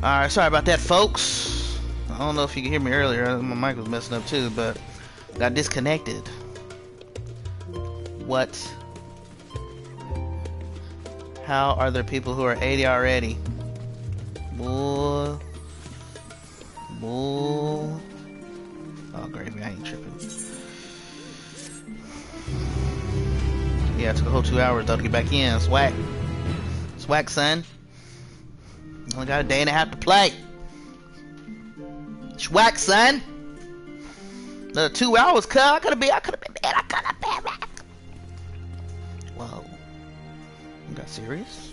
Alright, sorry about that, folks. I don't know if you can hear me earlier. My mic was messing up too, but got disconnected. What? How are there people who are 80 already? Bull. Bull. Oh, gravy, I ain't tripping. Yeah, it took a whole 2 hours though to get back in. It's whack. It's whack, son. Only got a day and a half to play. It's whack, son. Another 2 hours, cuz. I could have been back. Whoa. You got serious?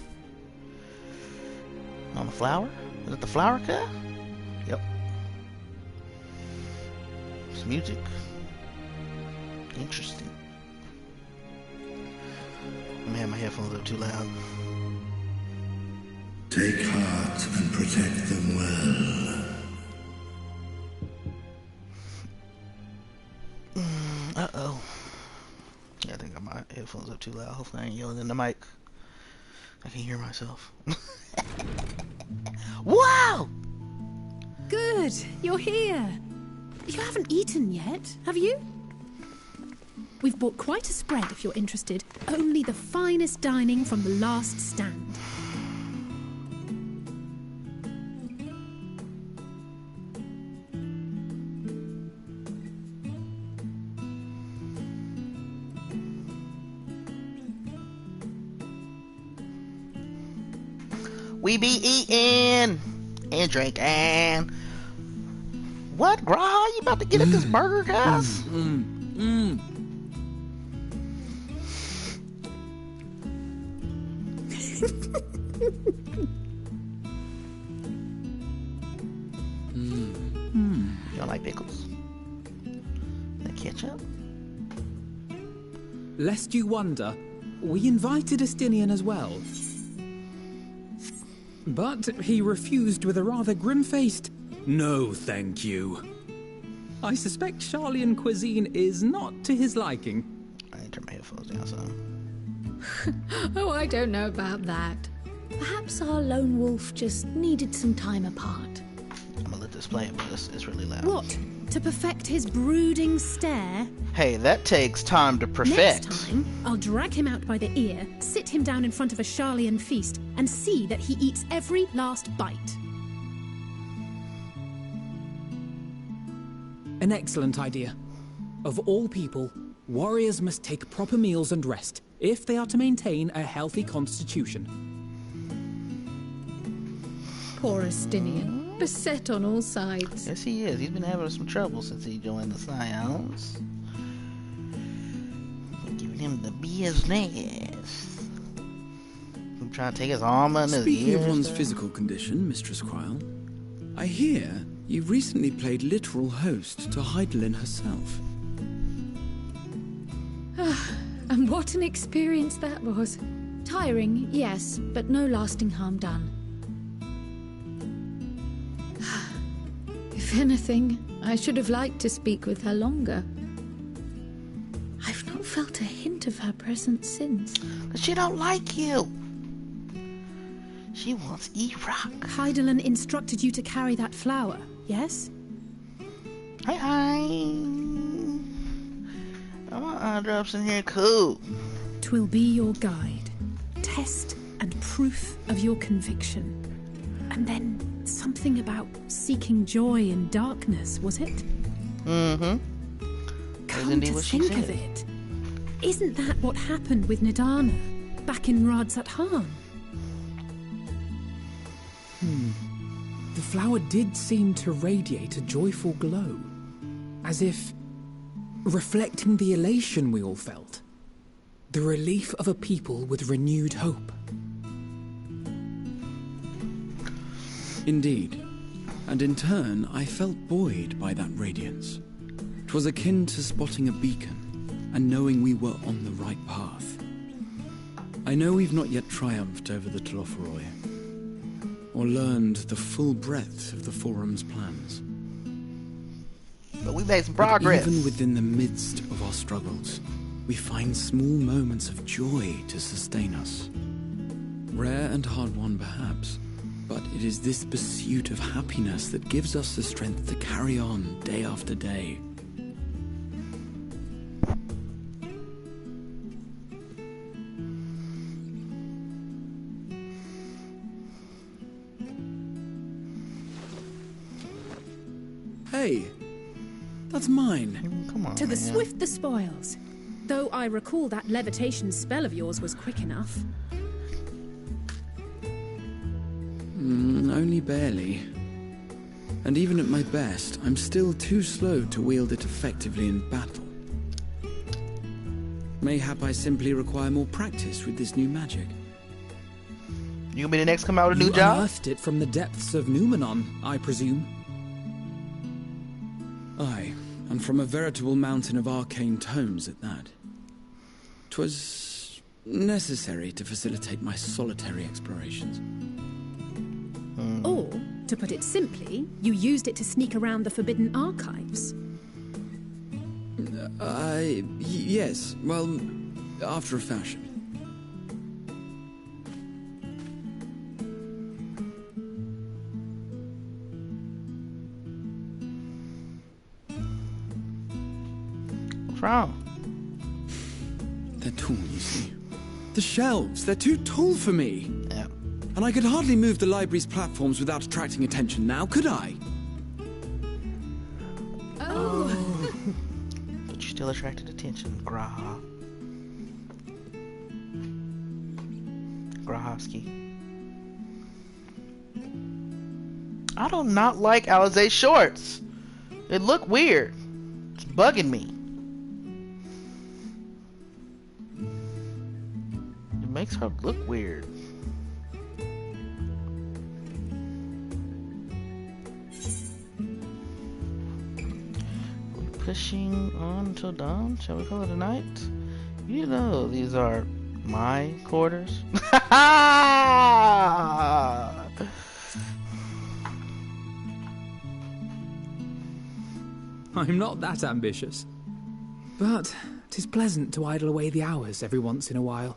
On the flower? Is it the flower, cuz? Yep. Some music. Interesting. Man, my headphones are too loud. Take heart and protect them well. Uh-oh. Yeah, I think my headphones are too loud. Hopefully I ain't yelling in the mic. I can hear myself. Wow! Good, you're here. You haven't eaten yet, have you? We've bought quite a spread if you're interested. Only the finest dining from the last stand. We be eating and drinking. What, Graha? You about to get at this burger, guys? You don't like pickles? That ketchup? Lest you wonder, we invited Estinian as well. But he refused with a rather grim-faced, "No, thank you." I suspect Charlian cuisine is not to his liking. I ain't turn my headphones down, so. Oh, I don't know about that. Perhaps our lone wolf just needed some time apart. I'm gonna let this play, but it's really loud. What? To perfect his brooding stare? Hey, that takes time to perfect. Next time, I'll drag him out by the ear, sit him down in front of a Charlian feast, and see that he eats every last bite. An excellent idea. Of all people, warriors must take proper meals and rest if they are to maintain a healthy constitution. Poor Estinian. Beset on all sides. Yes, he is. He's been having some trouble since he joined the Scions. Giving him the business. I'm trying to take his armor and his Speaking ears. of one's physical condition, Mistress Quile, I hear you recently played literal host to Heidelin herself. And what an experience that was. Tiring, yes, but no lasting harm done. If anything, I should have liked to speak with her longer. I've not felt a hint of her presence since. She don't like you. She wants E-Rock. Heidelin instructed you to carry that flower, yes? Hi. I want eye drops in here, cool. 'Twill be your guide, test and proof of your conviction. And then something about seeking joy in darkness, was it? Mm-hmm. Come to think of it, isn't that what happened with Nidana back in Radzat Han? The flower did seem to radiate a joyful glow, as if reflecting the elation we all felt, the relief of a people with renewed hope. Indeed, and in turn I felt buoyed by that radiance. 'Twas akin to spotting a beacon and knowing we were on the right path. I know we've not yet triumphed over the Telophoroi, or learned the full breadth of the Forum's plans. But we made some progress. But even within the midst of our struggles, we find small moments of joy to sustain us. Rare and hard-won, perhaps, But it is this pursuit of happiness that gives us the strength to carry on day after day. Hey, that's mine. Come on, To the man. swift the spoils. Though I recall that levitation spell of yours was quick enough. Only barely. And even at my best, I'm still too slow to wield it effectively in battle. Mayhap I simply require more practice with this new magic. You gonna be the next to come out with a You new job? unearthed it from the depths of Numenon, I presume. Aye, and from a veritable mountain of arcane tomes at that. 'Twas necessary to facilitate my solitary explorations. Or, to put it simply, you used it to sneak around the forbidden archives. Yes, well, after a fashion. What's wrong? They're tall, you see. The shelves, they're too tall for me. Yeah. And I could hardly move the library's platforms without attracting attention now, could I? Oh! But you still attracted attention, Graha. Grahovsky. I do not like Alizé's shorts. They look weird. It's bugging me. It makes her look weird. Pushing on till dawn, shall we call it a night? You know these are my quarters. I'm not that ambitious. But 'tis pleasant to idle away the hours every once in a while.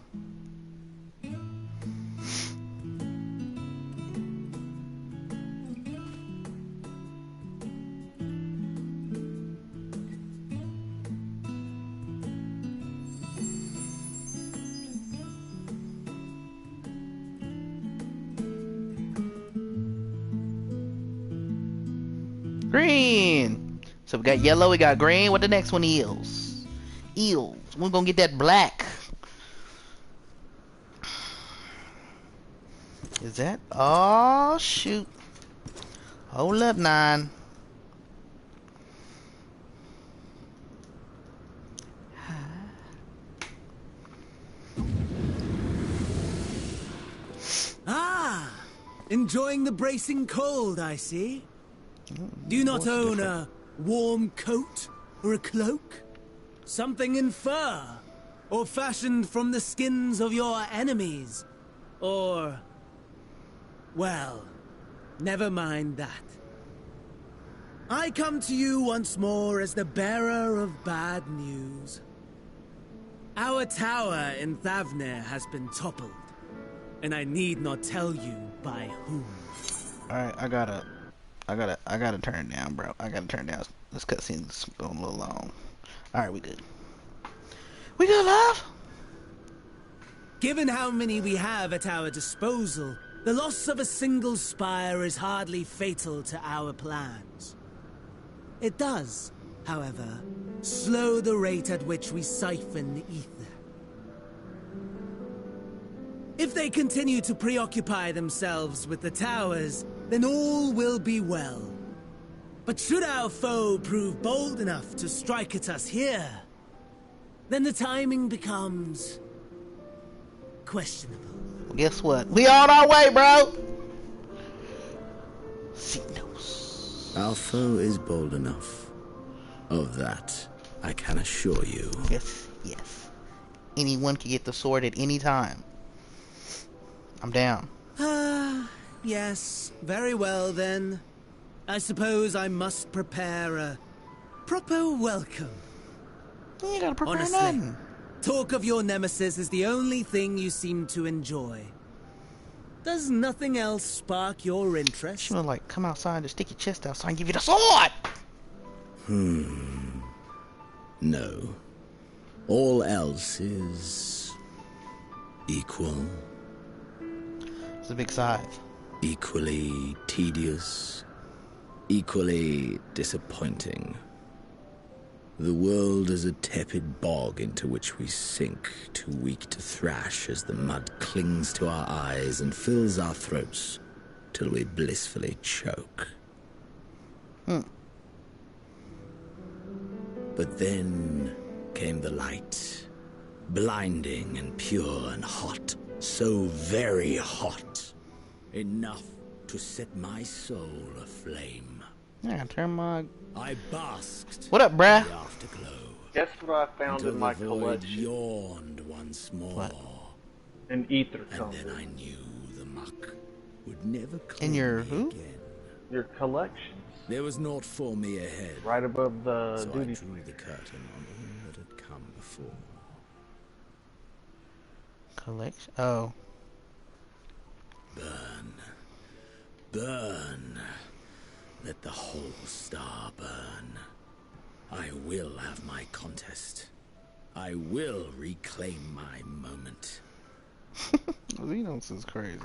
Green. So we got yellow, we got green. What the next one is? Eels. We're gonna get that black. Is that? Oh shoot. Hold up, 9. Ah! Enjoying the bracing cold, I see. Do you not own a warm coat or a cloak? Something in fur? Or fashioned from the skins of your enemies? Or... well, never mind that. I come to you once more as the bearer of bad news. Our tower in Thavnir has been toppled, and I need not tell you by whom. Alright, I gotta turn it down, bro. I gotta turn it down. This cutscene's going a little long. Alright, we good. We good, love? Given how many we have at our disposal, the loss of a single spire is hardly fatal to our plans. It does, however, slow the rate at which we siphon ether. If they continue to preoccupy themselves with the towers, then all will be well. But should our foe prove bold enough to strike at us here, then the timing becomes... questionable. Guess what? We on our way, bro! Xenos. Our foe is bold enough. Of that, I can assure you. Yes, yes. Anyone can get the sword at any time. I'm down. Yes, very well then. I suppose I must prepare a proper welcome. You ain't gotta prepare Honestly, nothing. talk of your nemesis is the only thing you seem to enjoy. Does nothing else spark your interest? She wanna like come outside and stick your chest out so I can give you the sword. No. All else is equal, It's a big scythe. equally tedious, equally disappointing. The world is a tepid bog into which we sink, too weak to thrash as the mud clings to our eyes and fills our throats till we blissfully choke. But then came the light, blinding and pure and hot, so very hot, enough to set my soul aflame. Yeah, turn my... I basked What up, bruh? in the afterglow. Guess what I found Until in my the void collection? yawned once more. What? An ether And tumbler. then I knew the muck would never claim In your me who? again. Your collections. There was naught for me ahead, Right above the so I duty drew free. the curtain on all that had come before. Collection? Oh. Burn. Burn. Let the whole star burn. I will have my contest. I will reclaim my moment. Xenos is crazy.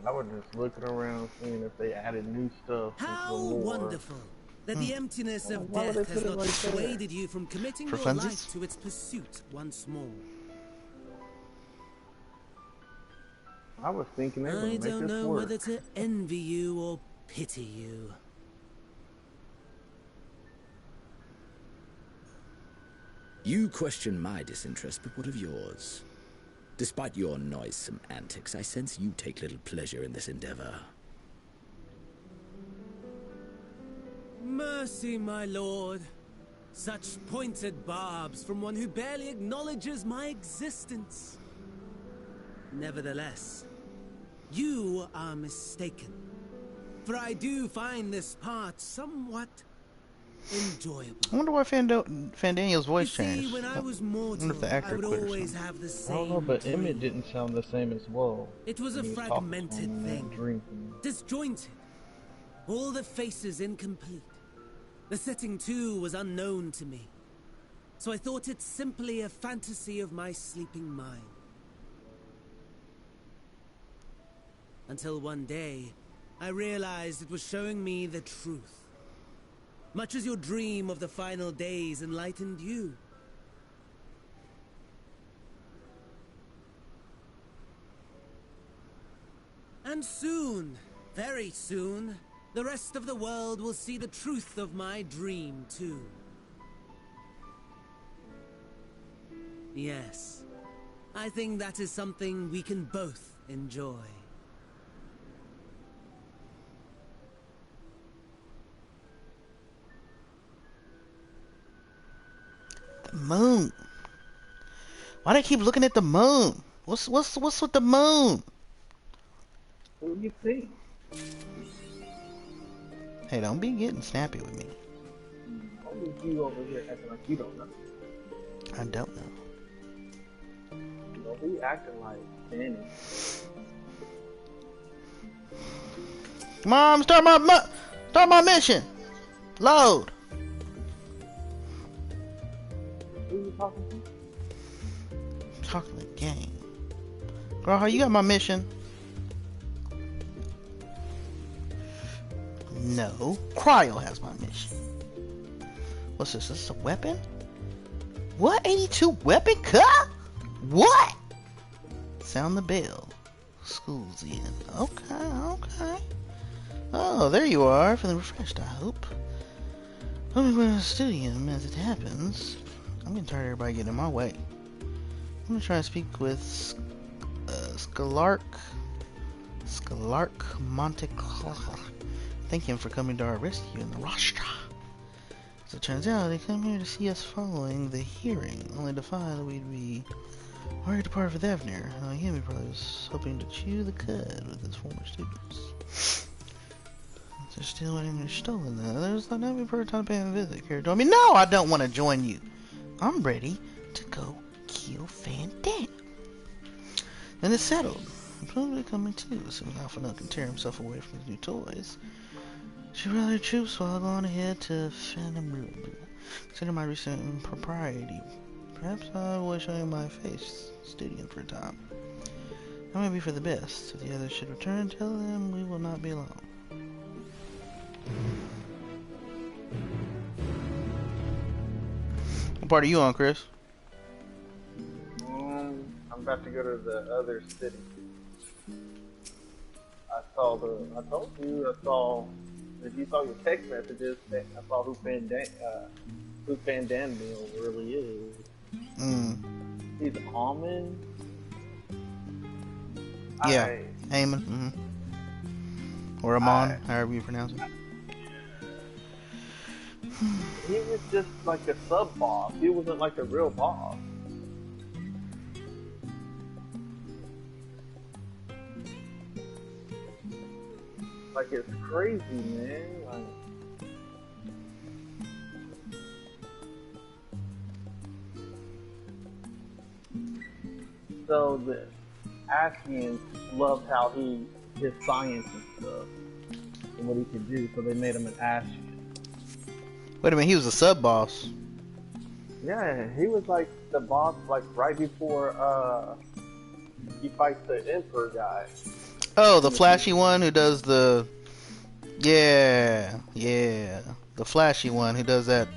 I was just looking around, seeing if they added new stuff. How into the lore. wonderful that the emptiness of Why would death they has put it not like that? dissuaded you from committing For your funsies? life to its pursuit once more. I was thinking they were I gonna make don't this know work. whether to envy you or pity you. You question my disinterest, but what of yours? Despite your noisome antics, I sense you take little pleasure in this endeavor. Mercy, my lord. Such pointed barbs from one who barely acknowledges my existence. Nevertheless, you are mistaken. For I do find this part somewhat enjoyable. I wonder why Fandaniel's voice You see, changed. when I was I wonder mortal, if the actor I would quit or always something. have the I same don't know, but dream. Emmett didn't sound the same as well. It was a when he talking fragmented to him in that thing. dream thing. Disjointed. All the faces incomplete. The setting, too, was unknown to me. So I thought it simply a fantasy of my sleeping mind. Until one day, I realized it was showing me the truth. Much as your dream of the final days enlightened you. And soon, very soon, the rest of the world will see the truth of my dream, too. Yes, I think that is something we can both enjoy. The moon. Why do I keep looking at the moon? What's with the moon? What do you think? Hey, don't be getting snappy with me. Only you over here acting like you don't know. I don't know. Don't be acting like Danny. Mom, start my mission. Load. Who you talking to? Talking the game. Girl, how you got my mission? No. Cryo has my mission. What's this? Is this a weapon? What? 82 weapon cut? What? Sound the bell. School's in. Okay. Oh, there you are. Feeling refreshed, I hope. Let me go to the studio as it happens. I'm getting tired of everybody getting in my way. I'm gonna try to speak with Scalark Monteclar. Thank him for coming to our rescue in the Rostra. As it turns out, they come here to see us following the hearing, only to find that we'd be already departed for Thavnir. Knowing him, he probably was hoping to chew the cud with his former students. They're still waiting to stolen though. There's not every perfect time to pay him a visit. Kara told me, no, I don't want to join you. I'm ready to go kill Fandan. And it's settled. I'm probably coming too, so Alpha can tear himself away from his new toys. Should rally your troops while I go on ahead to consider my recent impropriety. Perhaps I will show you my face, studying for a time. That may be for the best. If the others should return, tell them we will not be long. What part are you on, Chris? I'm about to go to the other city. I told you, if you saw your text messages, I saw who Fandaniel really is. He's Almond. Yeah, Amon. Or Amon, however you pronounce it. He was just like a sub-boss. He wasn't like a real boss. Like, it's crazy, man. Like, so the Ascians loved how his science and stuff and what he could do, so they made him an Ascian. Wait a minute, he was a sub-boss. Yeah, he was like the boss, like right before he fights the Emperor guy. Oh, the flashy one who does the... Yeah. The flashy one who does that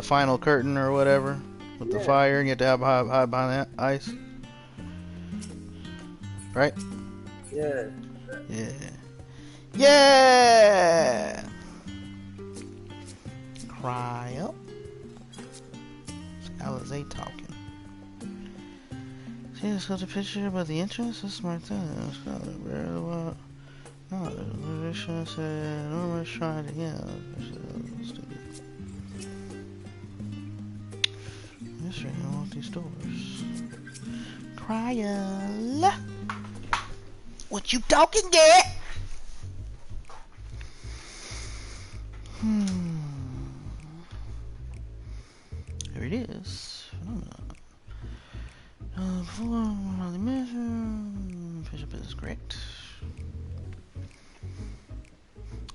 final curtain or whatever with the fire, and you have to hide behind that ice. Right? Yeah. Yeah! Cry up. Alizé talking. See, this got a picture about the entrance? That's smart thing. It's got a very well. No, the should have said, no, let's try it again. Mystery, unlock these doors. Trial. What you talking, get? Here it is. Before the mission, Bishop is correct.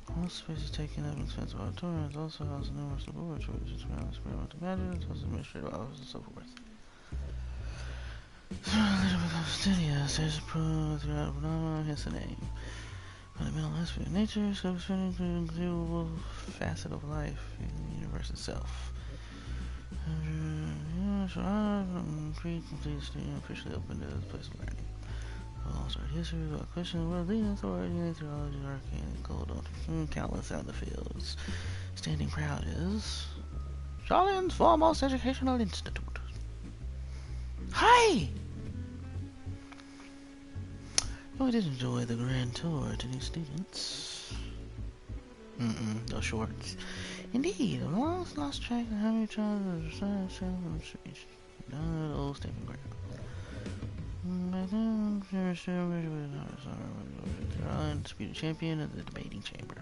All space is taken up in expensive auditoriums, also has numerous laboratories, around experimental gadgets, also administrative offices, and so forth. A little bit of studios, there's a pro throughout phenomena, hence the name. Fundamental aspect of nature, scope is fitting to an incredible facet of life in the universe itself. Complete studio officially opened to the place of learning. Well, start history, without question, world leading authority, theology, arcane, gold, countless out in the fields. Standing proud is Shaolin's foremost educational institute. Hi! Oh, we did enjoy the grand tour to new students. No shorts. Indeed, I've long lost track of how many times I've on the streets. Down the old stamping ground. Back then, the undisputed champion of the debating chamber.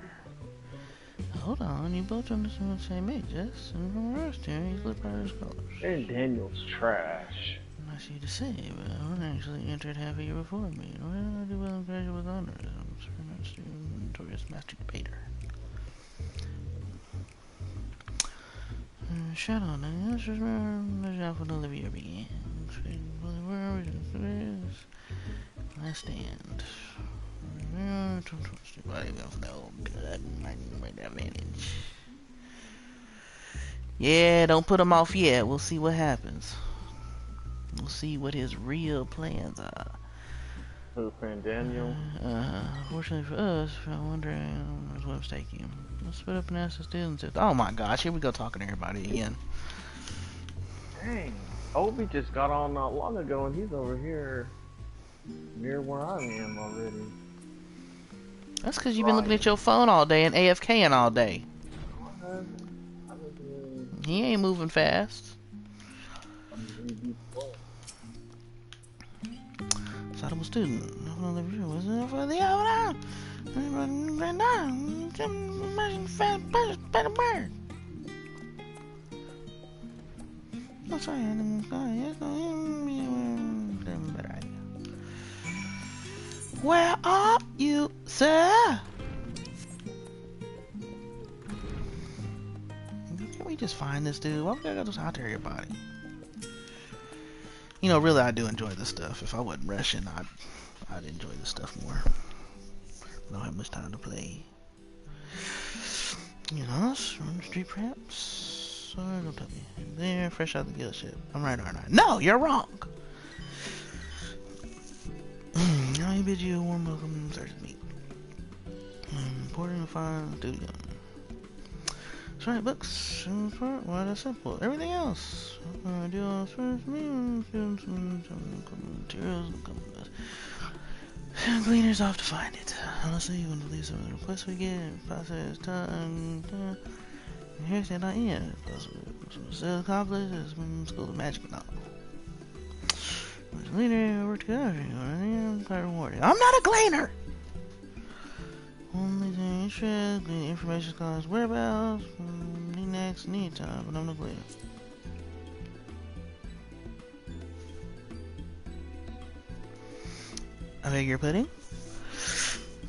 Hold on, you both understand the same age, yes? And from the rest here, he's lit by his colors. And Daniel's trash. Nice of you to say, but I wasn't actually entered half a year before me. Why did I do well and graduate with honors? I'm certainly not a student, notorious master debater. Shadow, now this is where the Alpha and Olivia began. Last stand. Yeah, don't put him off yet. We'll see what happens. We'll see what his real plans are. Who, Fandaniel? Fortunately for us, I'm wondering what's taking him. Let's split up and ask the students if... Oh my gosh, here we go talking to everybody again. Dang, Obi just got on not long ago and he's over here near where I am already. That's because you've been looking at your phone all day and AFKing all day. He ain't moving fast. Sodom student. Wasn't it for the hour? Bird. I'm sorry, better idea. Where are you, sir? Can't we just find this dude? Why would I just out there your body? You know, really, I do enjoy this stuff. If I wasn't rushing, I'd enjoy this stuff more. I don't have much time to play. You know, run the street perhaps. Sorry, don't tell me. There, fresh out the guild ship. I'm right, aren't I? No, you're wrong. Now he bids you a warm welcome to Thursday meet. Importing the file studio. That's right, books. Why that's simple. Everything else. I do all sorts of materials and cleaners off to find it. Honestly, you want to leave some of the requests we get. Process time. Here's that not in. Some accomplished is School of Magic and all. Cleaner, work together. I'm quite rewarded. I'm not a cleaner! Only thing interest, the information scholars whereabouts, next, need time, but I'm not cleaner. I beg your pudding?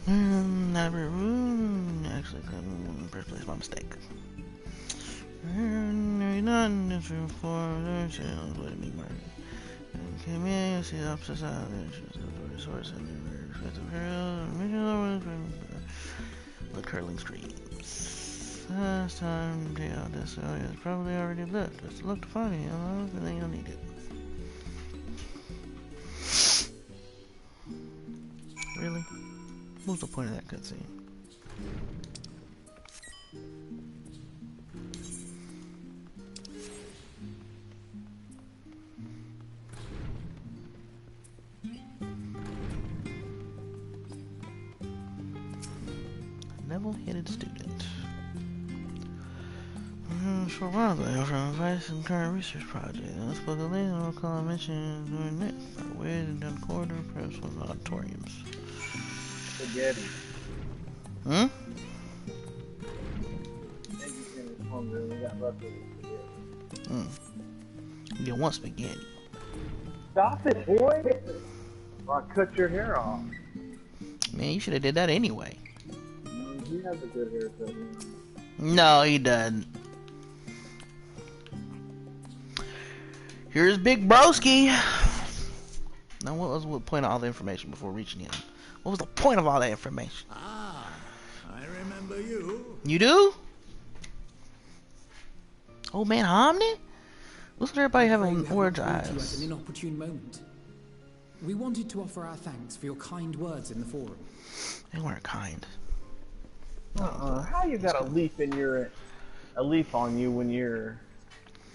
Never actually couldn't first place my mistake. Nothing different for their sales, let me mark. Came in, see the opposite side of the source and the curling streams. Last time they out this area is probably already left. Just look to find it, and then you'll need it. Really? What's the point of that cutscene? Level-headed student. For a while ago, from advice and current research project. I spoke of later, I'll call a mention during it. Weird and down the corridor, perhaps one of the auditoriums. Spaghetti. Hmm? You want spaghetti. Stop it, boy! Or I cut your hair off. Man, you should have did that anyway. He has a good haircut. No, he doesn't. Here's Big Broski. Now, what was the point of all the information before reaching him? What was the point of all that information? Ah, I remember you. You do? Old man Omni? Listen to everybody having orange eyes. At an inopportune moment. We wanted to offer our thanks for your kind words in the forum. They weren't kind. How you got a leaf on you when you're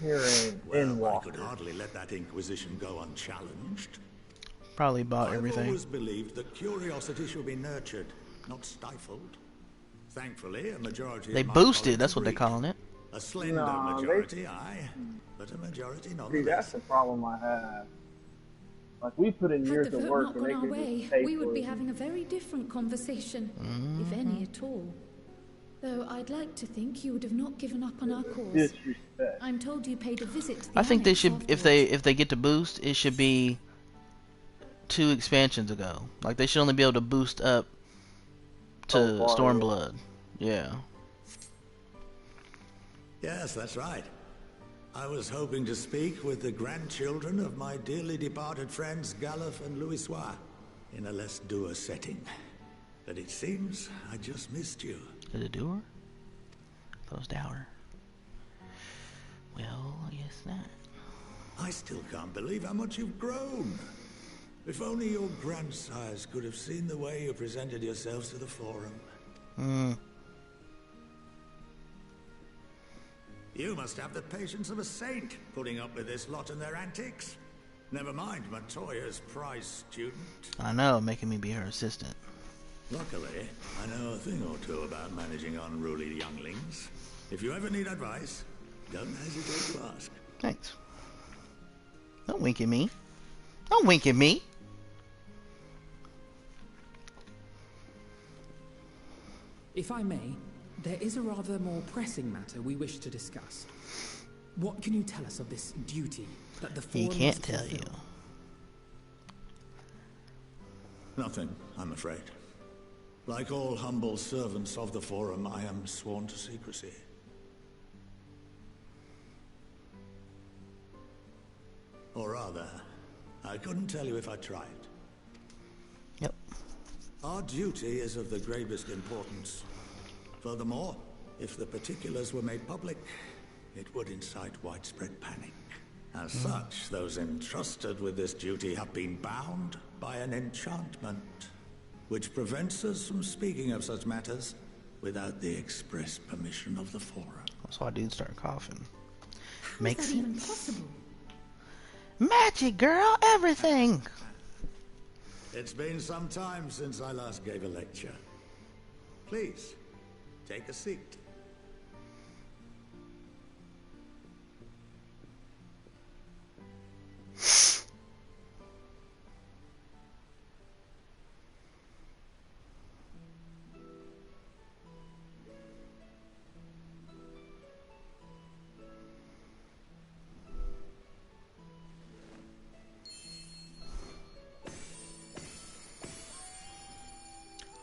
here in Endwalker? I could hardly let that Inquisition go unchallenged. Probably bought everything. I've always believed that curiosity should be nurtured, not stifled. Thankfully, a majority They of my boosted, that's colleagues what they're agreed. calling it. A slender majority, aye, but a majority See, nonetheless. that's the problem I have. Like, we put in years Had the of vote work not and gone they our could way, just pay we for would be it. having a very different conversation, if any at all. Though I'd like to think you would have not given up on our cause. Disrespect. I'm told you paid a visit to the I think they annex should, if afterwards. they get to boost, it should be 2 expansions ago. Like, they should only be able to boost up to Stormblood. Yeah. Yes, that's right. I was hoping to speak with the grandchildren of my dearly departed friends Galuf and Louisois in a less dour setting. But it seems I just missed you. Is it doer? Those dour. Well, I guess not. I still can't believe how much you've grown. If only your grandsires could have seen the way you presented yourselves to the forum. You must have the patience of a saint, putting up with this lot and their antics. Never mind Matoya's prize student. I know, making me be her assistant. Luckily, I know a thing or two about managing unruly younglings. If you ever need advice, don't hesitate to ask. Thanks. Don't wink at me. Don't wink at me. If I may, there is a rather more pressing matter we wish to discuss. What can you tell us of this duty that the He forum can't must tell you. fulfill? Nothing, I'm afraid. Like all humble servants of the Forum, I am sworn to secrecy. Or rather, I couldn't tell you if I tried. Yep. Our duty is of the gravest importance. Furthermore, if the particulars were made public, it would incite widespread panic. As such, those entrusted with this duty have been bound by an enchantment, which prevents us from speaking of such matters without the express permission of the Forum. That's why dudes start coughing. How Makes is that even sense. possible? Magic, girl, everything. It's been some time since I last gave a lecture. Please, take a seat.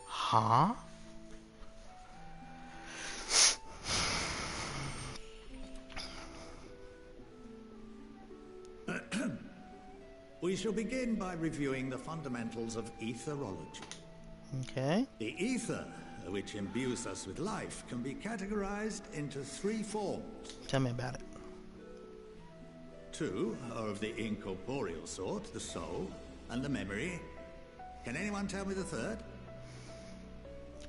Huh? We shall begin by reviewing the fundamentals of etherology. Okay. The ether, which imbues us with life, can be categorized into three forms. Tell me about it. Two are of the incorporeal sort, the soul and the memory. Can anyone tell me the third?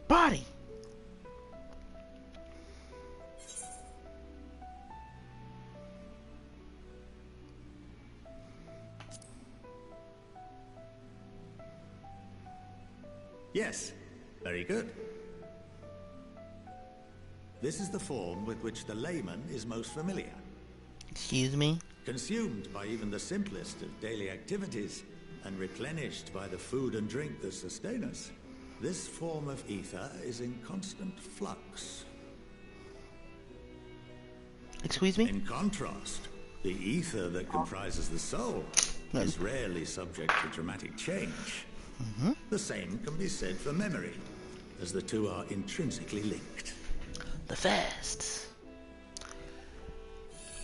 Body. Yes, very good. This is the form with which the layman is most familiar. Excuse me? Consumed by even the simplest of daily activities and replenished by the food and drink that sustain us, this form of ether is in constant flux. Excuse me? In contrast, the ether that comprises the soul is rarely subject to dramatic change. The same can be said for memory, as the two are intrinsically linked. The fasts.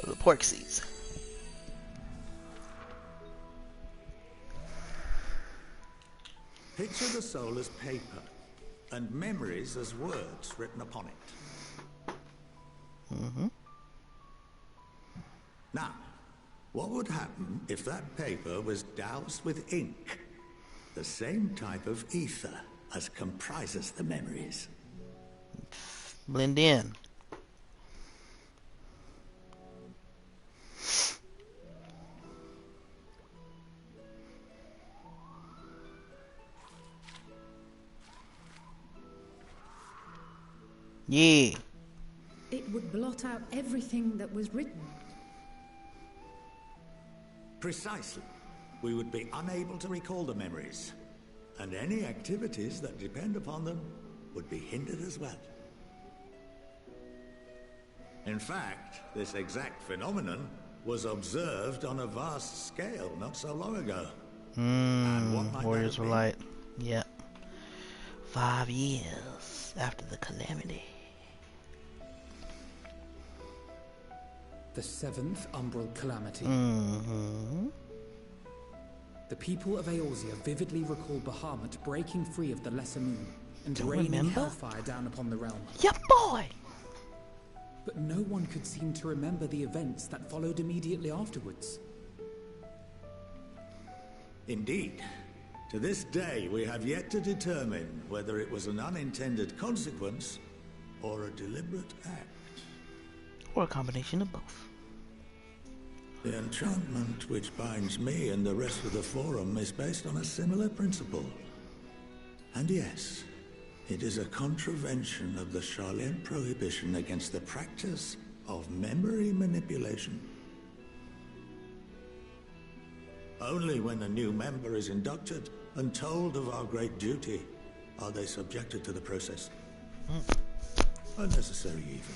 Of the Porksies. Picture the soul as paper, and memories as words written upon it. Now, what would happen if that paper was doused with ink? The same type of ether as comprises the memories. Blend in. Yeah. It would blot out everything that was written. Precisely. We would be unable to recall the memories, and any activities that depend upon them would be hindered as well. In fact, this exact phenomenon was observed on a vast scale not so long ago. And what might Warriors that were have light. Yep. 5 years after the calamity. The 7th Umbral Calamity. The people of Eorzea vividly recall Bahamut breaking free of the Lesser Moon and Don't raining remember? hellfire down upon the realm. Yeah, boy! But no one could seem to remember the events that followed immediately afterwards. Indeed. To this day, we have yet to determine whether it was an unintended consequence or a deliberate act. Or a combination of both. The enchantment which binds me and the rest of the Forum is based on a similar principle. And yes, it is a contravention of the Sharlayan prohibition against the practice of memory manipulation. Only when a new member is inducted and told of our great duty are they subjected to the process. Unnecessary even.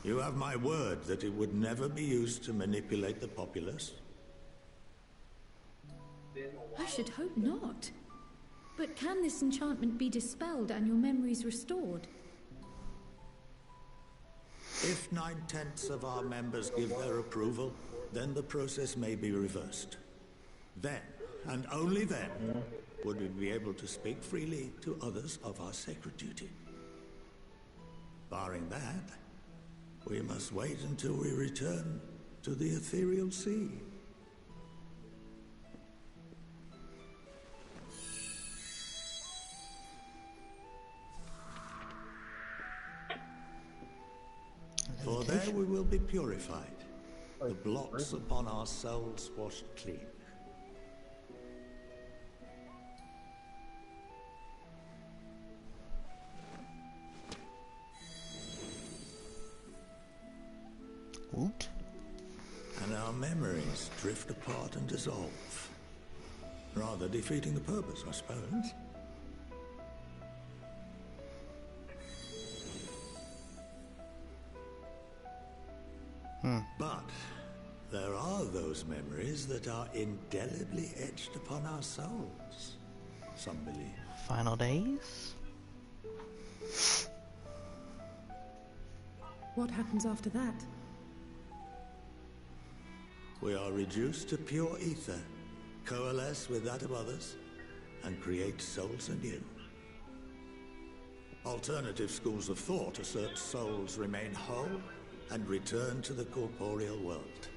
You have my word that it would never be used to manipulate the populace? I should hope not. But can this enchantment be dispelled and your memories restored? If 9/10 of our members give their approval, then the process may be reversed. Then, and only then, would we be able to speak freely to others of our sacred duty. Barring that, we must wait until we return to the ethereal sea. For there we will be purified, the blots upon our souls washed clean. What? And our memories drift apart and dissolve, rather defeating the purpose, I suppose. But there are those memories that are indelibly etched upon our souls, some believe. Final days? What happens after that? We are reduced to pure ether, coalesce with that of others, and create souls anew. Alternative schools of thought assert souls remain whole and return to the corporeal world,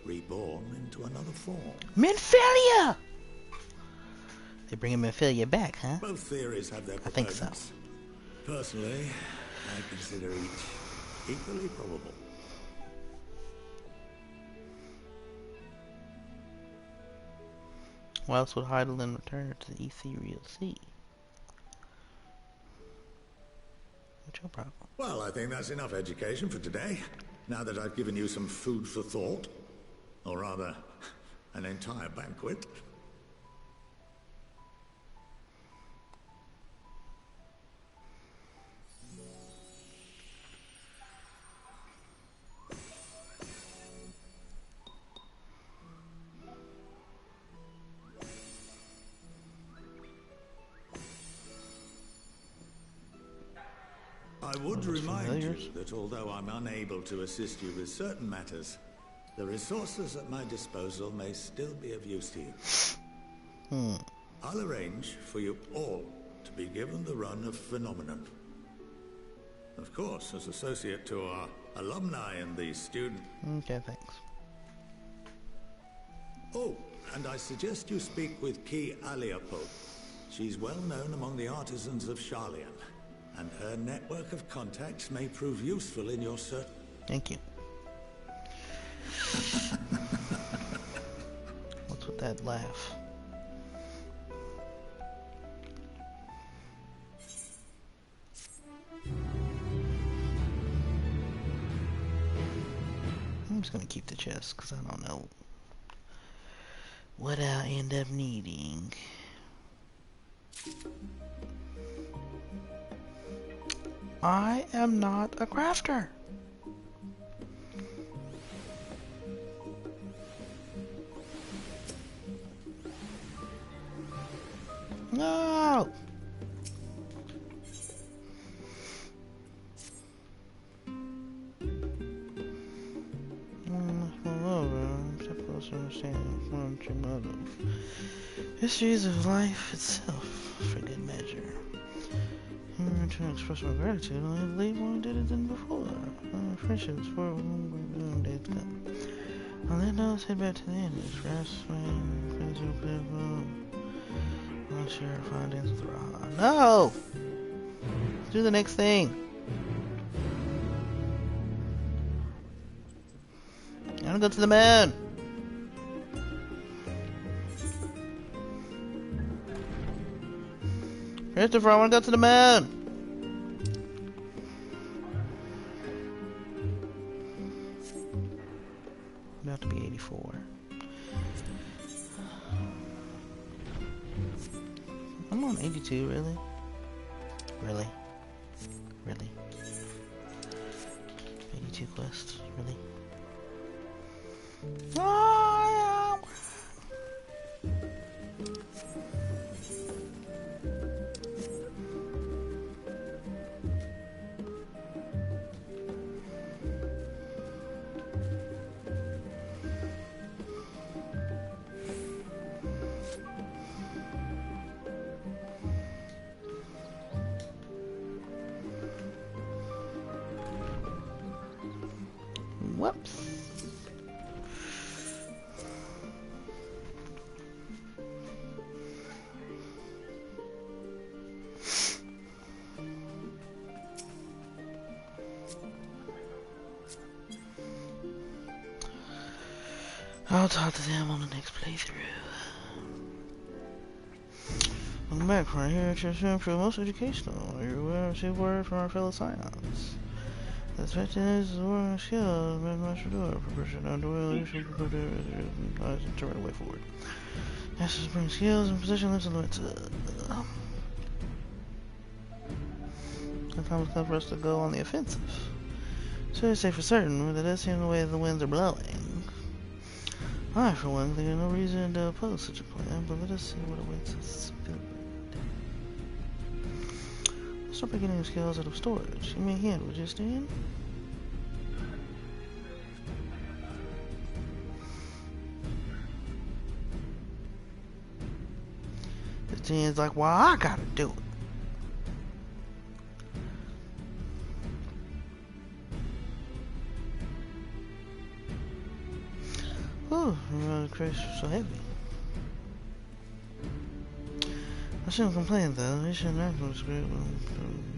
reborn into another form. Minfilia! They bring Minfilia back, huh? Both theories have their proponents. I think so. Personally, I consider each equally probable. Why else would Heidelin return to the ethereal sea? What's your problem? Well, I think that's enough education for today. Now that I've given you some food for thought. Or rather, an entire banquet. I would remind you that although I'm unable to assist you with certain matters, the resources at my disposal may still be of use to you. I'll arrange for you all to be given the run of Phenomenon. Of course, as associate to our alumni and the student. Okay, thanks. Oh, and I suggest you speak with Ki Aliapod. She's well known among the artisans of Sharlayan, and her network of contacts may prove useful in your search. Thank you. What's with that laugh? I'm just gonna keep the chest because I don't know what I'll end up needing. I am not a crafter. No. Histories of life itself, for good measure. To express my gratitude, I believe more did it than before. Friendships for days come. On that note, let's head back to the image. Rest, not sure if I dance with Raha. No! Do the next thing. I wanna go to the moon. Christopher, I wanna go to the moon. About to be 84. I'm on 82, really? Really? Really? 82 quests, really? I'll talk to them on the next playthrough. Welcome back. Right here to improve most educational. Are you aware of a word from our fellow scions? The expectation is the word skill. Master door. Progression underway. Leadership. Turn right away forward. Masters bring skills and position limits and limits. Sometimes it's time for us to go on the offensive. So I say for certain, but it does seem the way the winds are blowing. I, for one, think there's no reason to oppose such a plan, but let us see what awaits us. Let's start by getting skills out of storage. You may handle it, Justine. Justine's like, well, I gotta do it. Oh, the crates are so heavy. I shouldn't complain though. Each and every one's great.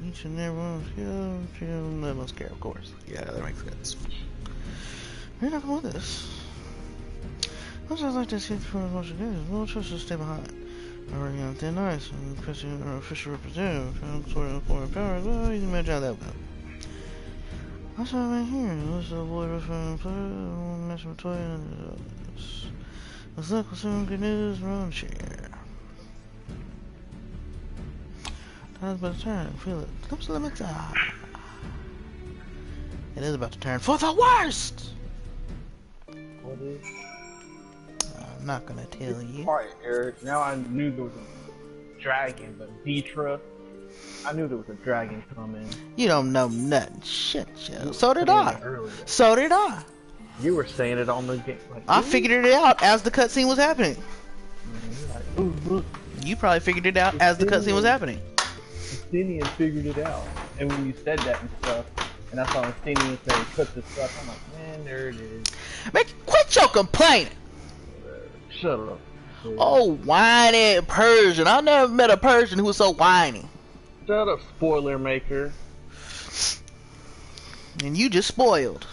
Each and every one's good. That must care, of course. Yeah, that makes sense. You're not going with this. Once I like to escape from as much as it is, no choice to stay behind. I'm working on thin ice. I'm Christian or official representative. I'm sorting foreign powers. Well, you can imagine how that would go. That's what I'm here. Let's avoid referring to mess with toy and others. Let's look for some good news. Run chair. Time's about to turn. Feel it. Clips limits. It is about to turn for the worst. What is? I'm not gonna tell you. Alright, Eric. Now I knew there was a dragon, but Vitra. I knew there was a dragon coming. You don't know nothing. Shit, Joe. So did I. So did I. You were saying it on the game. Like, I figured it out as the cutscene was happening. Like, ooh, look. You probably figured it out as the cutscene was happening. Justinian figured it out. And when you said that and stuff, and I saw Justinian say, cut this stuff, I'm like, man, there it is. Man, quit your complaining. Shut up. Oh, whiny Persian. I never met a Persian who was so whiny. Shut up, spoiler maker. And you just spoiled.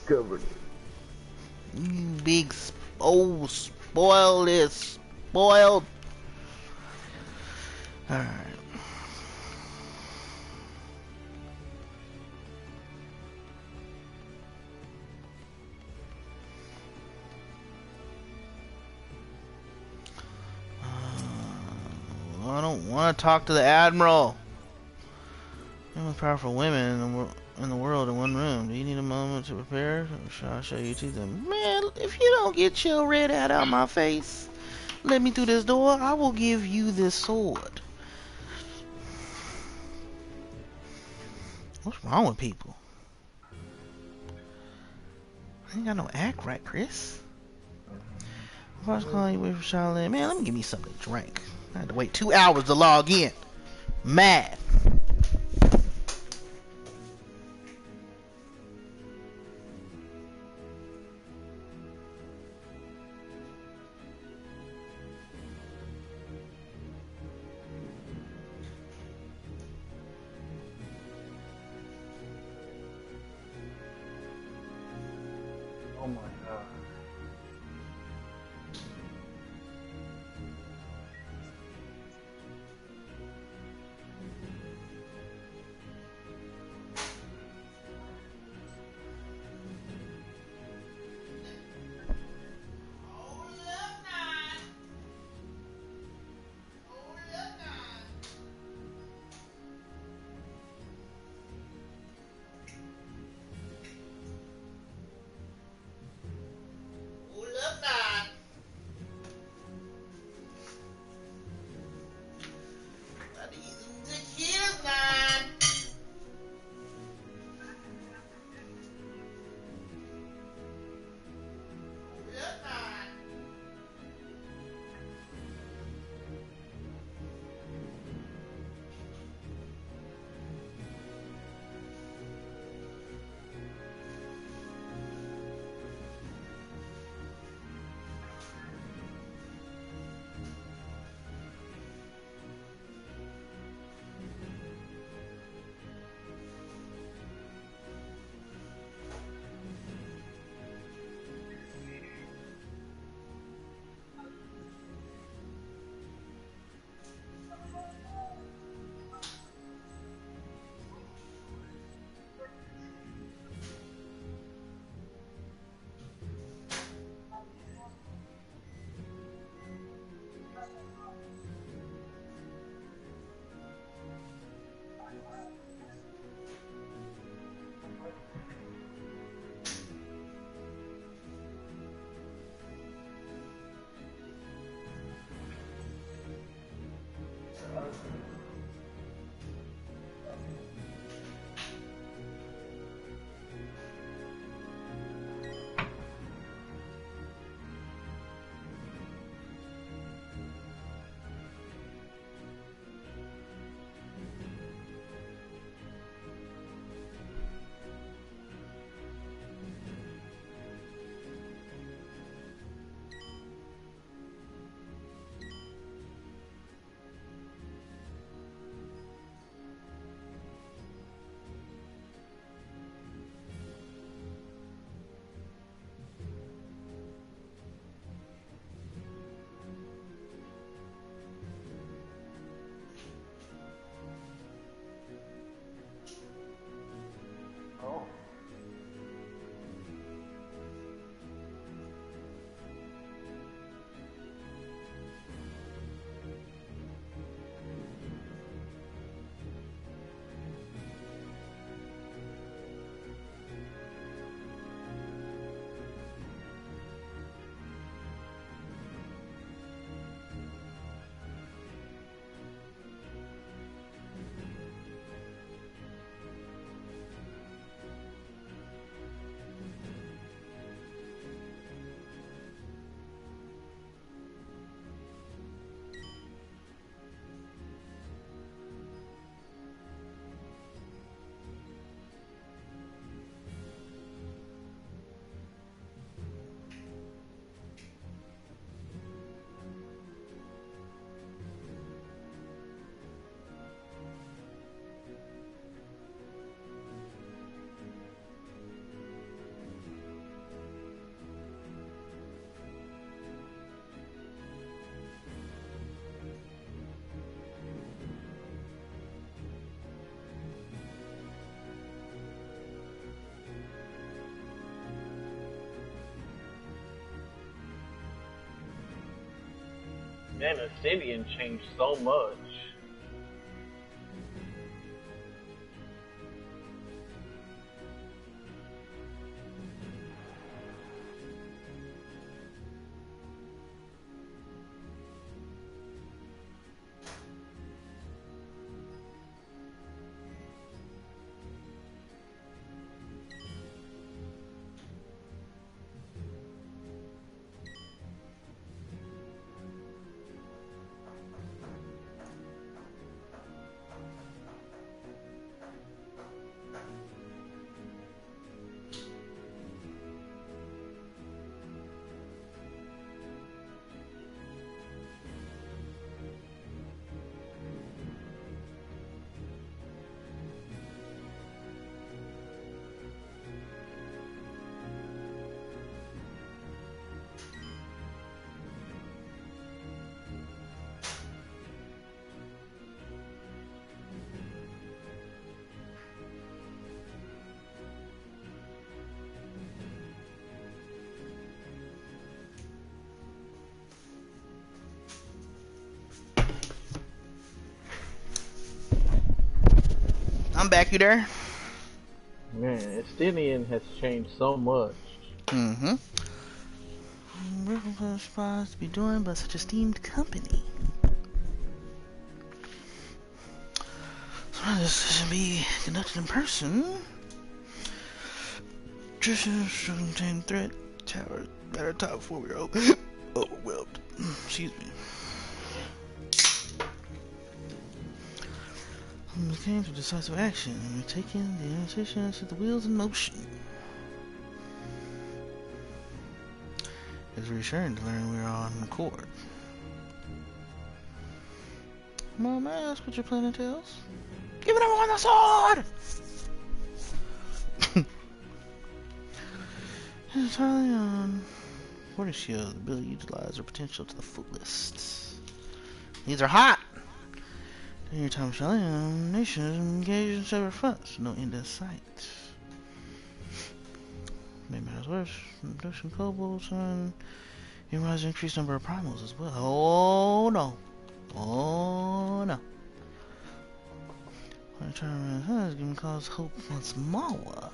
Covered it. You big old spoiled is spoiled. Alright. I don't want to talk to the Admiral. The most powerful women in the world in one room. Do you need a moment to prepare? Or shall I show you to them? Man, if you don't get your red hat out of my face, let me through this door, I will give you this sword. What's wrong with people? I ain't got no act right, Chris. If I was calling you away from Charlotte, man, let me give me something to drink. I had to wait 2 hours to log in. Mad. Oh my god. Man, Obsidian changed so much. I'm back, you there? Man, Obsidian has changed so much. Mm-hmm. We're supposed to be joined by such esteemed company. So this should be conducted in person. Trisha struggling to contain threat. Tower at our top 4-year-old. Overwhelmed. Excuse me. We came to decisive action, and we're taking the invitation to the wheels in motion. It's reassuring to learn we're on accord. Mom, may I ask what your plan entails? Giving everyone the sword! It's entirely on Fortescue, the ability to utilize their potential to the fullest. These are hot! During your time Shelly, nations engaged in several fronts, no end in sight. Maybe matters worse, production kobolds and even rise increased number of primals as well. Oh no. Oh no. When I try to run has given cause hope once more.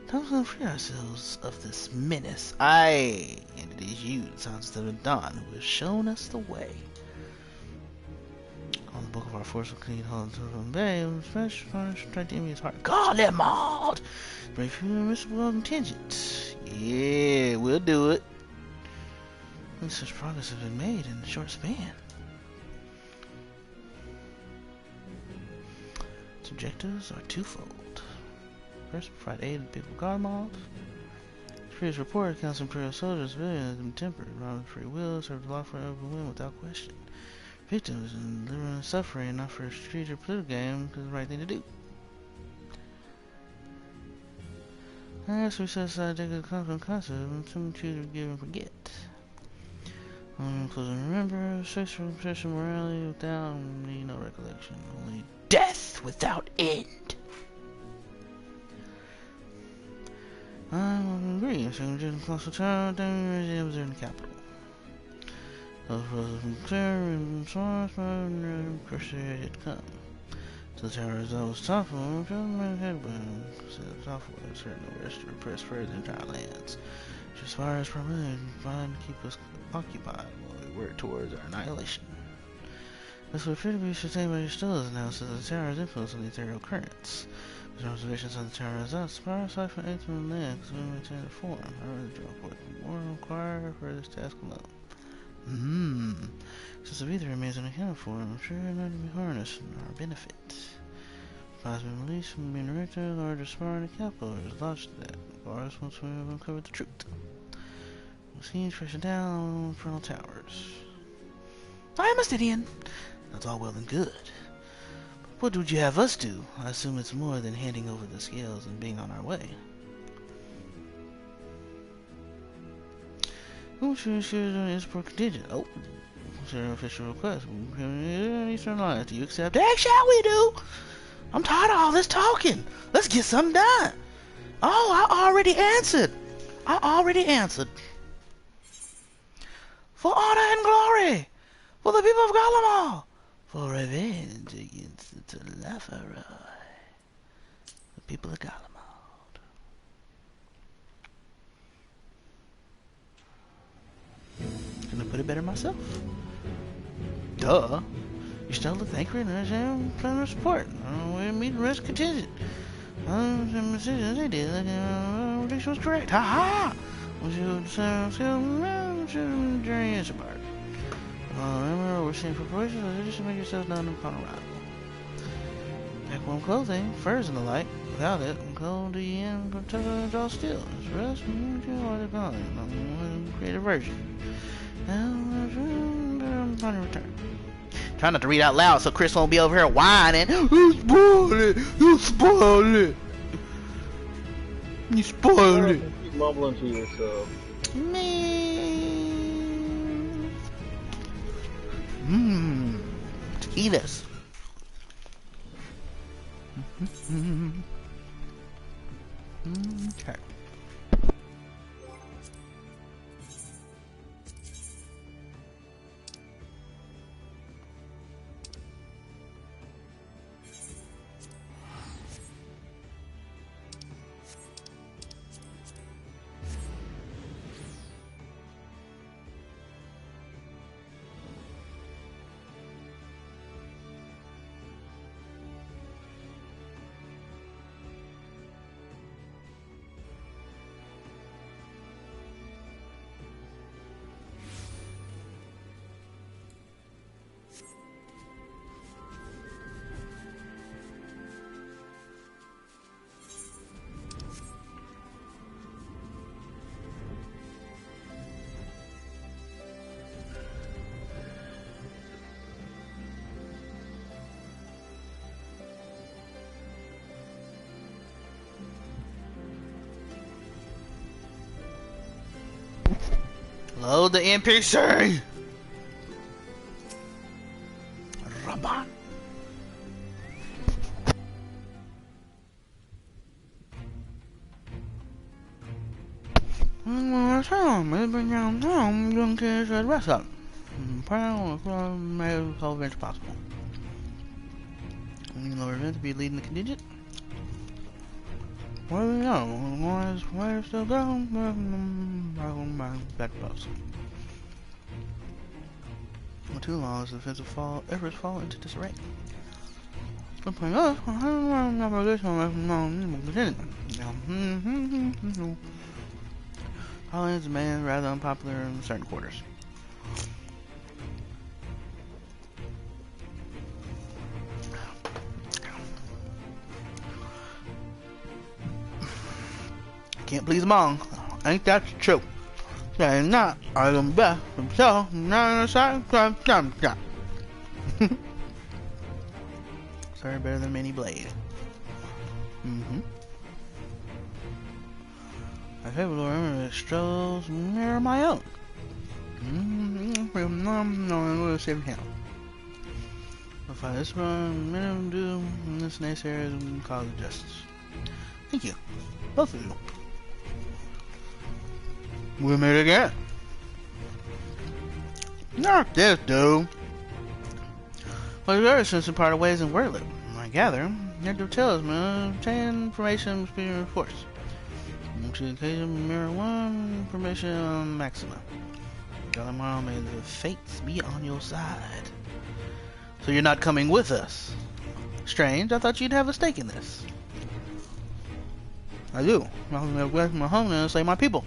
Time to free ourselves of this menace. Aye, and it is you, the sons of the dawn, who have shown us the way. On the book of our force will clean hold to the bay, fresh furnish, strike the enemy's heart. God, them all! Break through the miserable contingent. Yeah, we'll do it. And such progress has been made in a short span. Its objectives are twofold. First, provide aid to the people of Garmald. The previous report accounts of Imperial soldiers, civilians have been tempered, robbed free will, served a lot for an open win without question. Victims and delivering and suffering, not for a strategic or political game, because it's the right thing to do. I guess we set aside take the conflict concept and some choose to give and forget. Closing remember, sexual obsession, morality without need no recollection, only death without end. I will agree. Second General Colossal Tower, then museums in the capital. Those roads from clear and source, but pressure had come. To the tower as I was toppled, gentlemen headwind, said southward, certain rest to repress further entire lands. Just fire as permitted, find to keep us occupied while we work towards our annihilation. This would appear to be sustained by your stills announced that the tower's influence on the ethereal currents. There's observations on the tower as us, fire aside from anything on land, because we maintain the form. I rather draw forth more and require for this task alone. Since the ether remains unaccounted for, I'm sure not to be harnessed in our benefit. Has been released from being directed, largest spar in the capital, is lodged to that. Bars once we have uncovered the truth. Machines pressing down on infernal towers. I am a Stydian. That's all well and good. But what would you have us do? I assume it's more than handing over the scales and being on our way. Who should is for contingent? Oh, what's your official request? Eastern Alliance, do you accept? Heck, shall we do? I'm tired of all this talking. Let's get something done. Oh, I already answered. For honor and glory. For the people of Gallimall! For revenge against the Telephoroid. The people of Gallimall. Can I put it better myself? Duh. You stole the thank you and plan of support. We meet the rest contingent. Some decisions they did. Prediction was correct. Ha ha! Was you during its part? Remember, we're seeing preparations. Just make yourselves known upon arrival. Pack warm clothing, furs in the light. Without it, cold to the end, draw still. It's rest, or the calling. Create a version. Upon return. Try not to read out loud so Chris won't be over here whining. You spoiled it! You spoiled it! You spoiled it! Keep mumbling to yourself. Man. Taquitos. Okay. Load the NPC! Raban. Maybe downtown, young kids at rest up. Proud of made all events possible. You know, event to be leading the contingent. Well, you know, why still down? Back post. For too long, as the defensive efforts fall into disarray. Been playing us. Holland's man rather unpopular in certain quarters. Can't please them all. Ain't that true? Saying not, I am best himself, not in the side, sorry, better than many blade. I have a remember that strolls mirror my own. No, save him. If I this one, minimum do this naysayer is cause of justice. Thank you, both of you. We meet again. Not this, dude. Well, you've ever since we parted ways in Wordlet. I gather, you have tell us, man. Obtain information being reinforced. To occasion mirror one information on Maxima. Gallimard, may the fates be on your side. So you're not coming with us. Strange, I thought you'd have a stake in this. I do. I'm away from my home and save my people.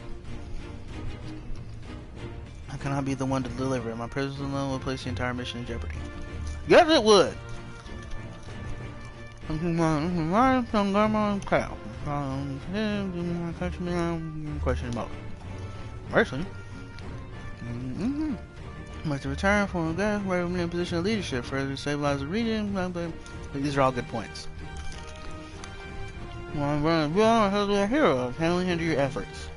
How can I be the one to deliver? My presence alone will place the entire mission in jeopardy. Yes, it would. Question mark. Mercy. Must return from a guy where we're in a position of leadership further to stabilize the region. These are all good points. A hero can only hinder your efforts.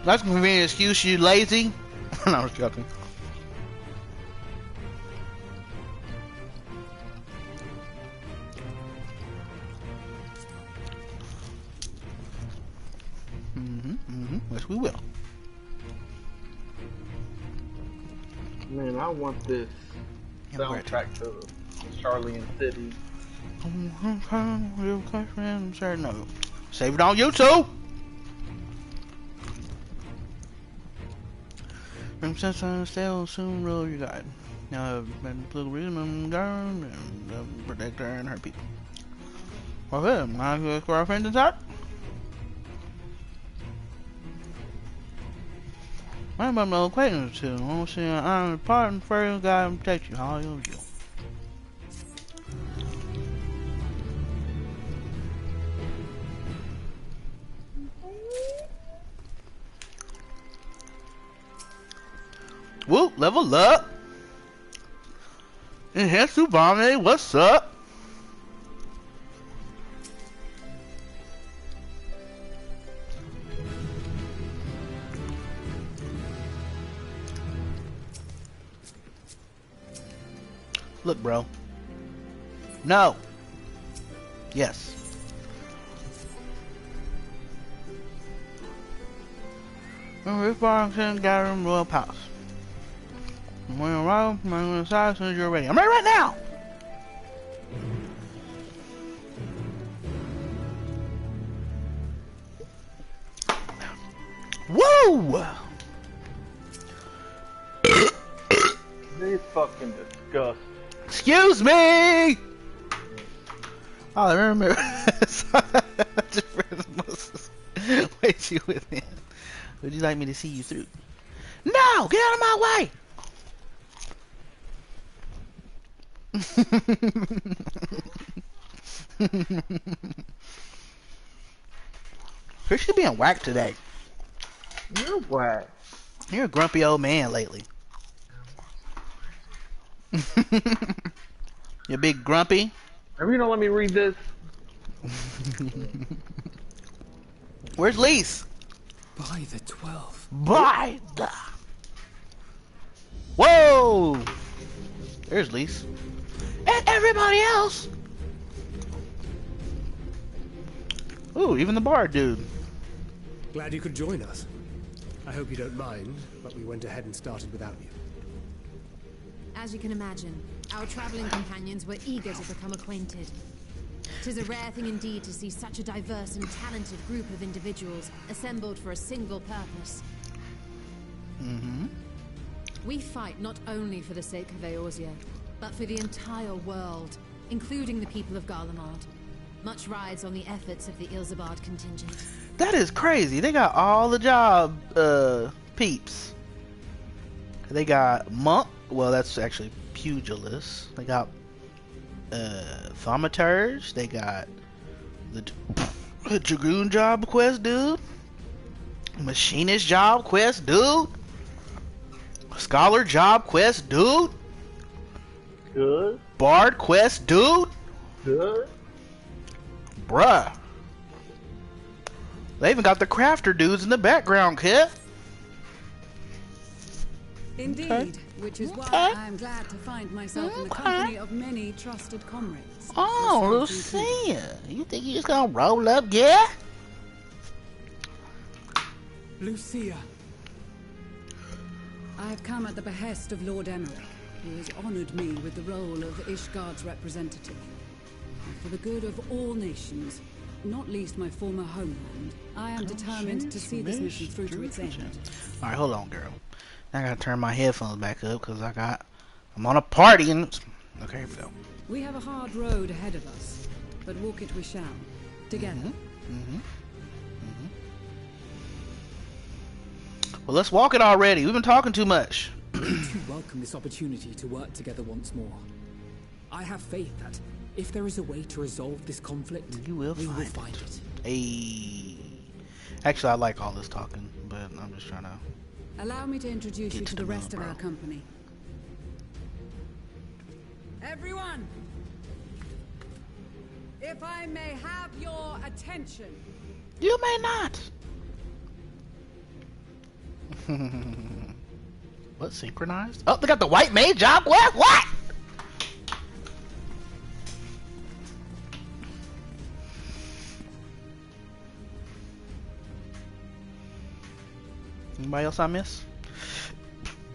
That's a convenient excuse, you lazy. No, I was joking. Yes, we will. Man, I want this soundtrack to Charlie and City. I'm sorry, no. Save it on YouTube. I'm just trying to stay soon roll your guide. Now little reason I'm gone and protect her and her people. Okay, my girlfriend inside. I'm an acquaintance too. I want to see I'm part and first guy and protect you. How you? Whoop, level up. Enhanced to bomb, what's up? Look, bro. No. Yes. We're far and gathering royal palace. When you arrive, I'm going to decide as soon as you're ready. I'm ready right now! Woo! They fucking disgust. Excuse me! Oh, I remember. Just Moses. Wait, you with me? Would you like me to see you through? No! Get out of my way! Chris, you being whacked today. You're whack. You're a grumpy old man lately. You big grumpy? If you don't let me read this. Where's Lise? By the 12. By the... Whoa! There's Lise. And everybody else! Ooh, even the bar dude. Glad you could join us. I hope you don't mind, but we went ahead and started without you. As you can imagine, our traveling companions were eager to become acquainted. 'Tis a rare thing indeed to see such a diverse and talented group of individuals assembled for a single purpose. Mm-hmm. We fight not only for the sake of Eorzea, but for the entire world, including the people of Garlemald. Much rides on the efforts of the Ilzabard contingent. That is crazy. They got all the job peeps. They got monk. Well, that's actually pugilists. They got thaumaturge. They got the dragoon job quest dude. Machinist job quest dude. Scholar job quest dude. Good. Bard quest dude. Good. Bruh. They even got the crafter dudes in the background, kid. Indeed, which is why I'm glad to find myself in the company of many trusted comrades. Oh, Lucia. You think you just gonna roll up, yeah? Lucia. I've come at the behest of Lord Emmerich, who has honored me with the role of Ishgard's representative. And for the good of all nations, not least my former homeland, I am determined to see this mission through to its end. Alright, hold on, girl. I gotta turn my headphones back up because I'm on a party and... Okay, here we go. We have a hard road ahead of us, but walk it we shall, together. Well, let's walk it already. We've been talking too much. You welcome this opportunity to work together once more. I have faith that if there is a way to resolve this conflict, we will find it. Hey. Actually, I like all this talking, but I'm just trying to... Allow me to introduce you to the rest of our company. Everyone! If I may have your attention. You may not. What, synchronized? Oh, they got the white mage job? What? Anybody else I miss?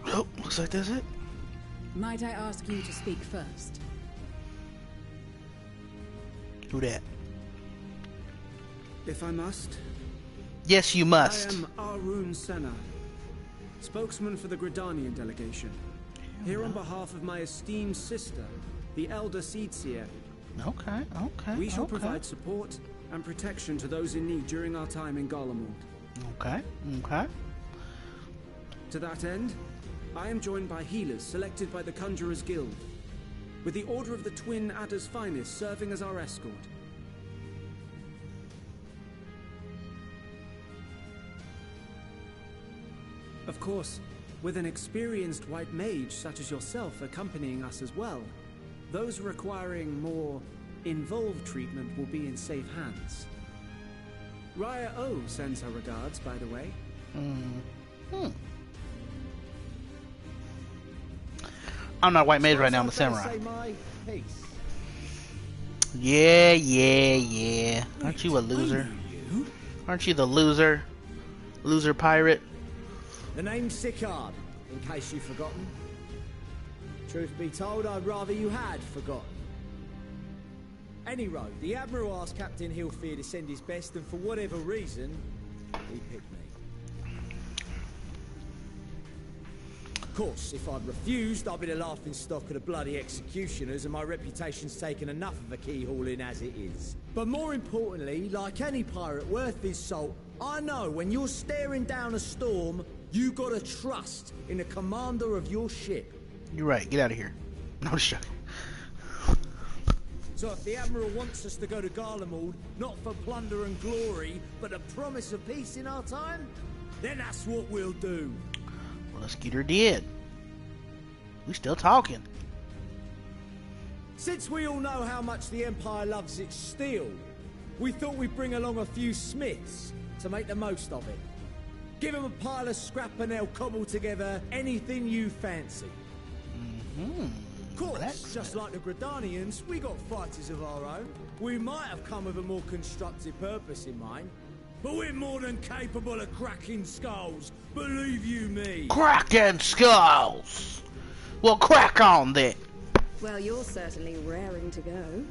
Oh, looks like that's it. Might I ask you to speak first? Who that? If I must. Yes, you must. I am Arun Senna, spokesman for the Gridanian delegation. Here on behalf of my esteemed sister, the Elder Seedseer. Okay, okay. We shall provide support and protection to those in need during our time in Garlemald. Okay, okay. To that end, I am joined by healers selected by the Conjurers Guild, with the Order of the Twin Adder's Finest serving as our escort. Of course, with an experienced white mage such as yourself accompanying us as well, those requiring more involved treatment will be in safe hands. Raya O sends her regards, by the way. I'm not a white mage right now, I'm a samurai. Yeah, yeah, yeah. Aren't you a loser? Aren't you the loser? Loser pirate? The name's Sicard, in case you've forgotten. Truth be told, I'd rather you had forgotten. Any road, the Admiral asked Captain Hillfear to send his best, and for whatever reason, he picked me. Of course, if I'd refused, I'd be the laughingstock of the bloody executioners, and my reputation's taken enough of a keyhauling as it is. But more importantly, like any pirate worth his salt, I know when you're staring down a storm, you gotta trust in the commander of your ship. You're right, get out of here. No, just joking. So if the Admiral wants us to go to Garlemald, not for plunder and glory, but a promise of peace in our time, then that's what we'll do. Well, Skeeter did. We still talking. Since we all know how much the Empire loves its steel, we thought we'd bring along a few smiths to make the most of it. Give them a pile of scrap and they'll cobble together anything you fancy. Of course, just like the Gridanians, we got fighters of our own. We might have come with a more constructive purpose in mind, but we're more than capable of cracking skulls, believe you me. Cracking skulls! Well, crack on then. Well, you're certainly raring to go.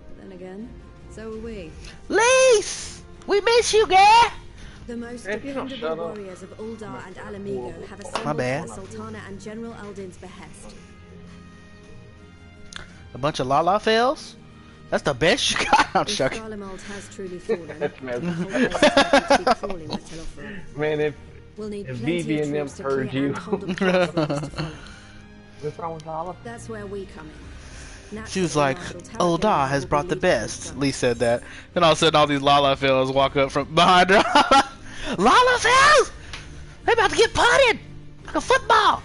But then again, so are we. Lise! We miss you, girl! The most dependable warriors of Uldar and Alamigo have assembled at the Sultana and General Aldin's behest. A bunch of Lala fails? That's the best you got. I'm joking. Garlemald has truly fallen. That's the whole place is expected to be crawling like Telofra. Man, we'll need if plenty Vivi of and them troops to heard clear you. and hold a path for us to follow. What's wrong with Lala? That's where we come in. She was like, Uldar has brought the best. Lee said that. Then all of a sudden all these Lala fellas walk up from behind her. Lala fellas! They about to get putted! Like a football!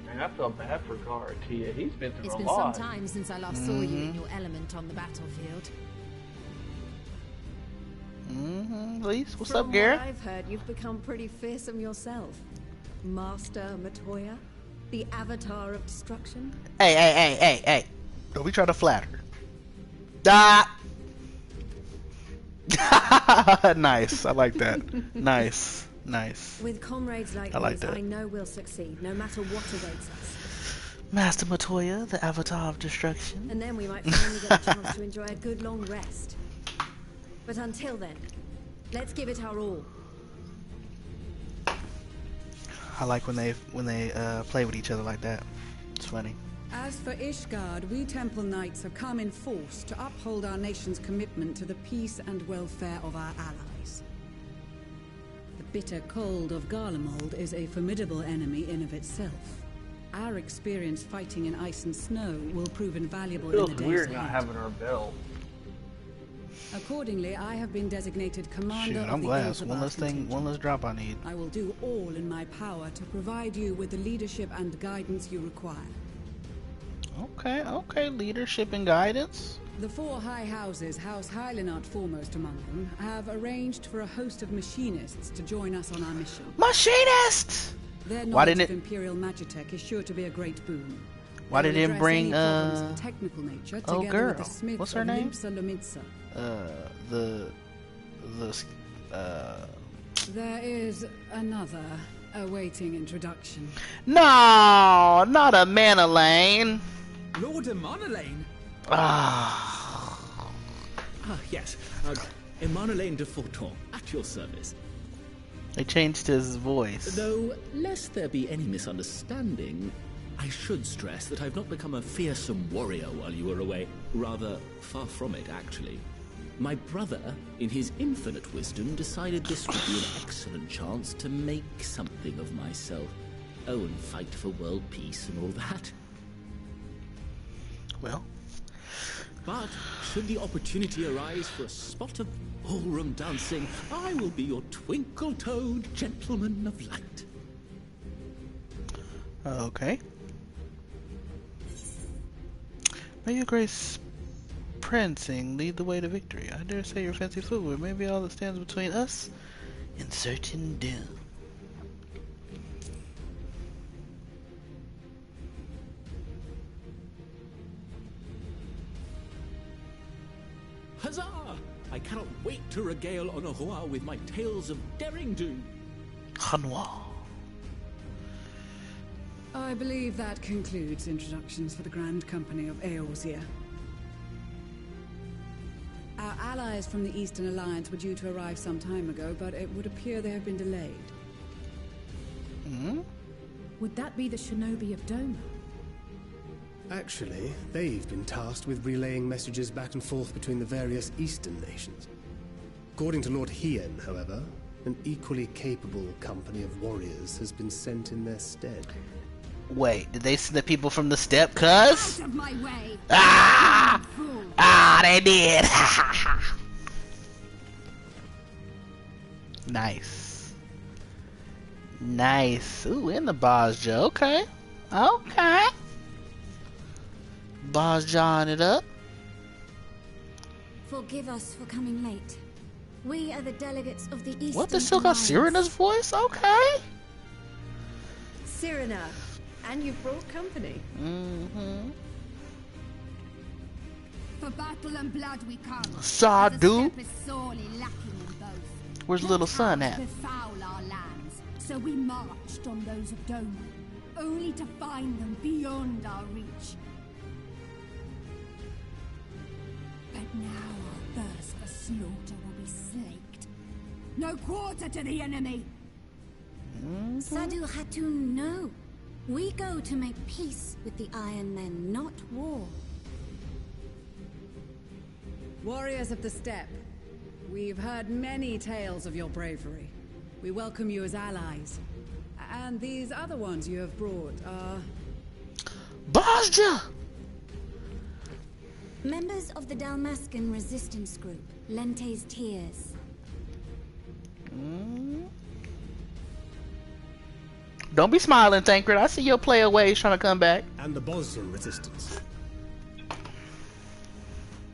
Man, I feel bad for Garatia. He's been through It's a been lot. some time since I last saw you in your element on the battlefield. Lise, what's From up, Garrett? what I've heard, you've become pretty fearsome yourself. Master Matoya, the avatar of destruction. Hey. Don't be trying to flatter. Nice. I like that. Nice. With comrades like these, I know we'll succeed, no matter what awaits us. Master Matoya, the avatar of destruction. And then we might finally get a chance to enjoy a good long rest. But until then, let's give it our all. I like when they play with each other like that. It's funny. As for Ishgard, we Temple Knights have come in force to uphold our nation's commitment to the peace and welfare of our allies. The bitter cold of Garlemald is a formidable enemy in of itself. Our experience fighting in ice and snow will prove invaluable in the days ahead. It feels weird not having our belt. Accordingly, I have been designated commander Shoot, of I'm the glad. Guilds of One our less thing, contingent. one less drop I need. I will do all in my power to provide you with the leadership and guidance you require. Okay, leadership and guidance. The four high houses, House Hylinart foremost among them, have arranged for a host of machinists to join us on our mission. Machinists! Their Why knowledge didn't of Imperial Magitech is sure to be a great boon. Why They did will it address bring any problems of a technical nature oh together girl, with the smith what's her of name? Limpsa Lomitsa. The There is another, Awaiting introduction. No, not a Manolane. Lord Emanolane? Ah. Yes. Emanolane de Forton, at your service. They changed his voice. Though, lest there be any misunderstanding, I should stress that I've not become a fearsome warrior while you were away. Rather, far from it, actually. My brother, in his infinite wisdom, decided this would be an excellent chance to make something of myself. Oh, and fight for world peace and all that. Well. But, should the opportunity arise for a spot of ballroom dancing, I will be your twinkle-toed gentleman of light. Okay. May your grace prancing lead the way to victory. I dare say your fancy footwear may be all that stands between us and certain doom. Huzzah! I cannot wait to regale Honoroi with my tales of daring do. Hanoi. I believe that concludes introductions for the Grand Company of Eorzea. Our allies from the Eastern Alliance were due to arrive some time ago, but it would appear they have been delayed. Hmm? Would that be the shinobi of Doma? Actually, they've been tasked with relaying messages back and forth between the various Eastern nations. According to Lord Hien, however, an equally capable company of warriors has been sent in their stead. Wait, did they send the people from the steppe, cuz? Out of my way! Ah! Ah, they did! Nice. Nice. Ooh, in the Bajja. Okay. Okay. Bajja'ing it up. Forgive us for coming late. We are the delegates of the Eastern What? They still got Alliance. Cyrena's voice? Okay. Cyrena, and you've brought company. Mm-hmm. For battle and blood we come. Sadu. The steppe is sorely lacking in both. Where's little son at? Befoul our lands, so we marched on those of Doma, only to find them beyond our reach. But now our thirst for slaughter will be slaked. No quarter to the enemy. Sadu Hatun, no. We go to make peace with the Iron Men, not war. Warriors of the Steppe, we've heard many tales of your bravery. We welcome you as allies. And these other ones you have brought are... Bajja! Members of the Dalmascan resistance group, Lente's Tears. Don't be smiling, Tancred. I see your player ways trying to come back. And the Bosnian resistance.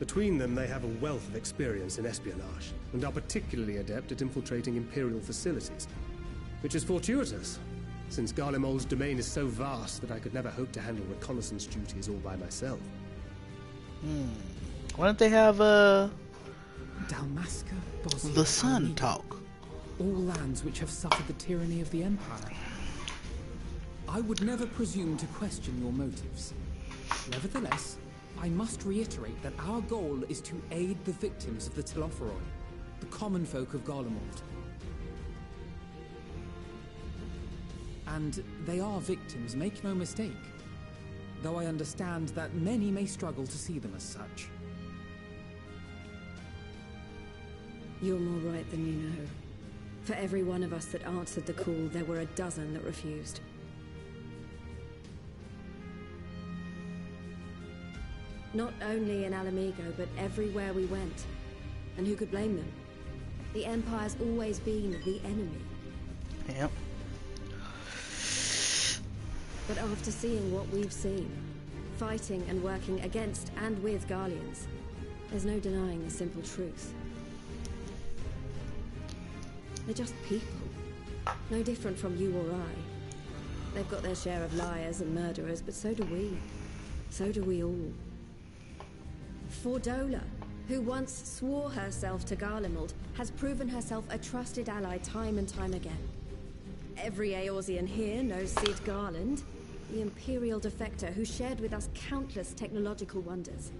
Between them, they have a wealth of experience in espionage, and are particularly adept at infiltrating Imperial facilities. Which is fortuitous, since Garlemald's domain is so vast that I could never hope to handle reconnaissance duties all by myself. Why don't they have, Dalmasca, Bosnia, the sun Armenia. talk? All lands which have suffered the tyranny of the Empire. I would never presume to question your motives. Nevertheless, I must reiterate that our goal is to aid the victims of the Telophoroi, the common folk of Garlemald. And they are victims, make no mistake. Though I understand that many may struggle to see them as such. You're more right than you know. For every one of us that answered the call, there were a dozen that refused. Not only in Alamigo, but everywhere we went. And who could blame them? The Empire's always been the enemy. Yep. But after seeing what we've seen, fighting and working against and with Garleans, there's no denying the simple truth. They're just people. No different from you or I. They've got their share of liars and murderers, but so do we. So do we all. Fordola, who once swore herself to Garlemald, has proven herself a trusted ally time and time again. Every Eorzean here knows Sid Garland, the Imperial defector who shared with us countless technological wonders.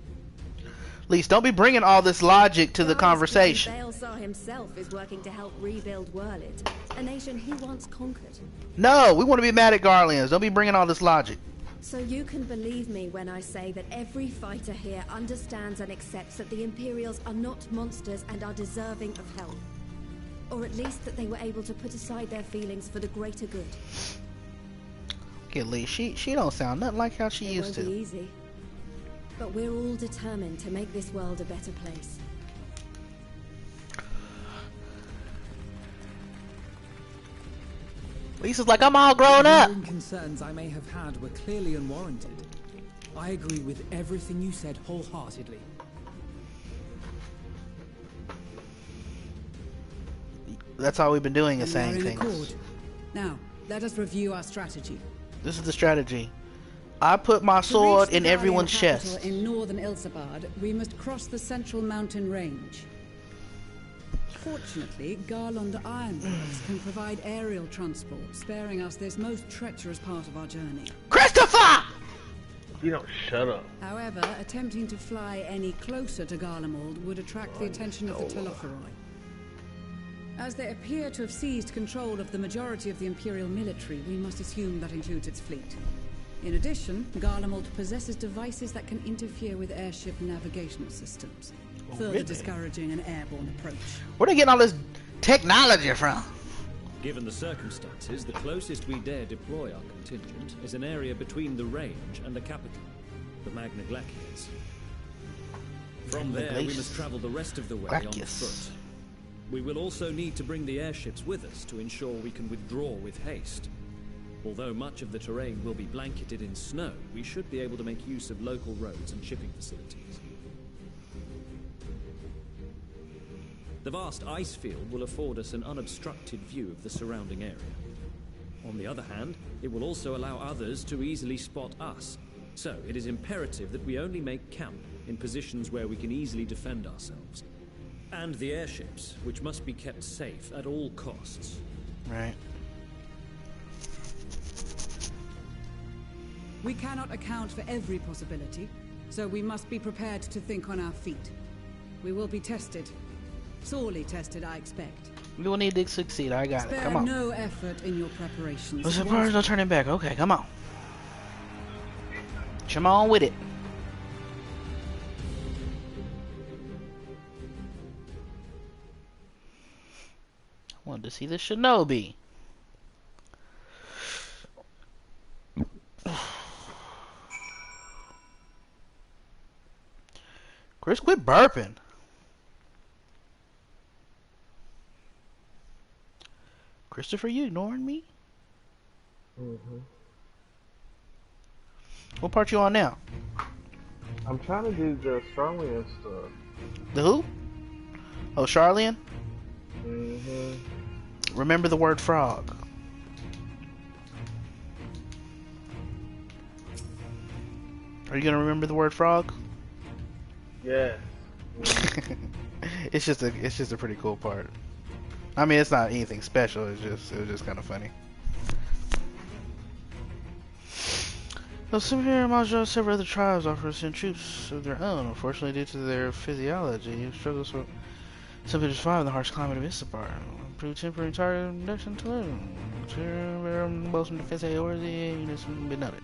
Least, don't be bringing all this logic to the conversation. Baelsar himself is working to help rebuild Wurlit, a nation he once conquered. No, we want to be mad at Garleans. Don't be bringing all this logic. So you can believe me when I say that every fighter here understands and accepts that the Imperials are not monsters and are deserving of help. Or at least that they were able to put aside their feelings for the greater good. Okay, Lee, she don't sound nothing like how she used to. It won't be easy. But we're all determined to make this world a better place. Lisa's like, I'm all grown up. The concerns I may have had were clearly unwarranted. I agree with everything you said wholeheartedly. That's all we've been doing is saying We are in things. accord. Now, let us review our strategy. This is the strategy. I put my sword in everyone's chest. In northern Elsabard, we must cross the central mountain range. Fortunately, Garland Ironworks can provide aerial transport, sparing us this most treacherous part of our journey. Christopher! You don't shut up. However, attempting to fly any closer to Garlemald would attract the attention of the Telophoroi. As they appear to have seized control of the majority of the Imperial military, we must assume that includes its fleet. In addition, Garlemald possesses devices that can interfere with airship navigational systems, further really? discouraging an airborne approach. Where are they getting all this technology from? Given the circumstances, the closest we dare deploy our contingent is an area between the range and the capital, the Magna Glaciers. From there, we must travel the rest of the way on foot. We will also need to bring the airships with us to ensure we can withdraw with haste. Although much of the terrain will be blanketed in snow, we should be able to make use of local roads and shipping facilities. The vast ice field will afford us an unobstructed view of the surrounding area. On the other hand, it will also allow others to easily spot us. So it is imperative that we only make camp in positions where we can easily defend ourselves. And the airships, which must be kept safe at all costs. Right. We cannot account for every possibility, so we must be prepared to think on our feet. We will be tested. Sorely tested, I expect. We will need to succeed. I got it. Come on. Spare no effort in your preparations. What's the part? No turning back. Okay, come on. Come on with it. I wanted to see the Shinobi. Chris, quit burping. Christopher, you ignoring me? Mm-hmm. What part you on now? I'm trying to do the Starlian stuff. The who? Oh, Charlian? Mm-hmm. Remember the word frog. Are you gonna remember the word frog? Yeah. It's just a pretty cool part. I mean, it's not anything special. It was just kind of funny. Well, some here in Major, several other tribes offer to send troops of their own. Unfortunately, due to their physiology, struggles with simply to survive in the harsh climate of Isambard. Prove temporary target reduction to live. Both from defense or the units been noted.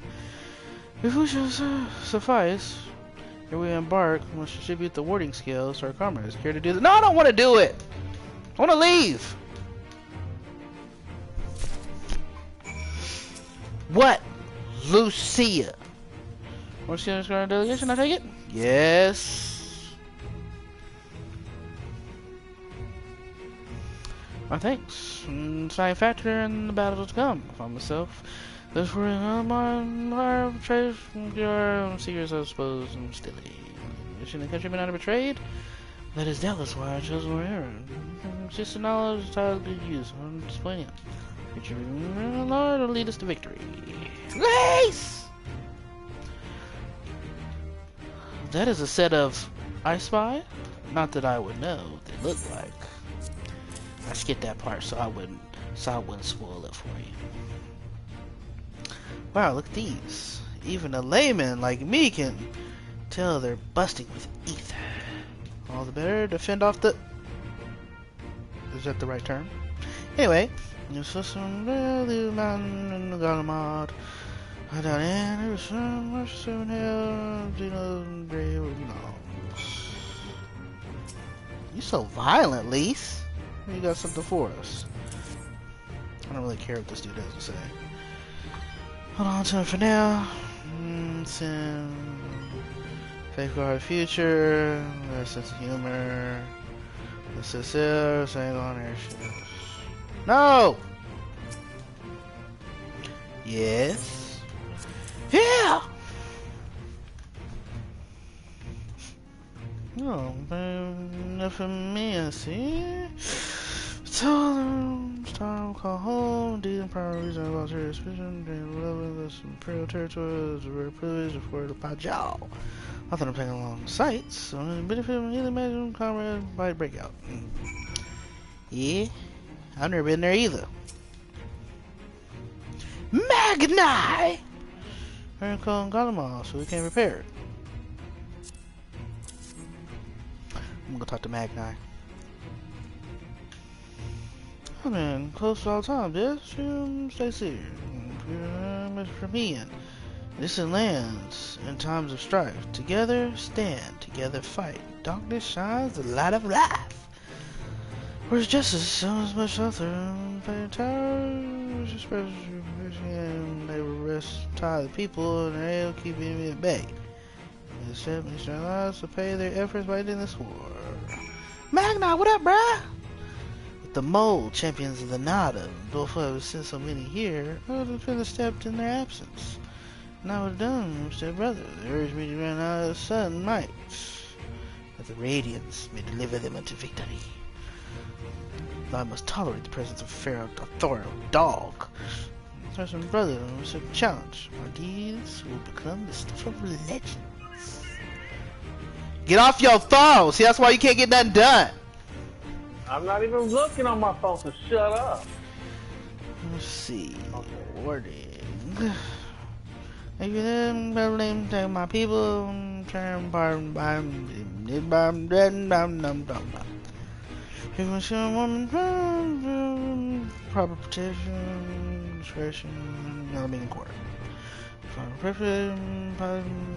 If we shall suffice, here we embark, we must distribute the warding skills to our comrades. Care to do that? No, I don't want to do it! I want to leave! What? Lucia. Want to see this delegation, I take it? Yes. My thanks. Sign factor in the battles to come. I find myself. Those for my trade seekers, I suppose, and stilly. Wishing the country been out of betrayed? That is doubtless why I chose my errand. Just the knowledge of how to be used. I'm disappointed. Future Lord will lead us to victory. Grace! That is a set of I Spy? Not that I would know what they look like. I skipped that part so I wouldn't so I wouldn't spoil it for you. Wow, look at these. Even a layman like me can tell they're busting with ether. All the better to fend off the... Is that the right term? Anyway, you saw some value mountain in the Galamad. I doubt there was so much seven hell, grave with gnomes. You so violent, Lise. You got something for us. I don't really care what this dude has to say. Hold on to him for now. Safeguard the future. A sense of humor. This is saying on airships. No! Yes? Yeah! No, enough for me, I see. Tell them, Star call home, deed and priorities are about serious vision, and relevant this imperial territory is a rare privilege for the Pajal. I thought I'm taking along sights, so the benefit of either imagine comrade might break out. Yeah, I've never been there either. Magni! We're calling Galamar, so we can't repair it. I'm gonna talk to Magni. I'm in close to all time, bitch. Stay serious. From me in distant lands in times of strife. Together stand, together fight. Darkness shines the light of life. Where's justice? So much other towers, and they will rest tie the people and they'll keep me at bay. They set me strong lives to pay their efforts by ending this war. Magna, what up, bruh? The mole champions of the Nada, though I've sent so many here, I would have been stepped in their absence. And I would have done with their brother. They urged me to run out of the sun might, that the radiance may deliver them unto victory. Though I must tolerate the presence of Pharaoh Authority dog. There's some brother was a challenge. Our deeds will become the stuff of legends. Get off your phone! See, that's why you can't get nothing done. I'm not even looking on my phone, so shut up. Let's see. Wording. If you didn't name take my people, turn pardon by proper protection, discretion, element in court.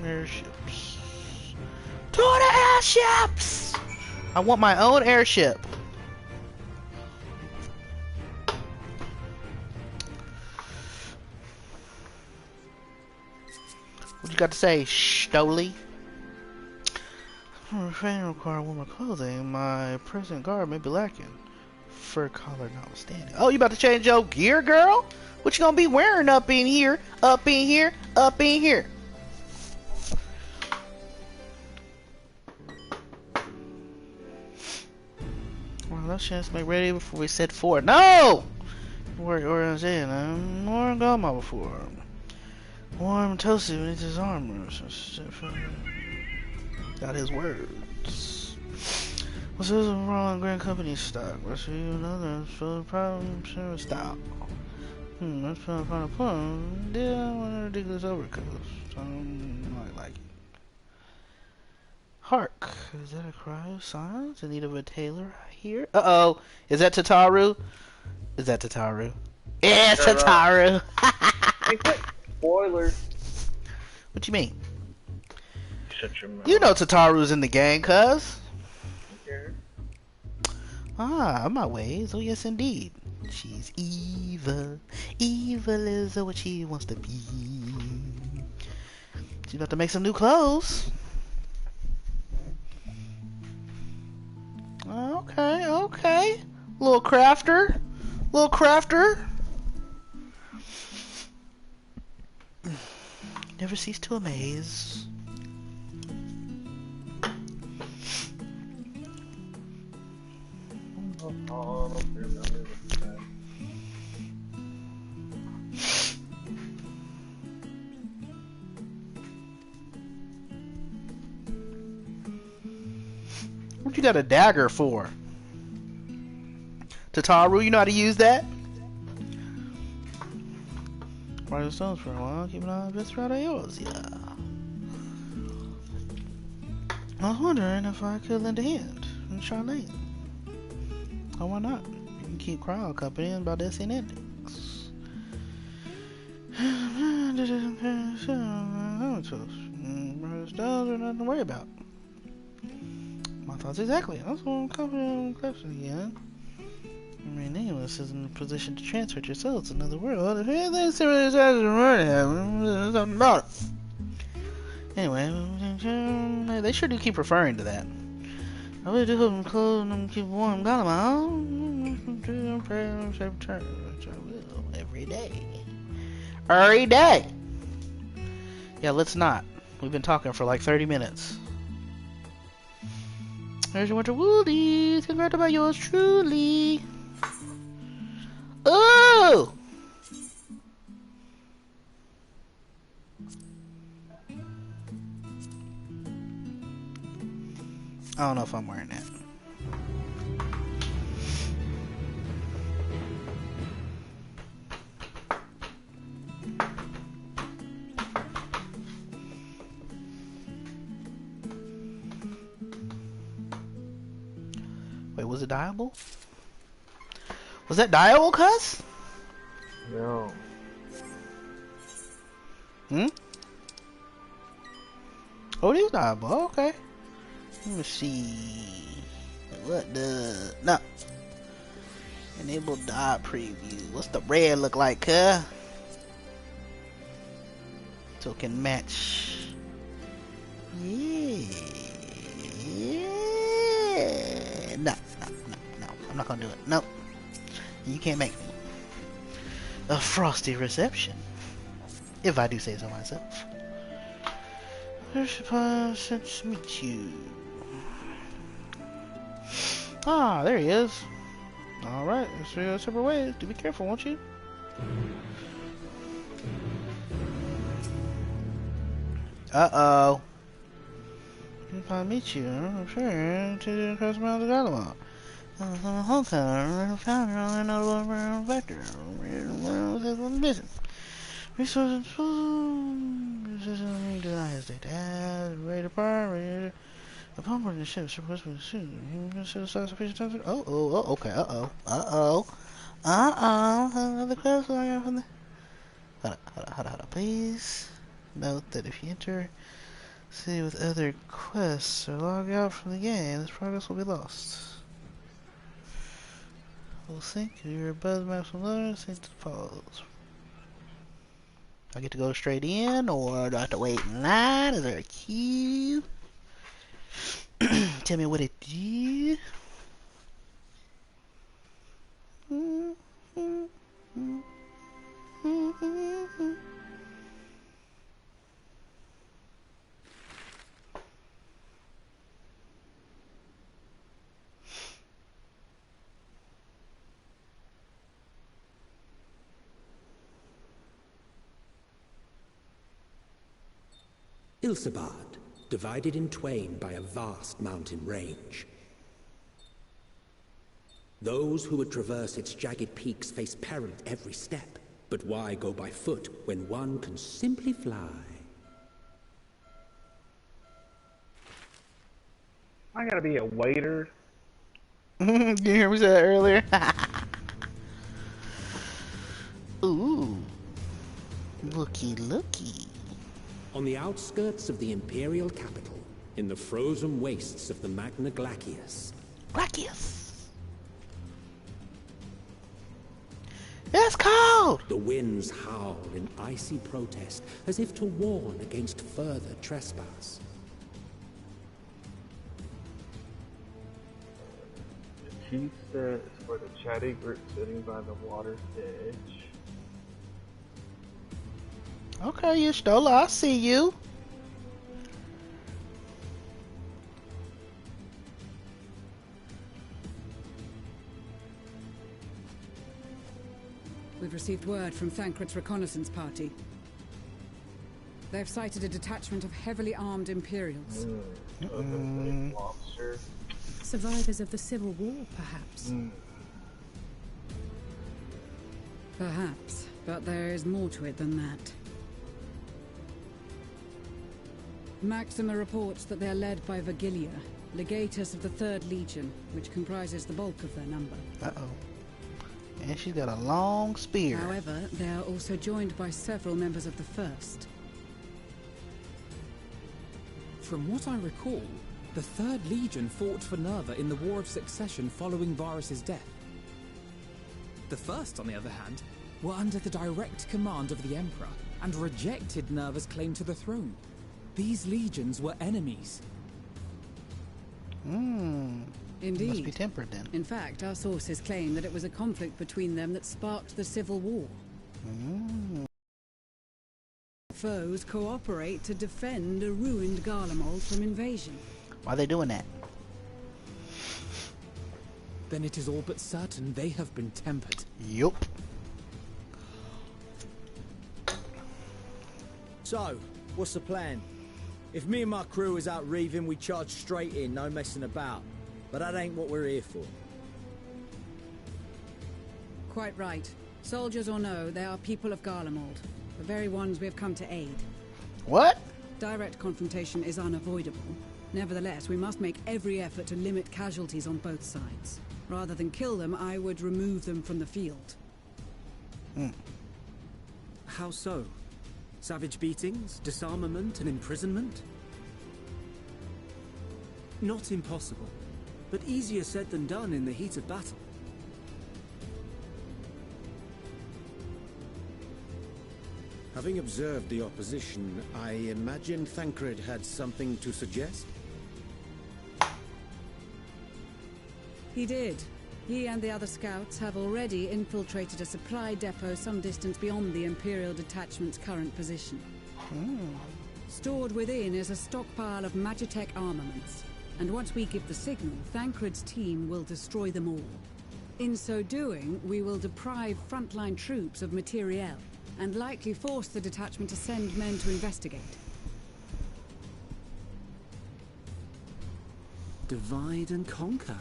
Airships. To the airships! I want my own airship. What you got to say, Stoli? Training require warmer clothing. My present garb may be lacking. Fur collar notwithstanding. Oh, you about to change your gear, girl? What you gonna be wearing up in here? Up in here? Up in here? Well, let's just make ready before we set forward. No! Where I'm saying, I'm more Gama before. Warm and toasty beneath his armor. Got his words. What's this wrong Grand Company stock? Let's see another problem style. Let's find a plum. Yeah, I want to ridiculous overcoats. I don't like it. Hark! Is that a cry of silence in need of a tailor here? Uh-oh! Is that Tataru? Is that Tataru? Yeah, it's Tataru! Spoiler. What you mean? Shut your mouth. You know Tataru's in the gang, cuz. Okay. Ah, my ways. Oh, yes, indeed. She's evil. Evil is what she wants to be. She's about to make some new clothes. Okay, okay. Little crafter. Little crafter. Never cease to amaze. What you got a dagger for? Tataru, you know how to use that? Price of stones for a while. Keep an eye on the best route of yours, yeah. I was wondering if I could lend a hand in Charlene. Oh, why not? You can keep Crowd company about this and endings. Stones are nothing to worry about. My thoughts exactly. That's what I'm confident again. I mean, Nameless is in a position to transfer it yourselves to another world. If anything similar to something about it. Anyway, they sure do keep referring to that. I really do hope I'm close and keep warm. Got 'em out. Which I will every day. Every day! Yeah, let's not. We've been talking for like 30 minutes. There's your winter woolies. Congrats about yours truly. Ooh! I don't know if I'm wearing that. Wait, was it Diable? Was that Diable, cuz? No. Hmm? Oh, it is Diable. Oh, okay. Let me see. What the... No. Enable dot preview. What's the red look like, cuz? So it can match. Yeah. No. I'm not gonna do it. No. You can't make me. A frosty reception. If I do say so myself. Since to meet you. Ah, there he is. Alright, let's go separate ways. Do be careful, won't you? Uh-oh. If I meet you, I'm sure to across the mountains of Alamo. The whole time, I found another vector. Resources, do not hesitate. Ready to fire, ready to... Upon boarding the ship, supposed to be soon. You can set aside sufficient time to... Oh, okay, uh-oh. The crowd's going off on the... Hold on. Please note that if you enter city with other quests or log out from the game, this progress will be lost. We'll sync if you're above the maximum load, sync to the follows. I get to go straight in, or do I have to wait in line? Is there a queue? Tell me what it do. Ilsabad, divided in twain by a vast mountain range. Those who would traverse its jagged peaks face peril at every step. But why go by foot when one can simply fly? I gotta be a waiter. You hear me say that earlier? Ooh. Looky. On the outskirts of the Imperial capital, in the frozen wastes of the Magna Glacius. It's cold! The winds howl in icy protest, as if to warn against further trespass. She says for the chatty group sitting by the water's edge. Okay, you Stola, I see you. We've received word from Thancred's reconnaissance party. They've sighted a detachment of heavily armed Imperials. Lobster. Survivors of the Civil War, perhaps. Perhaps. But there is more to it than that. Maxima reports that they are led by Vergilia, legatus of the 3rd Legion, which comprises the bulk of their number. Uh-oh. And she's got a long spear. However, they are also joined by several members of the 1st. From what I recall, the 3rd Legion fought for Nerva in the War of Succession following Varus's death. The 1st, on the other hand, were under the direct command of the Emperor and rejected Nerva's claim to the throne. These legions were enemies. Indeed. Must be tempered then. In fact, our sources claim that it was a conflict between them that sparked the Civil War. Foes cooperate to defend a ruined Garlemald from invasion. Why are they doing that? Then it is all but certain they have been tempered. Yup. So, what's the plan? If me and my crew is out reaving, we charge straight in, no messing about. But that ain't what we're here for. Quite right. Soldiers or no, they are people of Garlemald. The very ones we have come to aid. What? Direct confrontation is unavoidable. Nevertheless, we must make every effort to limit casualties on both sides. Rather than kill them, I would remove them from the field. How so? Savage beatings, disarmament, and imprisonment? Not impossible, but easier said than done in the heat of battle. Having observed the opposition, I imagine Thancred had something to suggest? He did. He and the other scouts have already infiltrated a supply depot some distance beyond the Imperial detachment's current position. Stored within is a stockpile of Magitech armaments, and once we give the signal, Thancred's team will destroy them all. In so doing, we will deprive frontline troops of materiel, and likely force the detachment to send men to investigate. Divide and conquer.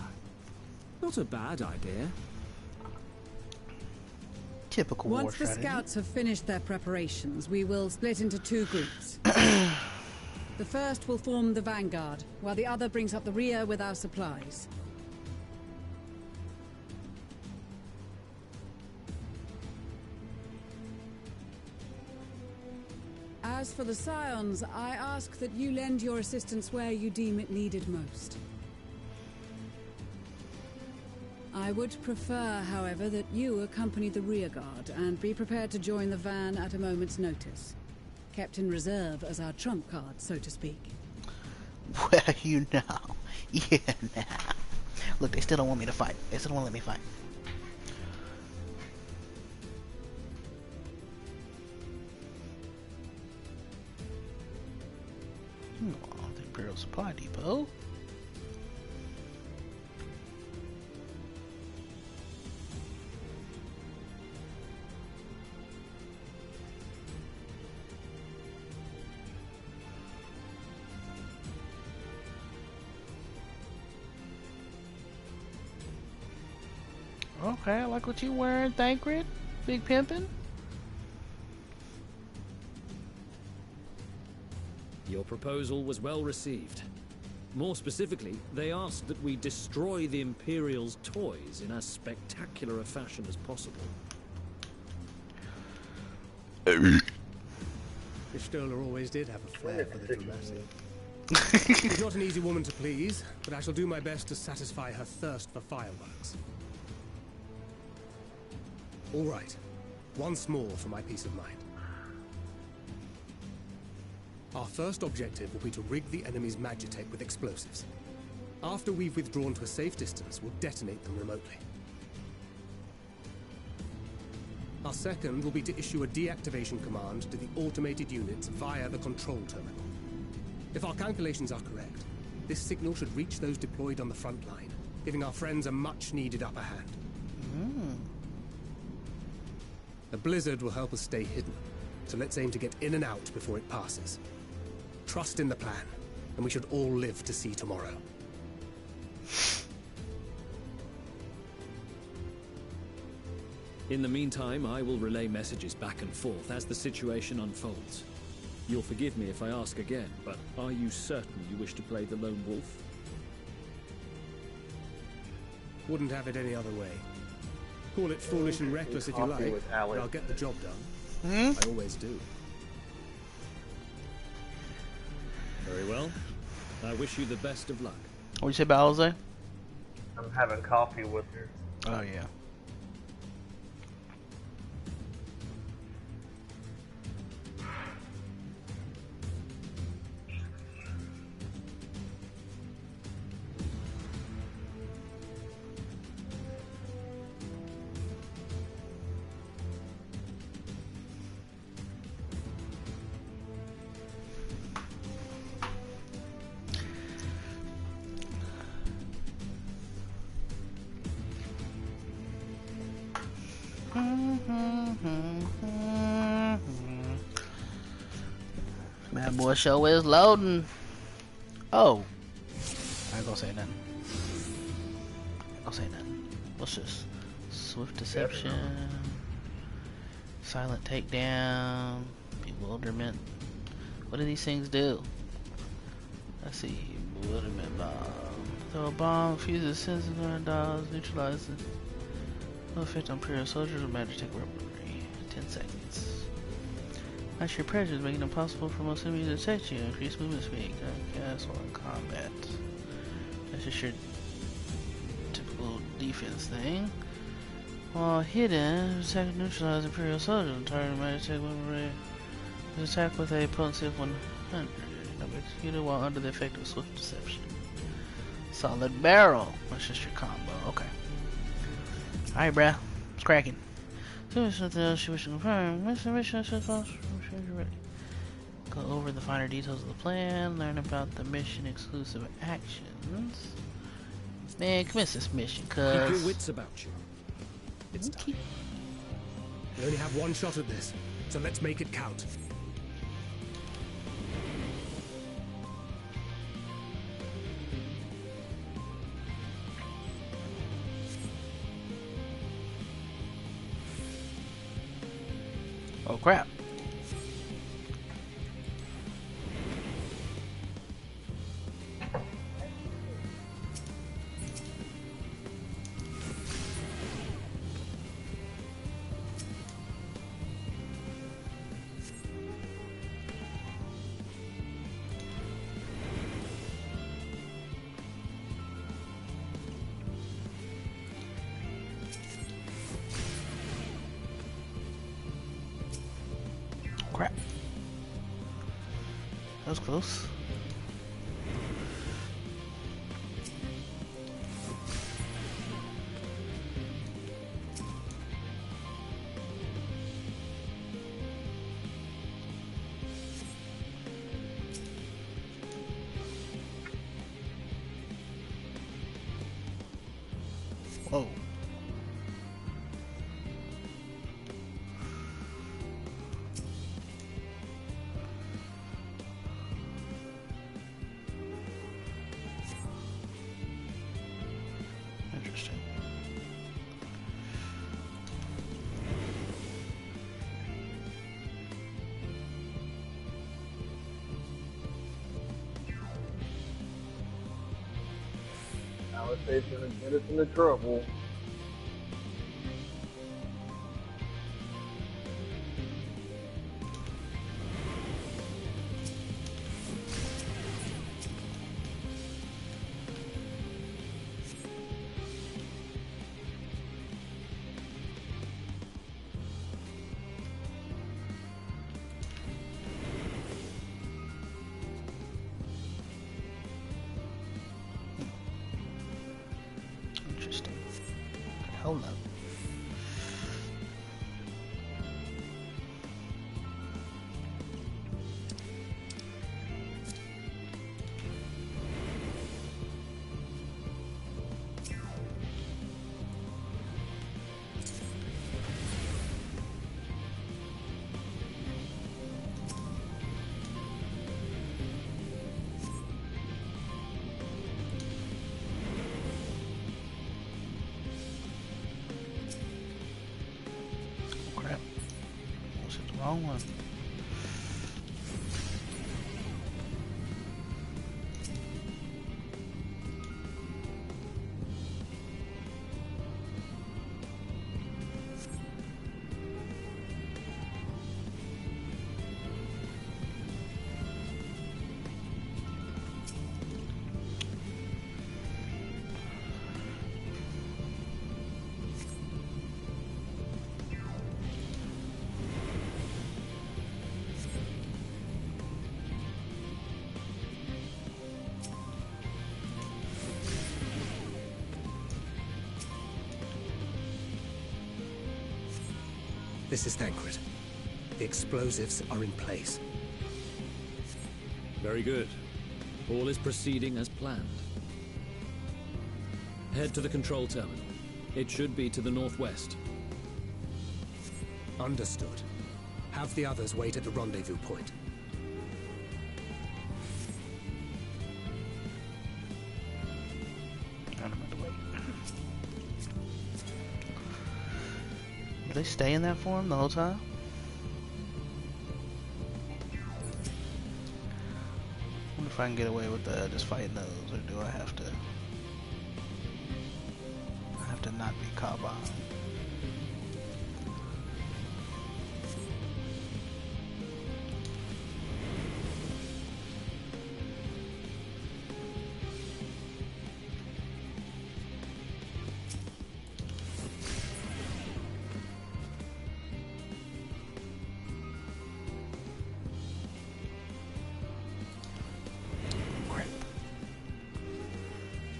Not a bad idea. Typical war Once the strategy. scouts have finished their preparations, we will split into 2 groups. The first will form the vanguard, while the other brings up the rear with our supplies. As for the Scions, I ask that you lend your assistance where you deem it needed most. I would prefer, however, that you accompany the rearguard and be prepared to join the van at a moment's notice. Kept in reserve as our trump card, so to speak. Well, you know. Yeah, nah. Look, they still don't want me to fight. They still don't want to let me fight. Oh, the Imperial Supply Depot. Okay, I like what you wearing, Thancred. Big pimpin'. Your proposal was well received. More specifically, they asked that we destroy the Imperial's toys in as spectacular a fashion as possible. Ishtola always did have a flair for the dramatic. She's not an easy woman to please, but I shall do my best to satisfy her thirst for fireworks. All right, once more for my peace of mind. Our first objective will be to rig the enemy's Magitech with explosives. After we've withdrawn to a safe distance, we'll detonate them remotely. Our second will be to issue a deactivation command to the automated units via the control terminal. If our calculations are correct, this signal should reach those deployed on the front line, giving our friends a much-needed upper hand. The blizzard will help us stay hidden, so let's aim to get in and out before it passes. Trust in the plan, and we should all live to see tomorrow. In the meantime, I will relay messages back and forth as the situation unfolds. You'll forgive me if I ask again, but are you certain you wish to play the lone wolf? Wouldn't have it any other way. Call it foolish and reckless if you like, but I'll get the job done. I always do. Very well. I wish you the best of luck. What you say about Jose? I'm having coffee with her. Oh yeah. Bad boy show is loading. Oh, I ain't gonna say nothing. I ain't gonna say nothing. What's this? Swift deception, silent takedown, bewilderment. What do these things do? Let's see. Bewilderment bomb. Throw a bomb, fuses sensitive dials, neutralizes. No effect on Imperial soldiers or magic weaponry. 10 seconds. Match your pressures, making it impossible for most enemies to detect you. Increase movement speed. Cast while in combat. That's just your typical defense thing. While hidden, attack and neutralize Imperial soldiers. Entire magic weaponry. Attack with a potency of 100. Executed while under the effect of swift deception. Solid barrel. That's just your combo. Okay. Alright, bruh. It's cracking. So something else you wish to confirm. Go over the finer details of the plan. Learn about the mission exclusive actions. Man, commence this mission, cuz. Keep your wits about you. It's time. We only have one shot at this, so let's make it count. Oh crap. Crap. That was close. Whoa. Interesting. Alistair's gonna get us into trouble. Interesting. Hold up. Wrong one. This is Thancred. The explosives are in place. Very good. All is proceeding as planned. Head to the control terminal. It should be to the northwest. Understood. Have the others wait at the rendezvous point. Do they stay in that form the whole time? I wonder if I can get away with just fighting those, or do I have to? I have to not be caught by them.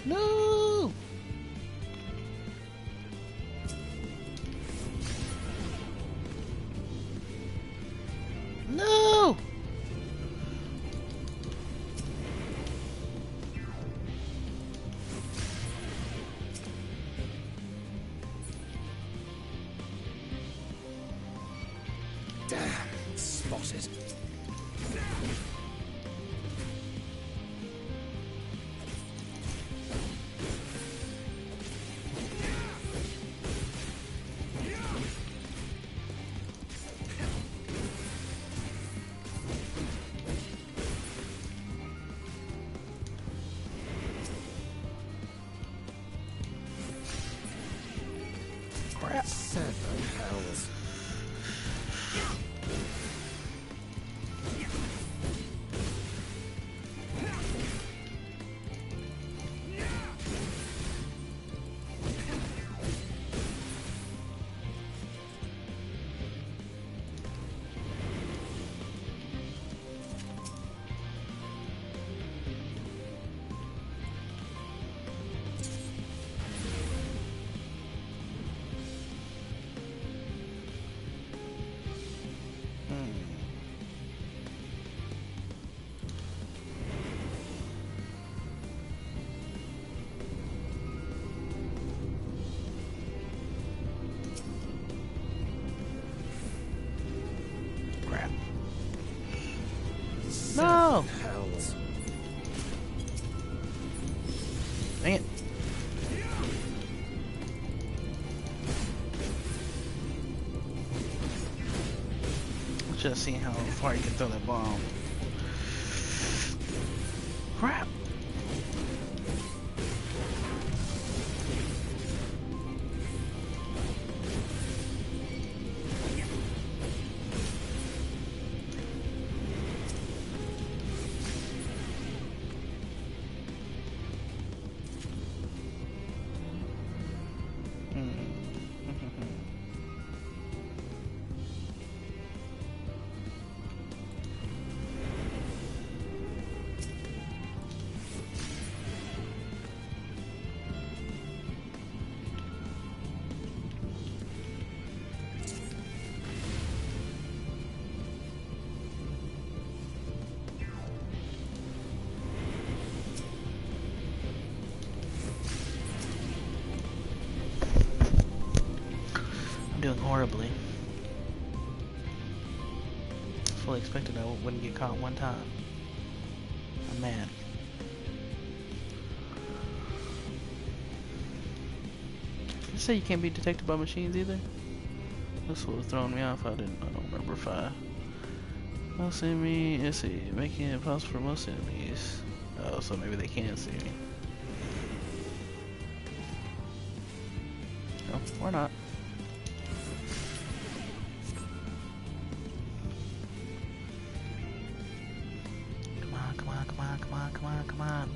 No! No! Damn, spotted. Crap. 7 hells. No! Hells. Dang it. I should have seen how far you can throw that bomb. Crap. Doing horribly. Fully expected I wouldn't get caught one time. I'm mad. Did you say you can't be detected by machines either? This would have thrown me off. I don't remember 5. Most enemies, let's see, making it possible for most enemies. Oh, so maybe they can see me. No, or not. Come on, come on, come on, come on, come on, come on.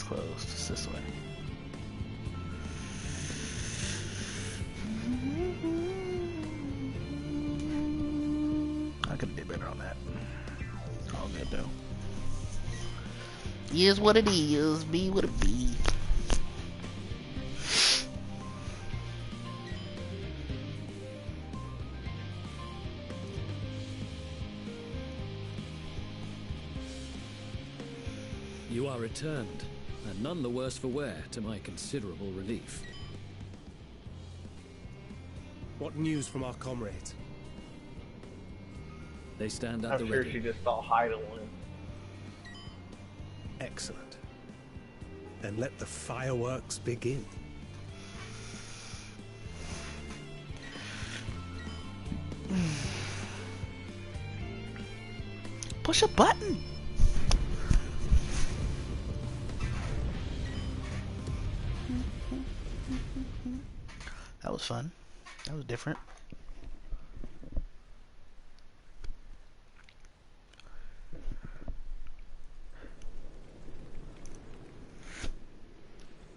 Closed. It's this way. I could do better on that. All good though. Is what it is. Be what it be. You are returned. And none the worse for wear, to my considerable relief. What news from our comrades? They stand at I'm the sure ready. she just saw Heidelin. Excellent. Then let the fireworks begin. Push a button. That was fun. That was different.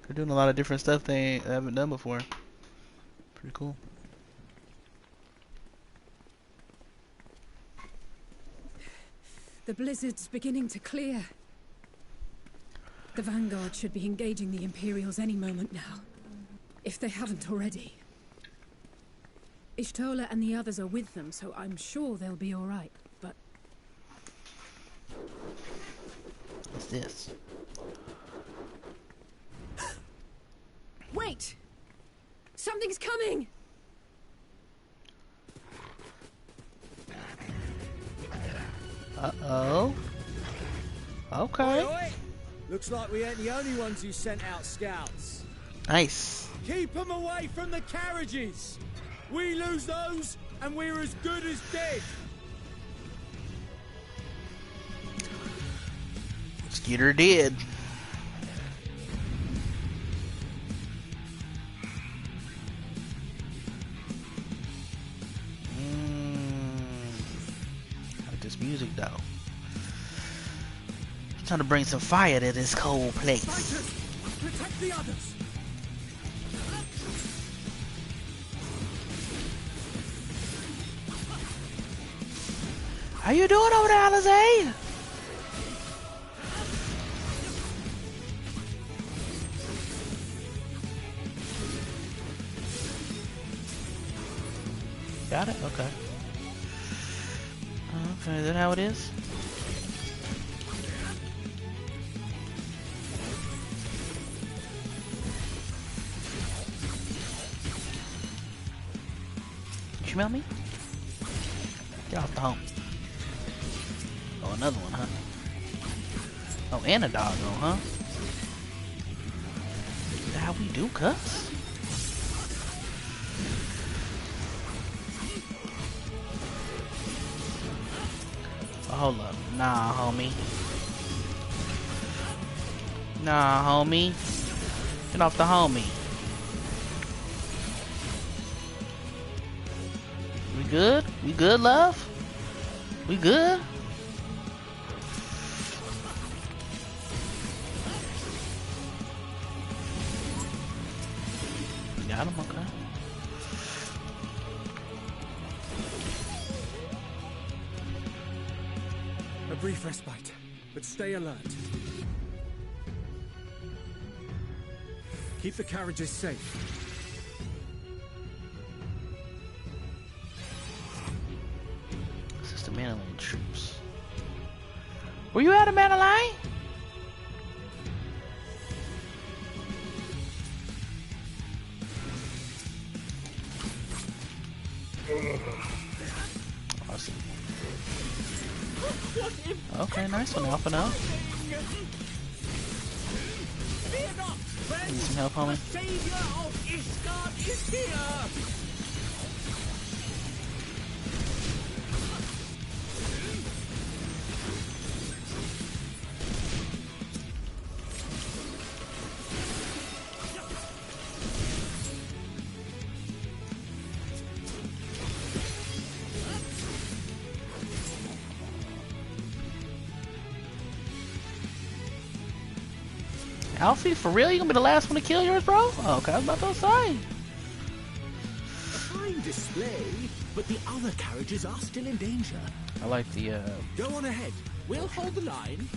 They're doing a lot of different stuff they haven't done before. Pretty cool. The blizzard's beginning to clear. The Vanguard should be engaging the Imperials any moment now, if they haven't already. Ishtola and the others are with them, so I'm sure they'll be all right, but... What's this? Wait! Something's coming! Uh-oh. Okay. Oi, oi. Looks like we ain't the only ones who sent out scouts. Nice. Keep them away from the carriages! We lose those, and we're as good as dead! Skeeter did. Like this music though. He's trying to bring some fire to this cold place. Fighters, protect the others! How you doing over there, Alizé? Got it? Okay. Okay, is that how it is? You smell me? Get off the home. Oh, another one, huh? Oh, and a doggo, huh? Is that how we do, cuz? Hold up. Nah, homie. Nah, homie. Get off the homie. We good? We good, love? We good? Got him, okay. A brief respite. but stay alert. Keep the carriages safe. This is the Mandalorian troops. Were you at a Mandalorian? Awesome. Okay, nice one, Alpha now. Need some help, homie? Savior of Ishgard is here! Alfie, for real? You gonna be the last one to kill yours, bro? Oh, okay, I was about to say. A fine display, but the other carriages are still in danger. I like the Go on ahead. We'll hold the line.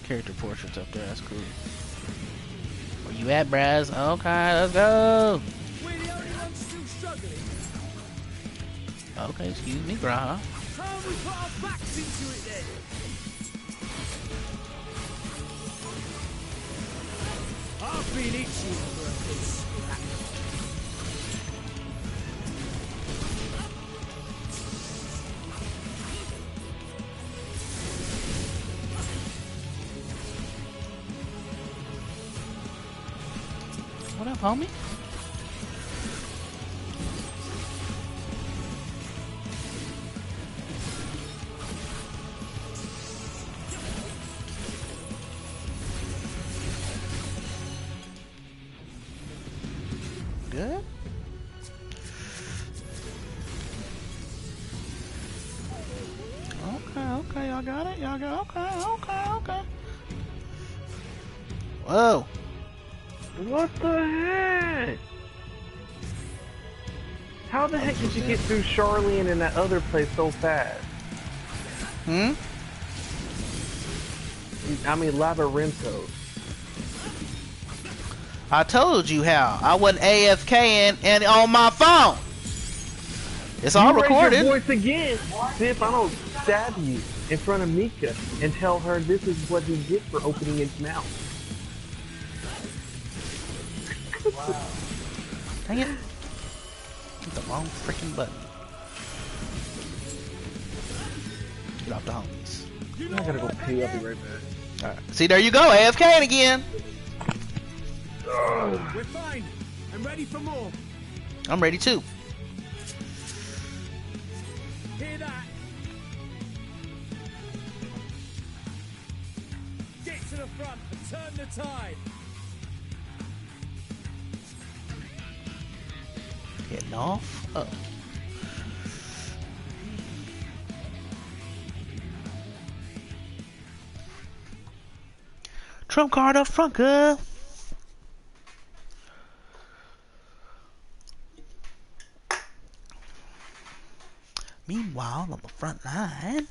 character portraits up there. That's cool. Where you at, Braz? Okay, let's go. We're the only ones still struggling. Okay, excuse me, Graha. Time we put our backs into it then. I've been itching for this. What up, homie? Good. Okay, y'all got it. Y'all got okay. Whoa. What the heck? How the heck did you get through Charlene and that other place so fast? Hmm? I mean, Labyrinthos. I told you how. I wasn't AFK and on my phone. It's all recorded. Raise your voice again. See if I don't stab you in front of Mika and tell her this is what he gets for opening his mouth. Wow. Dang it. Hit the wrong freaking button. Get off the homies. I gotta go pee. I'll be right back. Alright. See, there you go. AFK again. We're fine. I'm ready for more. I'm ready too. Hear that? Get to the front and turn the tide. Getting off. Oh. Trump card up front, girl. Meanwhile, on the front line.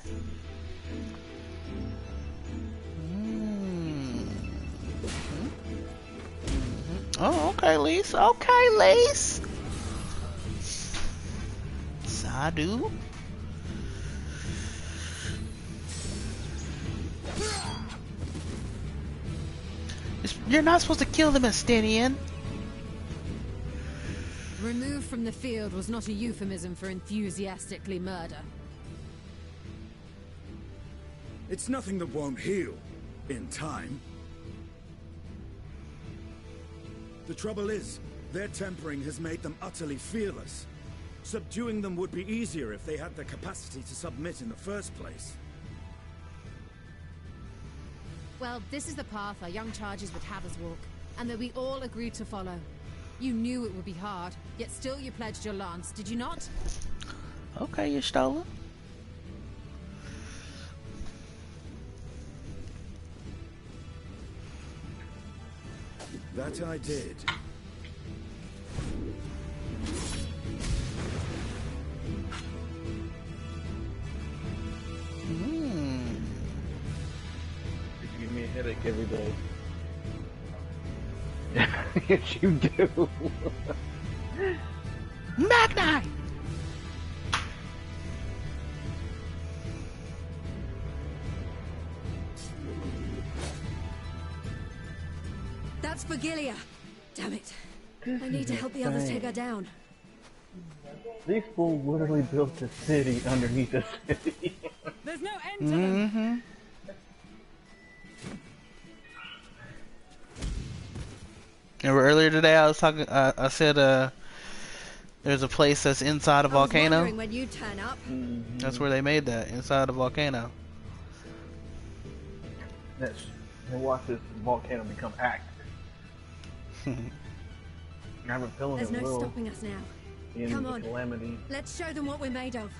Oh, okay, Lise. Okay, Lise. Sadu. You're not supposed to kill them, Estinian. Removed from the field was not a euphemism for enthusiastically murder. It's nothing that won't heal in time. The trouble is, their tempering has made them utterly fearless. Subduing them would be easier if they had the capacity to submit in the first place. Well, this is the path our young charges would have us walk, and that we all agreed to follow. You knew it would be hard, yet still you pledged your lance, did you not? Okay, you stole it. That I did. headache every day. Yes, you do. Magnite! That's Vigilia. Damn it. I need to help the others take her down. These fools literally built a city underneath a city. There's no end to them. Remember earlier today I was talking, I said there's a place that's inside a volcano. When you turn up. That's where they made that, inside a volcano. Yes. And watch this volcano become active. I have a feeling There's it no will. stopping us now. In Come the on. calamity. Let's show them what we're made of.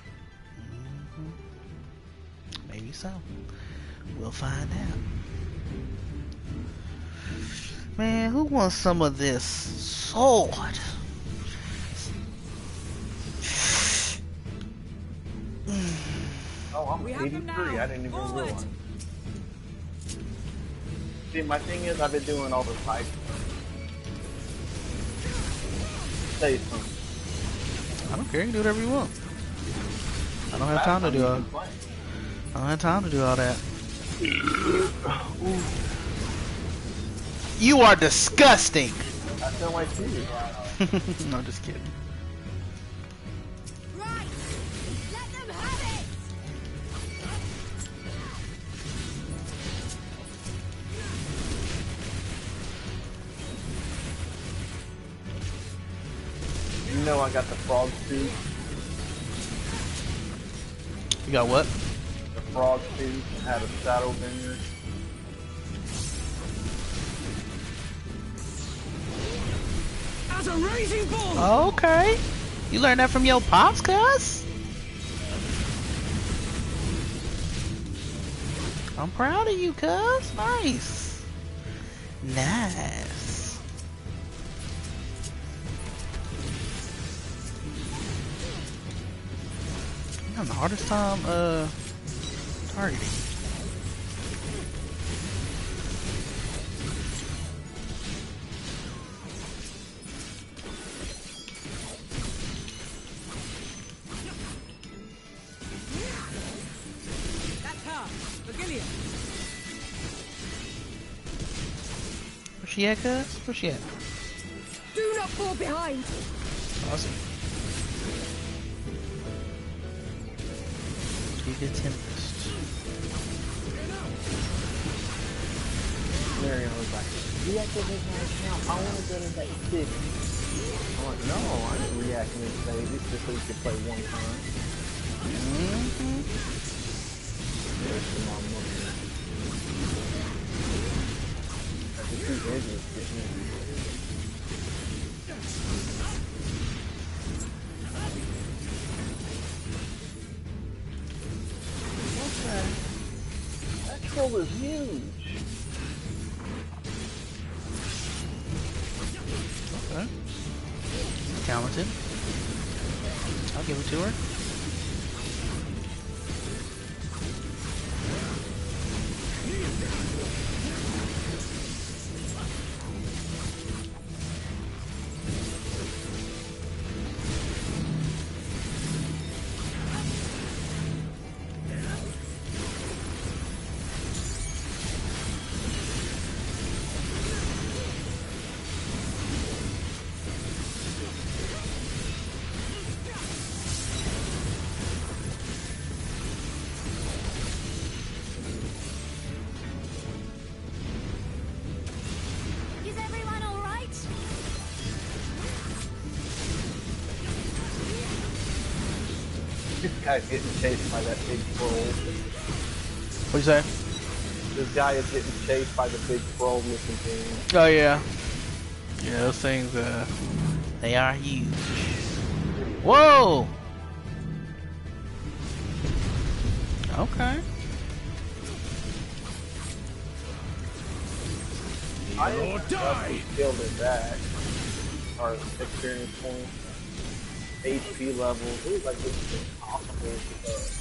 Maybe so. We'll find out. Man, who wants some of this sword? Oh, I'm 83. I didn't even realize. See, my thing is, I've been doing all the fights. Say something. I don't care. You can do whatever you want. I don't have time to do all. I don't have time to do all that. You are disgusting. I feel like you. No, just kidding. Right. Let them have it. You know I got the frog suit. You got what? The frog suit had a shadow bringer. As a raging bull! Okay. You learned that from your pops, cuz? I'm proud of you, cuz. Nice. Nice. I'm having the hardest time, targeting. That's her, Vigilia. Where's she at, cuz? Where's she at? Do not fall behind. Awesome. The Tempest. Marion was like, deactivate my account. I want to go to that city. I'm like, no, I didn't reactivate save. It's just so you can play one time. There's some more money. That's the two edges getting in. That troll is huge. Okay. Talented. I'll give it to her. Is everyone all right? This guy's getting chased by that big troll. What'd you say? This guy is getting chased by the big troll looking thing. Oh yeah. Yeah, those things, they are huge. Whoa! Okay. I will die! Killed at that. Our experience points, HP level. It was like this impossible stuff.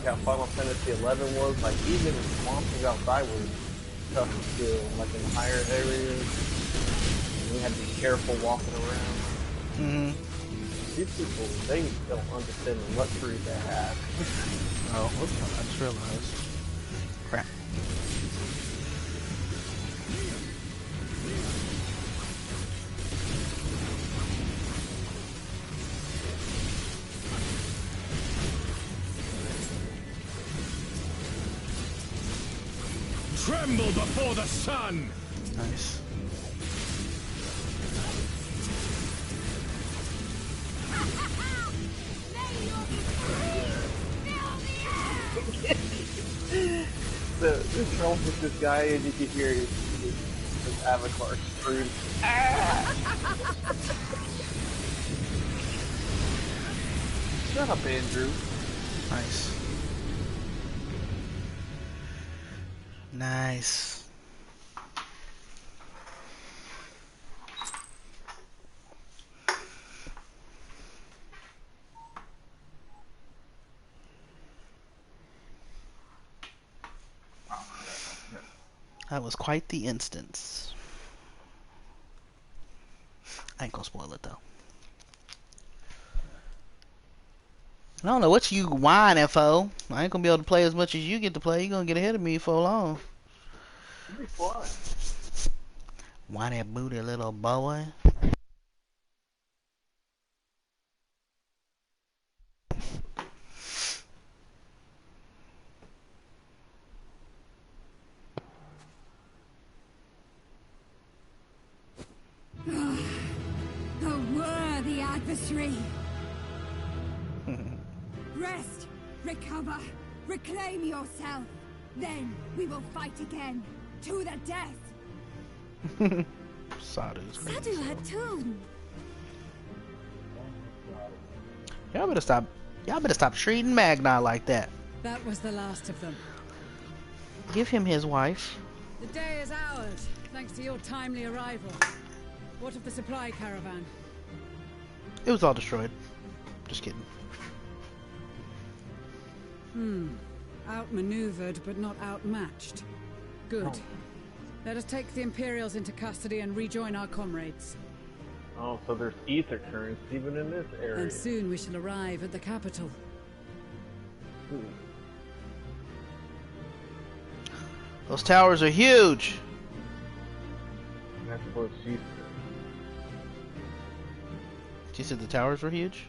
like how Final Fantasy XI was. Like even monsters outside were tough to kill, like in higher areas. You had to be careful walking around. These people, they don't understand the luxury they have. Oh, whoops, I just realized. Crap. Tremble before the sun! Nice. The trouble with this guy is you can hear his avatar scream. Shut up, Andrew. Nice. Nice. That was quite the instance. I ain't gonna spoil it though. I don't know what you whining for. I ain't gonna be able to play as much as you get to play. You're gonna get ahead of me for long. Be fun. Whiny booty little boy. A worthy adversary. Rest, recover, reclaim yourself. Then we will fight again, to the death. Sadu's crazy. Sadu Hatun. Y'all better stop treating Magna like that. That was the last of them. Give him his wife. The day is ours, thanks to your timely arrival. What of the supply caravan? It was all destroyed. Just kidding. Outmaneuvered, but not outmatched. Good. Oh. Let us take the Imperials into custody and rejoin our comrades. Oh, so there's ether currents even in this area. And soon we shall arrive at the capital. Those towers are huge. That's what she said. She said the towers were huge?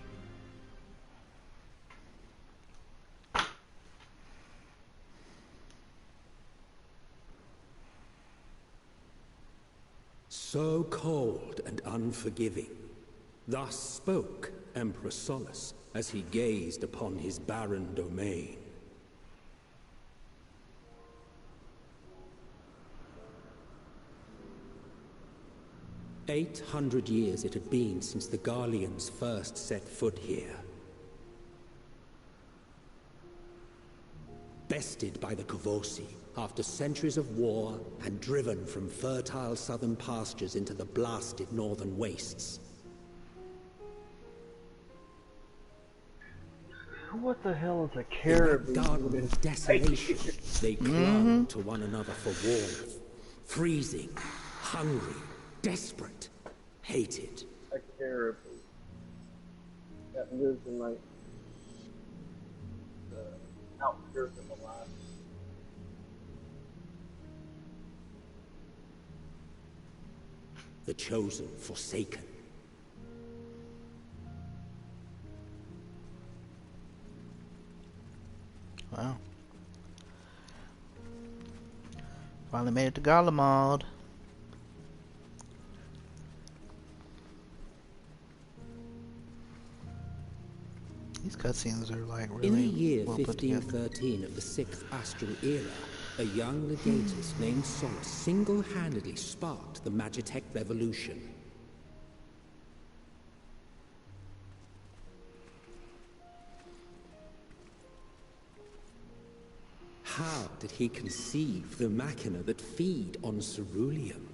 So cold and unforgiving. Thus spoke Emperor Solus as he gazed upon his barren domain. "800 years it had been since the Garleans first set foot here. Bested by the Kavosi, after centuries of war and driven from fertile southern pastures into the blasted northern wastes. What the hell is a caribou? In that garden of desolation, they clung to one another for warmth. Freezing, hungry, desperate, hated. A caribou that lives in like the outskirts of Alaska. The chosen, forsaken. Wow. Finally made it to Garlemald. These cutscenes are like really In the year well put together. 1513 of the 6th Astral Era, a young legatus named Solus single-handedly sparked the Magitech Revolution. How did he conceive the machina that feed on ceruleum?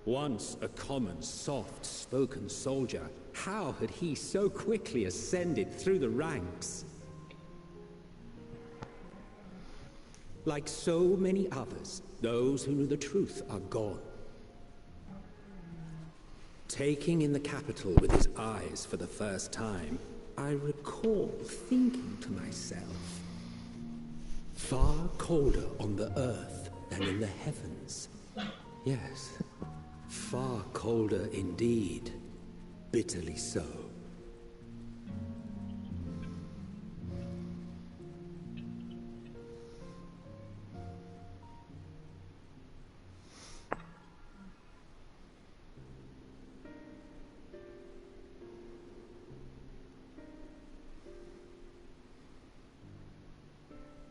Once a common, soft-spoken soldier, how had he so quickly ascended through the ranks? Like so many others, those who knew the truth are gone. Taking in the capital with his eyes for the first time, I recall thinking to myself, far colder on the earth than in the heavens. Yes, far colder indeed, bitterly so.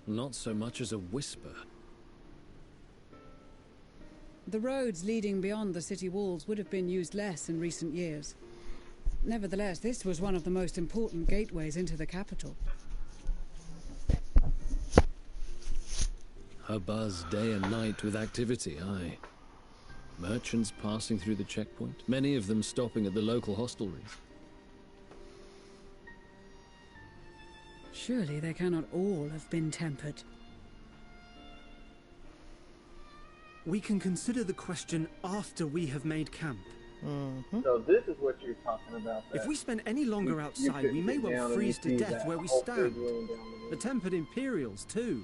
Not so much as a whisper. The roads leading beyond the city walls would have been used less in recent years. Nevertheless, this was one of the most important gateways into the capital. A buzz day and night with activity, aye. Merchants passing through the checkpoint, many of them stopping at the local hostelries. Surely they cannot all have been tempered. We can consider the question after we have made camp. So this is what you're talking about. If we spend any longer outside, we may well freeze to death where we stand. The tempered Imperials, too.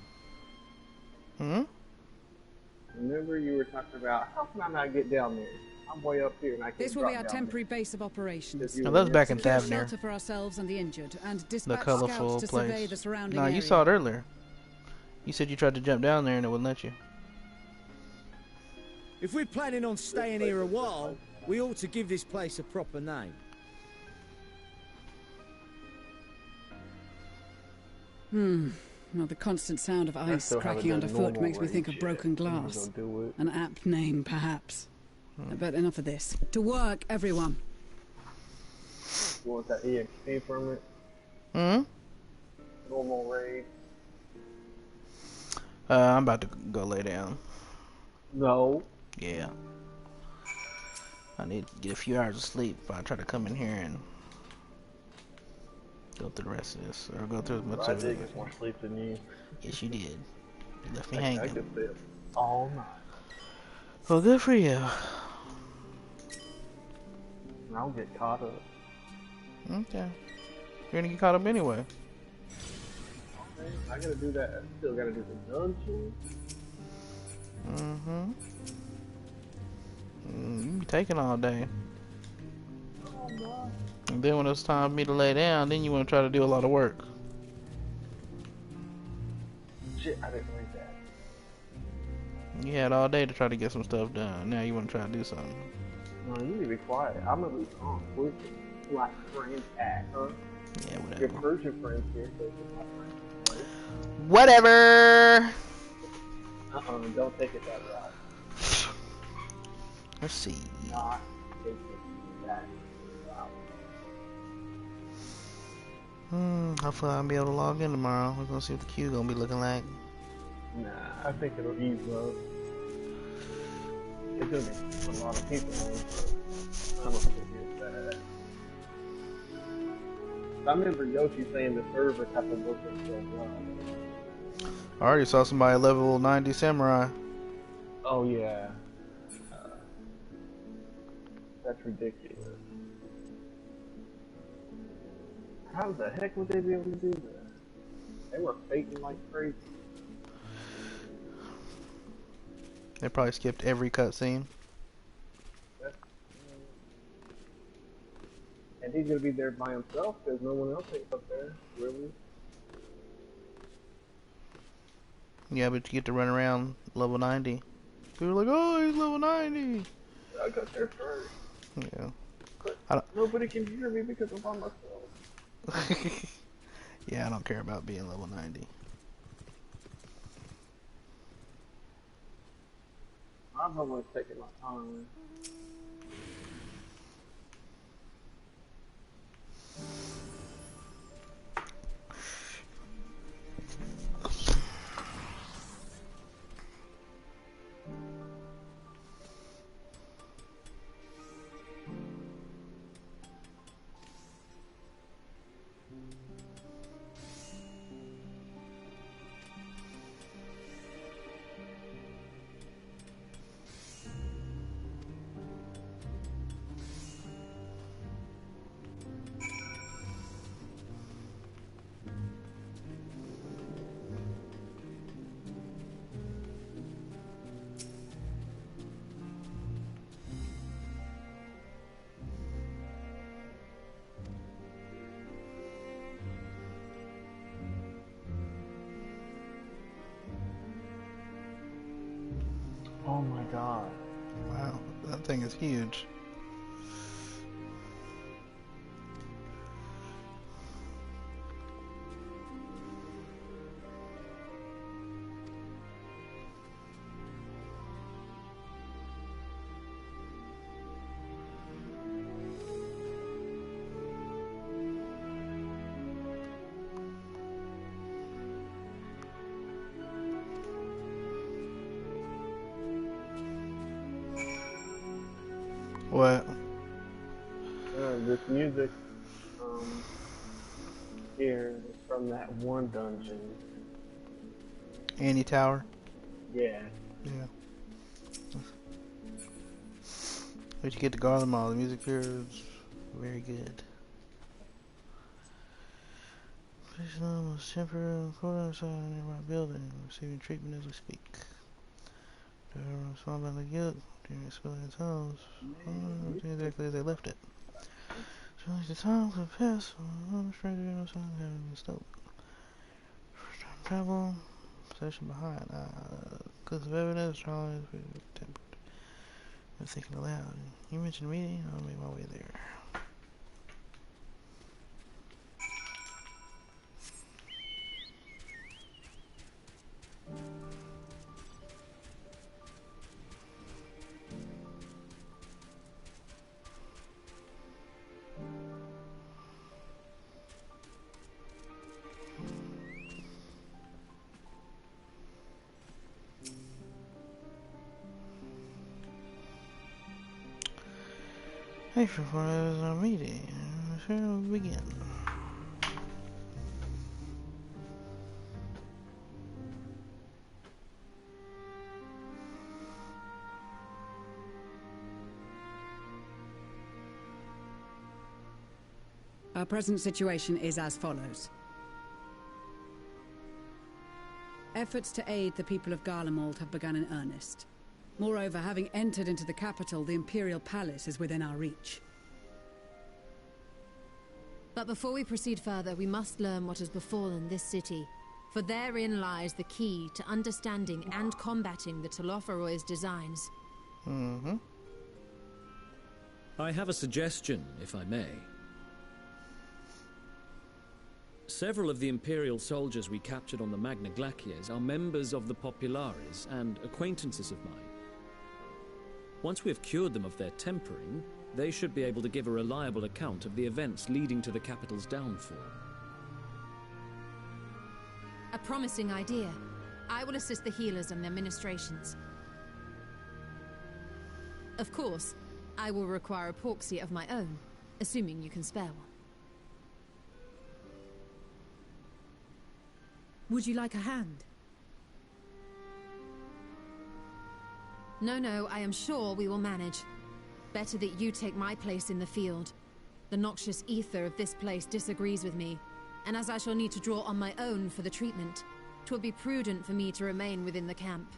Remember you were talking about, how can I not get down there? I'm way up here and I can't. This will be our temporary base of operations. Oh, that was back in Secure Thavnir. shelter for ourselves and the injured, and The dispatch colorful scouts to survey place. the surrounding No, you area. saw it earlier. You said you tried to jump down there and it wouldn't let you. If we're planning on staying here a while, we ought to give this place a proper name. Well, the constant sound of ice cracking underfoot makes me think of broken glass. An apt name, perhaps. But enough of this. To work, everyone. You want that EXP from it? Normal raid. I'm about to go lay down. No. Yeah. I need to get a few hours of sleep if I try to come in here and go through the rest of this. Or go through as much I of did it. get more sleep than you. Yes, you did. You left me I hanging. could sleep all night. Well, good for you. And I'll get caught up. Okay. You're gonna get caught up anyway. Okay, I gotta do that. I still gotta do the dungeon. You be taking all day. Oh no. And then when it's time for me to lay down, then you want to try to do a lot of work. Shit, I didn't read that. You had all day to try to get some stuff done. Now you want to try to do something. No, you need to be quiet. I'm gonna be calm. Where's your black friend at, huh? Yeah, whatever. Your Persian friend's here, so it's my friend. Whatever! Don't take it that route. Let's see. Not take it that route. Hopefully I'll be able to log in tomorrow. We're gonna see what the queue gonna be looking like. Nah, I think it'll ease up. It's gonna be a lot of people on it, but I don't think it's bad. I remember Yoshi saying the server kept on working so well. I already saw somebody level 90 samurai. Oh yeah. That's ridiculous. How the heck would they be able to do that? They were faking like crazy. They probably skipped every cutscene. And he's gonna be there by himself because no one else ain't up there, really. Yeah, but you get to run around level 90. People are like, oh, he's level 90. I got there first. Yeah. But nobody can hear me because I'm by myself. Yeah, I don't care about being level 90. I'm always taking my time. Oh my god. Wow, that thing is huge. What? This music here is from that one dungeon. Annie Tower? Yeah. Yeah. But you get to Garland Mall. The music here is very good. Patient almost temporary corner inside a nearby building, receiving treatment as we speak. The room was found by the guild during spilling its house. Exactly as they left it. So the time could pass, stranger no sign of having been stolen. First time travel, possession behind. Clips of evidence, trial is tempered. I'm thinking aloud. You mentioned a meeting, I'll make my way there. Thanks for our meeting. Sure, we'll begin. Our present situation is as follows. Efforts to aid the people of Garlemald have begun in earnest. Moreover, having entered into the capital, the Imperial Palace is within our reach. But before we proceed further, we must learn what has befallen this city. For therein lies the key to understanding and combating the Telophoroid's designs. Mm-hmm. I have a suggestion, if I may. Several of the Imperial soldiers we captured on the Magna Glaciers are members of the Populares and acquaintances of mine. Once we have cured them of their tempering, they should be able to give a reliable account of the events leading to the capital's downfall. A promising idea. I will assist the healers and their ministrations. Of course, I will require a porxie of my own, assuming you can spare one. Would you like a hand? No, I am sure we will manage. Better that you take my place in the field. The noxious ether of this place disagrees with me, and as I shall need to draw on my own for the treatment, 'twill be prudent for me to remain within the camp.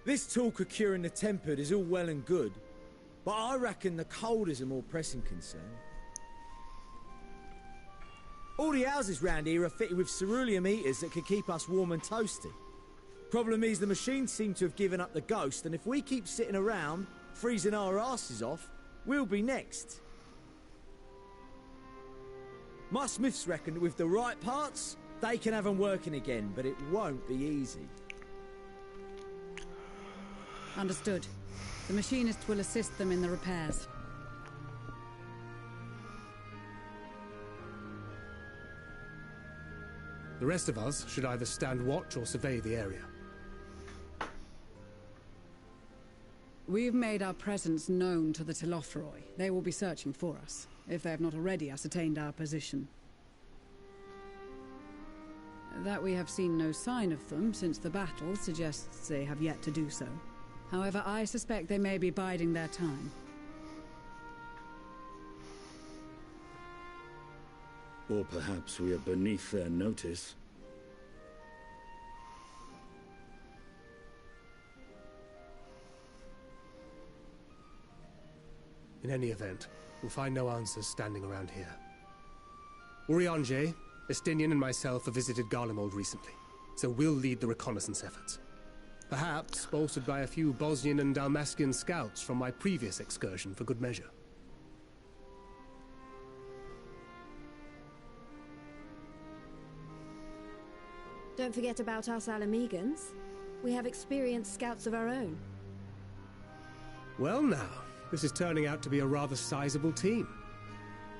This talk of curing the tempered is all well and good, but I reckon the cold is a more pressing concern. All the houses round here are fitted with ceruleum heaters that could keep us warm and toasty. Problem is, the machines seem to have given up the ghost, and if we keep sitting around, freezing our asses off, we'll be next. My smiths reckon that with the right parts, they can have them working again, but it won't be easy. Understood. The machinist will assist them in the repairs. The rest of us should either stand watch or survey the area. We've made our presence known to the Telothroi. They will be searching for us, if they have not already ascertained our position. That we have seen no sign of them since the battle suggests they have yet to do so. However, I suspect they may be biding their time. Or perhaps we are beneath their notice. In any event, we'll find no answers standing around here. Urianger, Estinian and myself have visited Garlemald recently. so we'll lead the reconnaissance efforts. Perhaps bolstered by a few Bosnian and Dalmatian scouts from my previous excursion for good measure. Don't forget about us Alamegans. We have experienced scouts of our own. Well now, this is turning out to be a rather sizable team.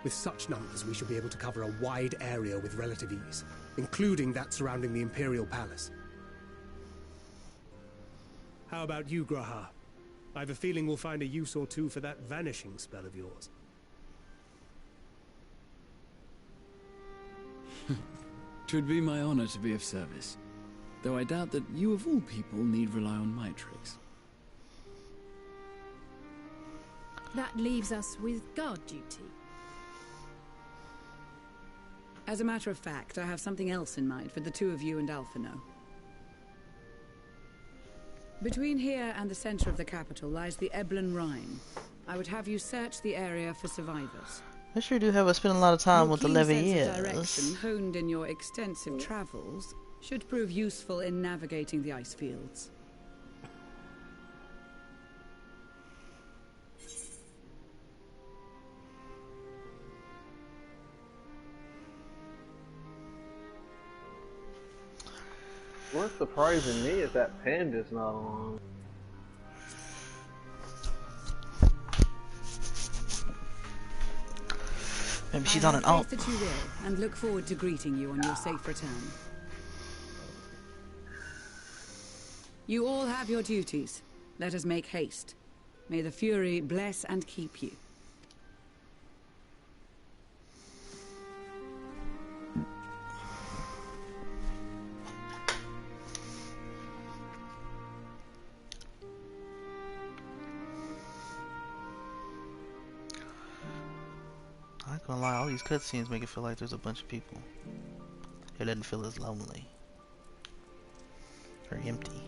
With such numbers, we should be able to cover a wide area with relative ease, including that surrounding the Imperial Palace. How about you, Graha? I have a feeling we'll find a use or two for that vanishing spell of yours. Twould be my honor to be of service, though I doubt that you of all people need rely on my tricks. That leaves us with guard duty. As a matter of fact, I have something else in mind for the two of you and Alphino. Between here and the center of the capital lies the Eblan Rhine. I would have you search the area for survivors. I sure do have us spend a lot of time with the Your keen sense of Leviers. direction, honed in your extensive travels, should prove useful in navigating the ice fields. What's surprising me is that Panda's not on. Maybe she's on an alt. I have faith that you will, and look forward to greeting you on your safe return. You all have your duties. Let us make haste. May the Fury bless and keep you. I'm not gonna lie, all these cutscenes make it feel like there's a bunch of people. It doesn't feel as lonely or empty.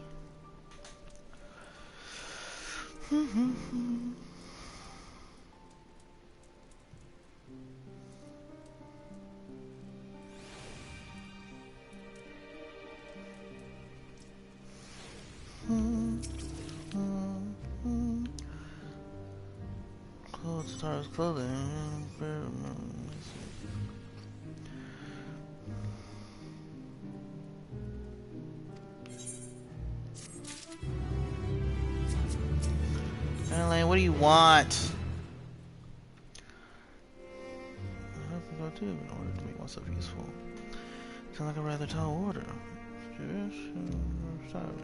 Clothes, stars, clothing. Elaine, what do you want? I have to go too in order to make myself useful. Sounds like a rather tall order. Stylish.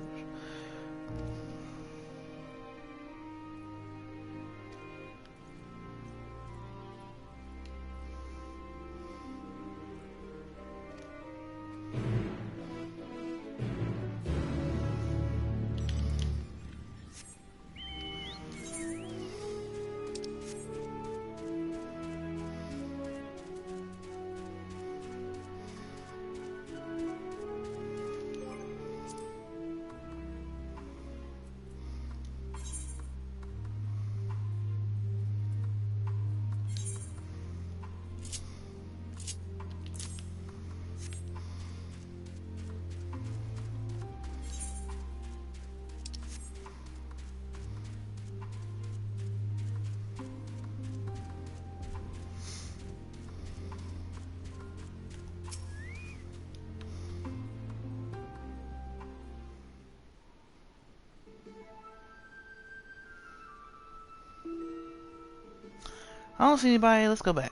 I don't see anybody. Let's go back.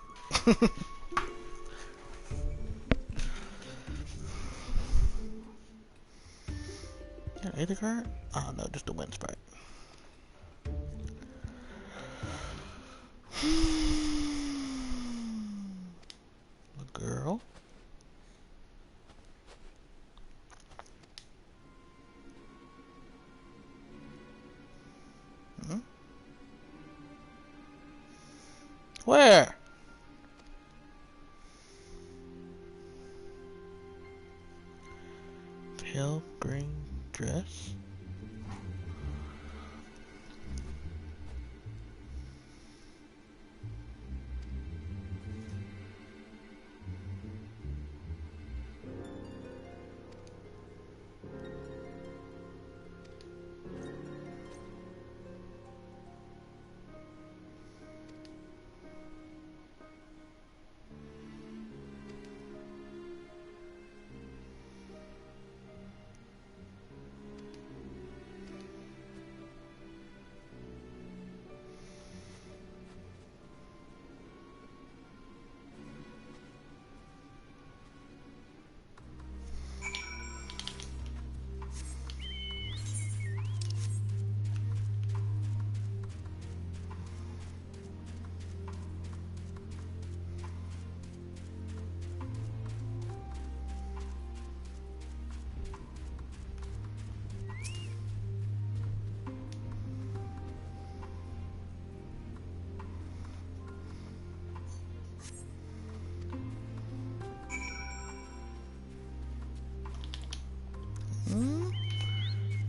Either card? Oh no, just the wind sprite. A girl. Hmm? Where? Pale green dress?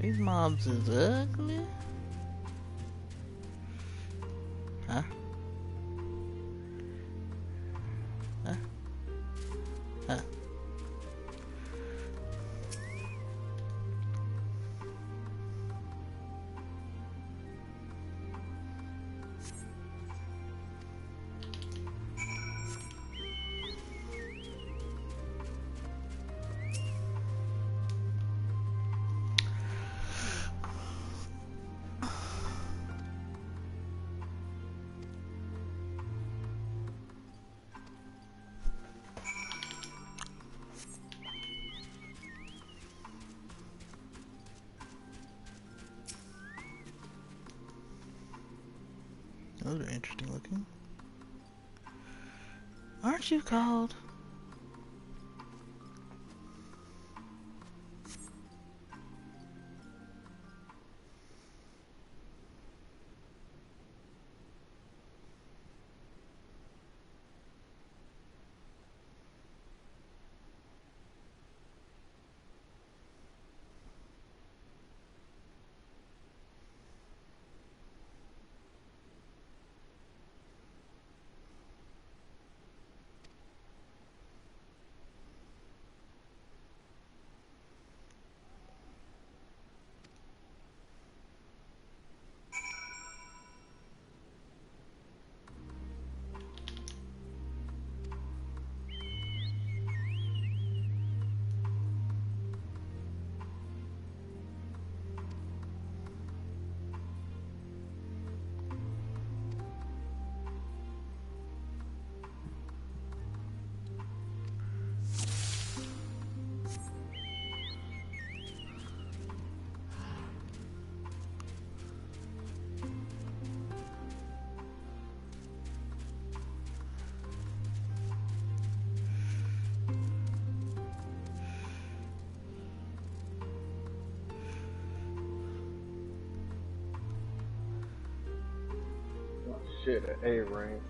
These mobs is ugly. Huh? Huh? Huh? Those are interesting looking. Aren't you called? Shit, an A rank.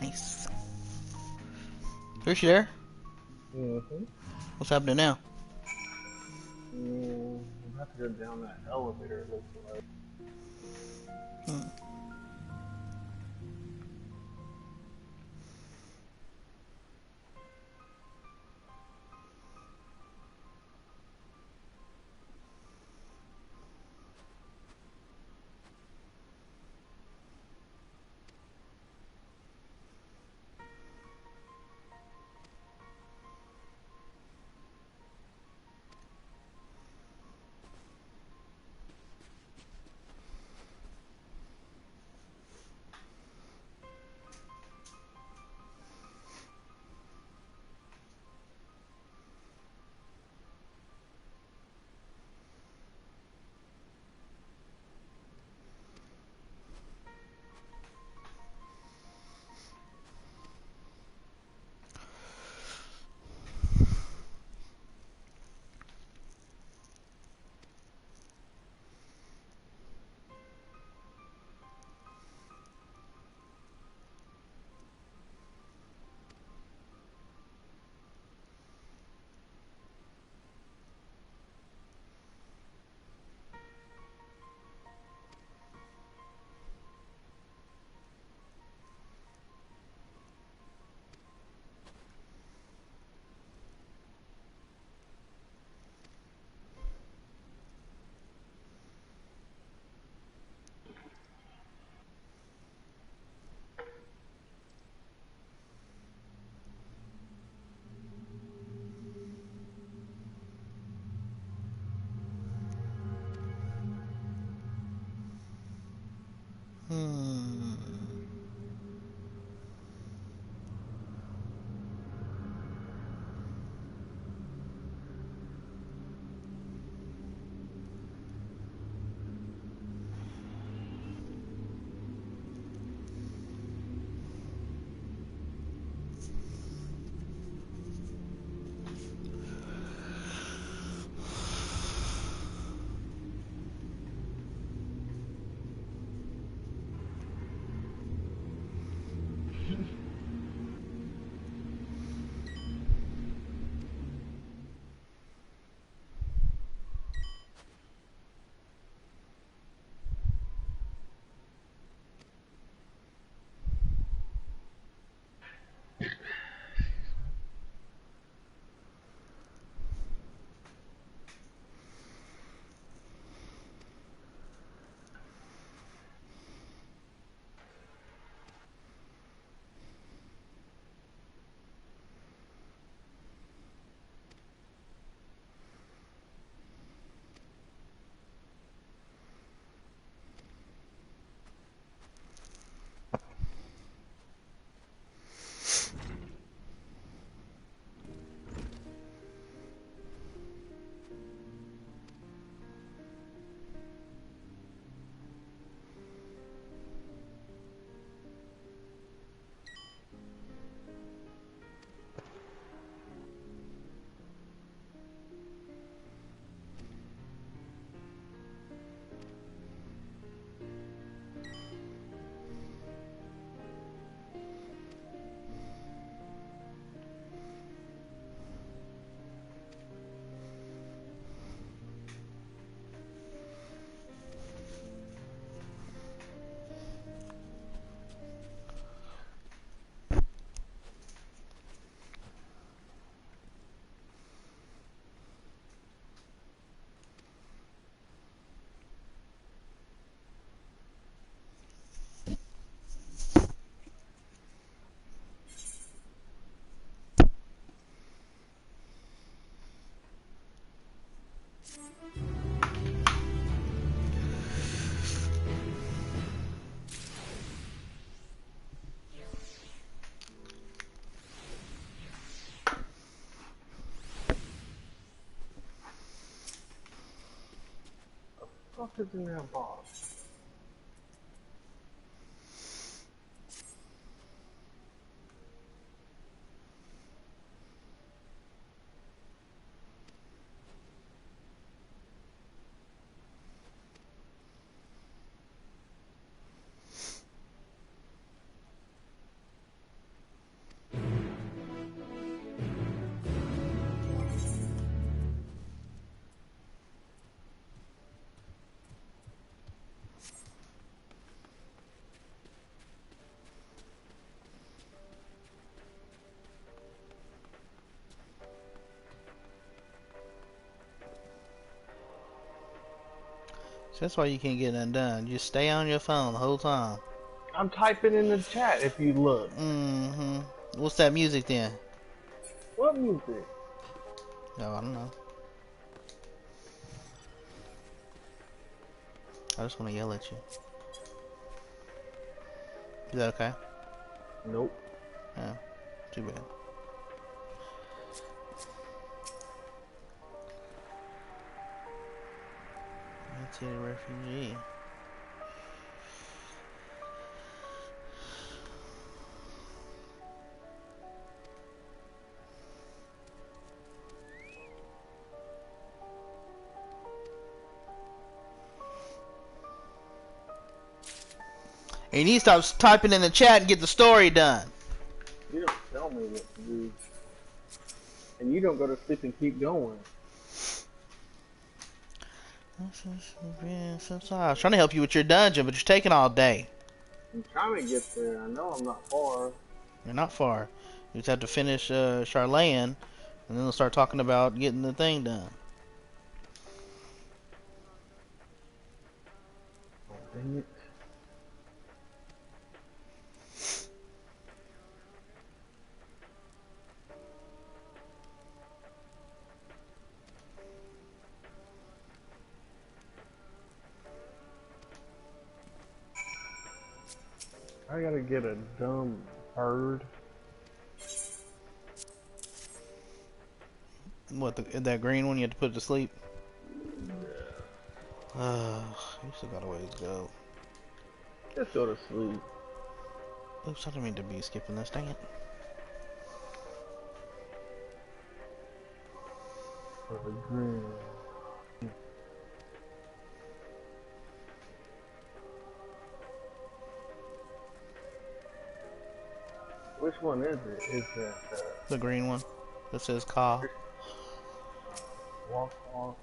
Nice. Is she there? Mm-hmm. What's happening now? We'll have to go down that elevator, it looks like. What is in that box? So that's why you can't get undone. You just stay on your phone the whole time. I'm typing in the chat if you look. Mm-hmm. What's that music then? What music? No, I don't know. I just want to yell at you. Is that okay? Nope. Yeah. Too bad. Let's hit a refugee. And you need to stop typing in the chat and get the story done. You don't tell me what to do. And you don't go to sleep and keep going. I was trying to help you with your dungeon, but you're taking all day. I'm trying to get there. I know I'm not far. You're not far. You just have to finish Charlene, and then we'll start talking about getting the thing done. Oh, dang it. I gotta get a dumb bird. What, that green one you have to put it to sleep? You still got a ways to go. Just go to sleep. Oops, I didn't mean to be skipping this, dang it. For the green. Which one is it? Is that the green one that says "Ka"? Walk on.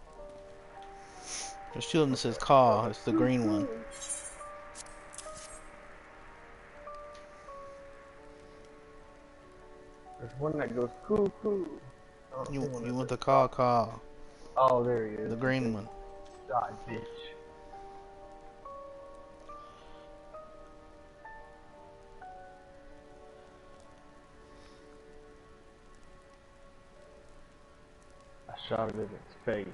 There's two of them that says "Ka." It's the green one. There's one that goes cuckoo. You want the "Ka"? Oh, there he is. The green one. Die, bitch. I shot it in its face.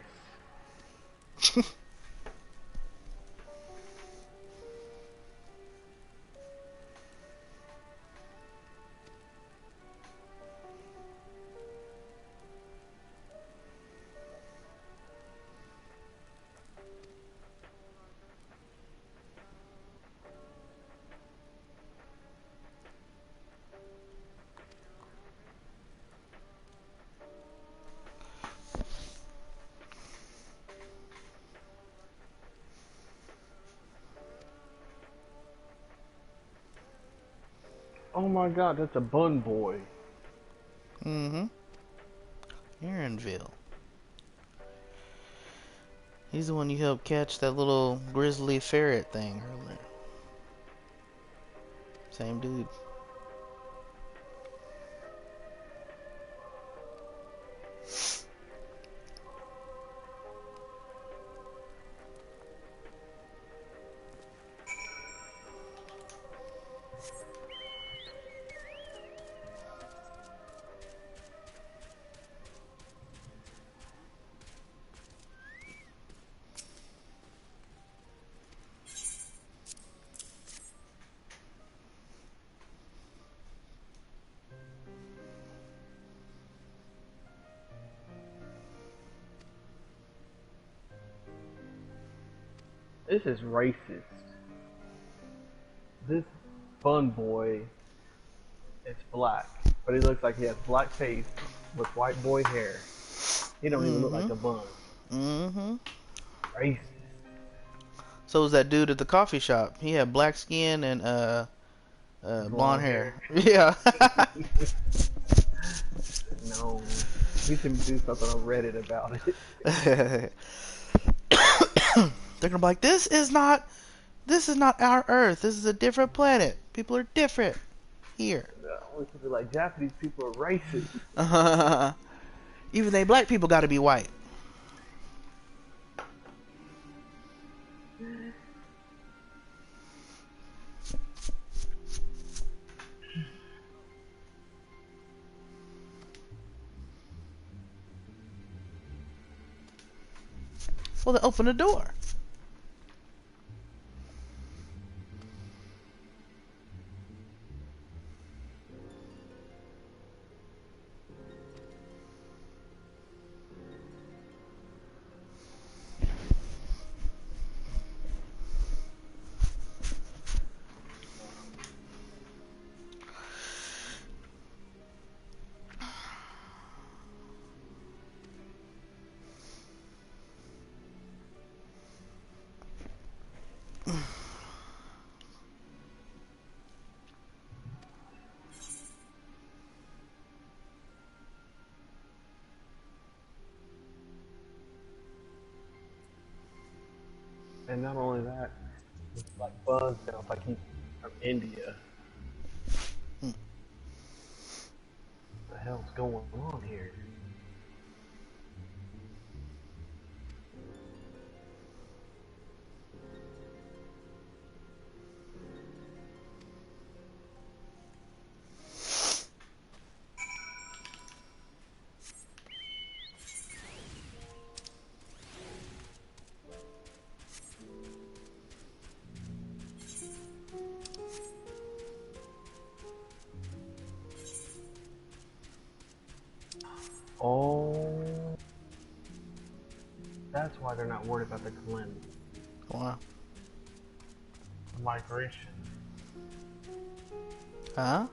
Oh my god, that's a bun boy. Mm-hmm. Aaronville. He's the one you helped catch that little grizzly ferret thing earlier. Same dude. This is racist. This bun boy is black, but he looks like he has black face with white boy hair. He don't even look like a bun. Mm-hmm. Racist. So was that dude at the coffee shop. He had black skin and blonde hair. Yeah. No. We should do something on Reddit about it. They're gonna be like, this is not our Earth. This is a different planet. People are different here. We could be like, Japanese people are racist. Even they black people got to be white. Well, then open the door. And not only that, it's like Bun sounds like he's from India. What the hell's going on here? Oh, that's why they're not worried about the calamity. Wow. The migration. Huh?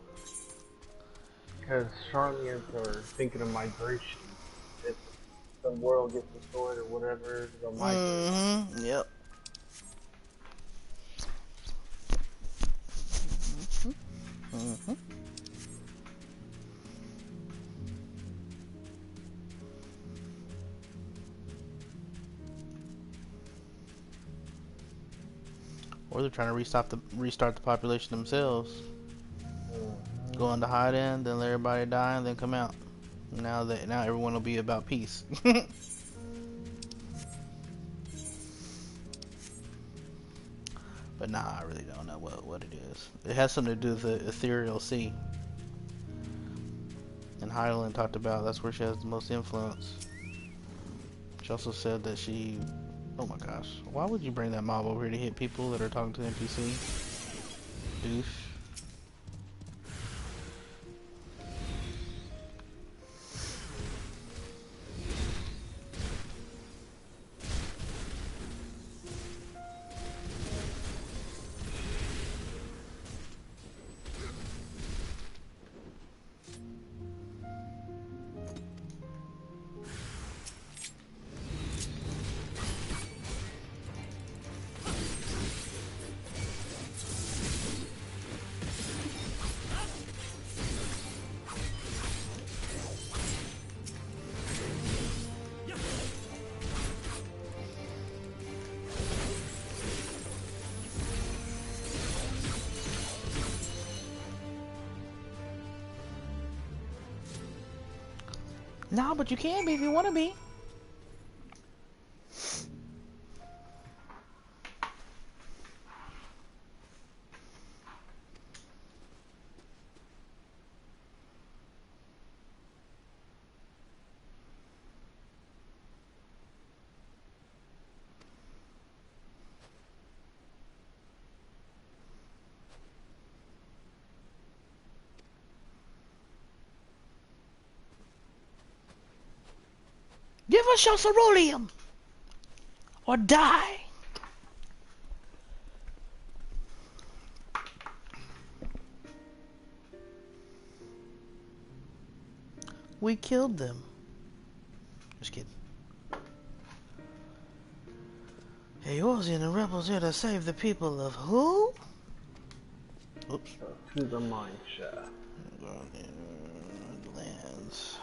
Because Charlians are thinking of migration. If the world gets destroyed or whatever, they'll migrate. Mm-hmm. Yep. Mm-hmm. Or they're trying to restart the population themselves. Go into hide-in, then let everybody die, and then come out. Now everyone will be about peace. But nah, I really don't know what it is. It has something to do with the ethereal sea. And Hydaelyn talked about that's where she has the most influence. She also said that she... Oh my gosh. Why would you bring that mob over here to hit people that are talking to the NPC? Douche. No, but you can be if you want to be. Give us your ceruleum! Or die! We killed them. Just kidding. Eorzean and the rebels here to save the people of who? Oops. To the mine shaft. Lands.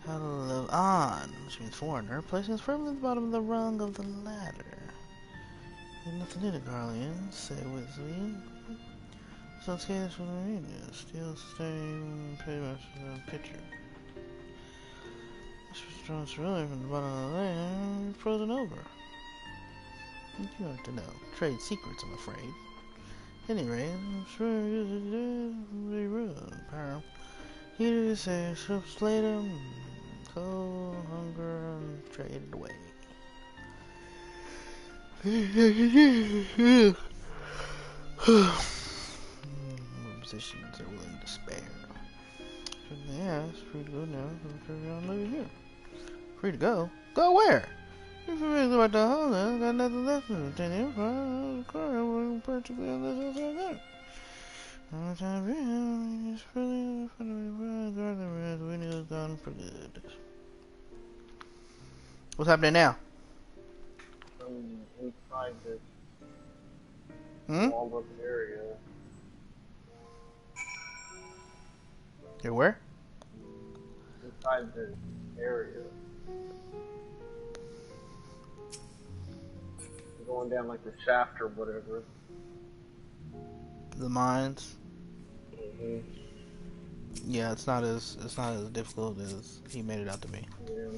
How to live on, which means foreigner, placing us firmly at the bottom of the rung of the ladder. There's nothing in it, Garlean. Say with me. So scales from the media. Steel stain pretty much the picture. This was drawn earlier from the bottom of the lane, frozen over. What do you have to know? Trade secrets, I'm afraid. Anyway, I'm sure they run. Power. Here to say, ships later, cold, hunger, and traded away. Positions are willing to spare. Yeah, it's free to go now. I'm living here. Free to go? Go where? If you're really about the hole, I got nothing left to do. 10 years, I'm practically on this outside there. All the time, it's really we knew it was gone for good. What's happening now? Inside this walled up area. You're where? Inside this area. Going down like the shaft or whatever. The mines. Mm-hmm. Yeah, it's not as difficult as he made it out to be. Yeah.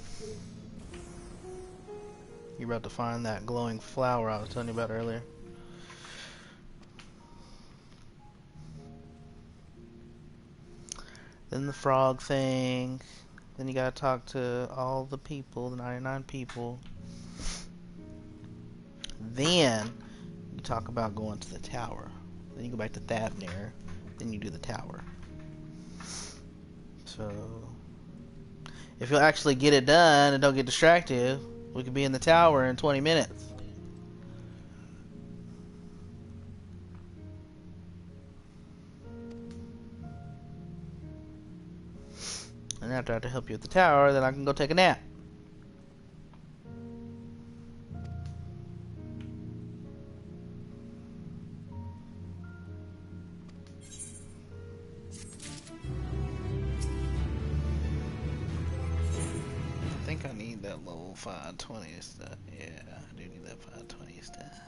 You're about to find that glowing flower I was telling you about earlier. Then the frog thing. Then you gotta talk to all the people, the 99 people. Then you talk about going to the tower. Then you go back to Thabnir. Then you do the tower. So, if you'll actually get it done and don't get distracted, we could be in the tower in 20 minutes. And after I have to help you at the tower, then I can go take a nap. I think I need that level 520 stuff. Yeah, I do need that 520 stuff.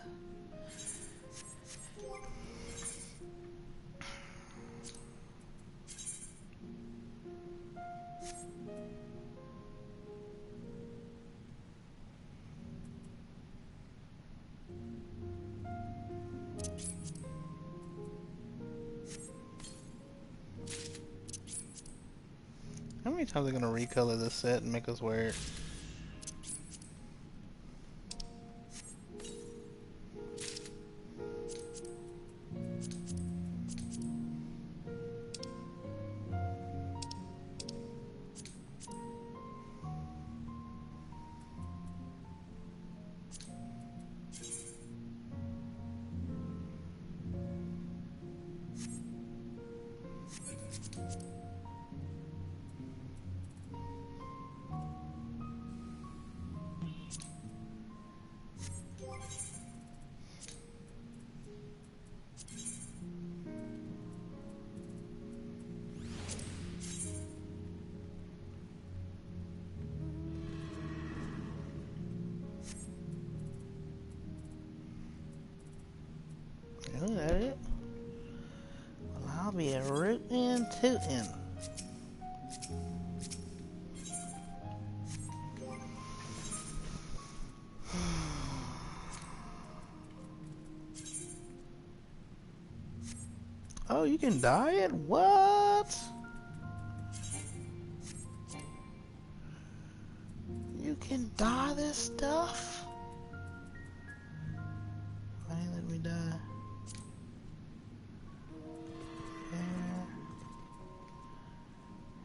How many times are they gonna recolor this set and make us wear it? Oh, that it? Well, I'll be a rootin' tootin'. Oh, you can dye it? What? You can dye this stuff? Why didn't let me dye?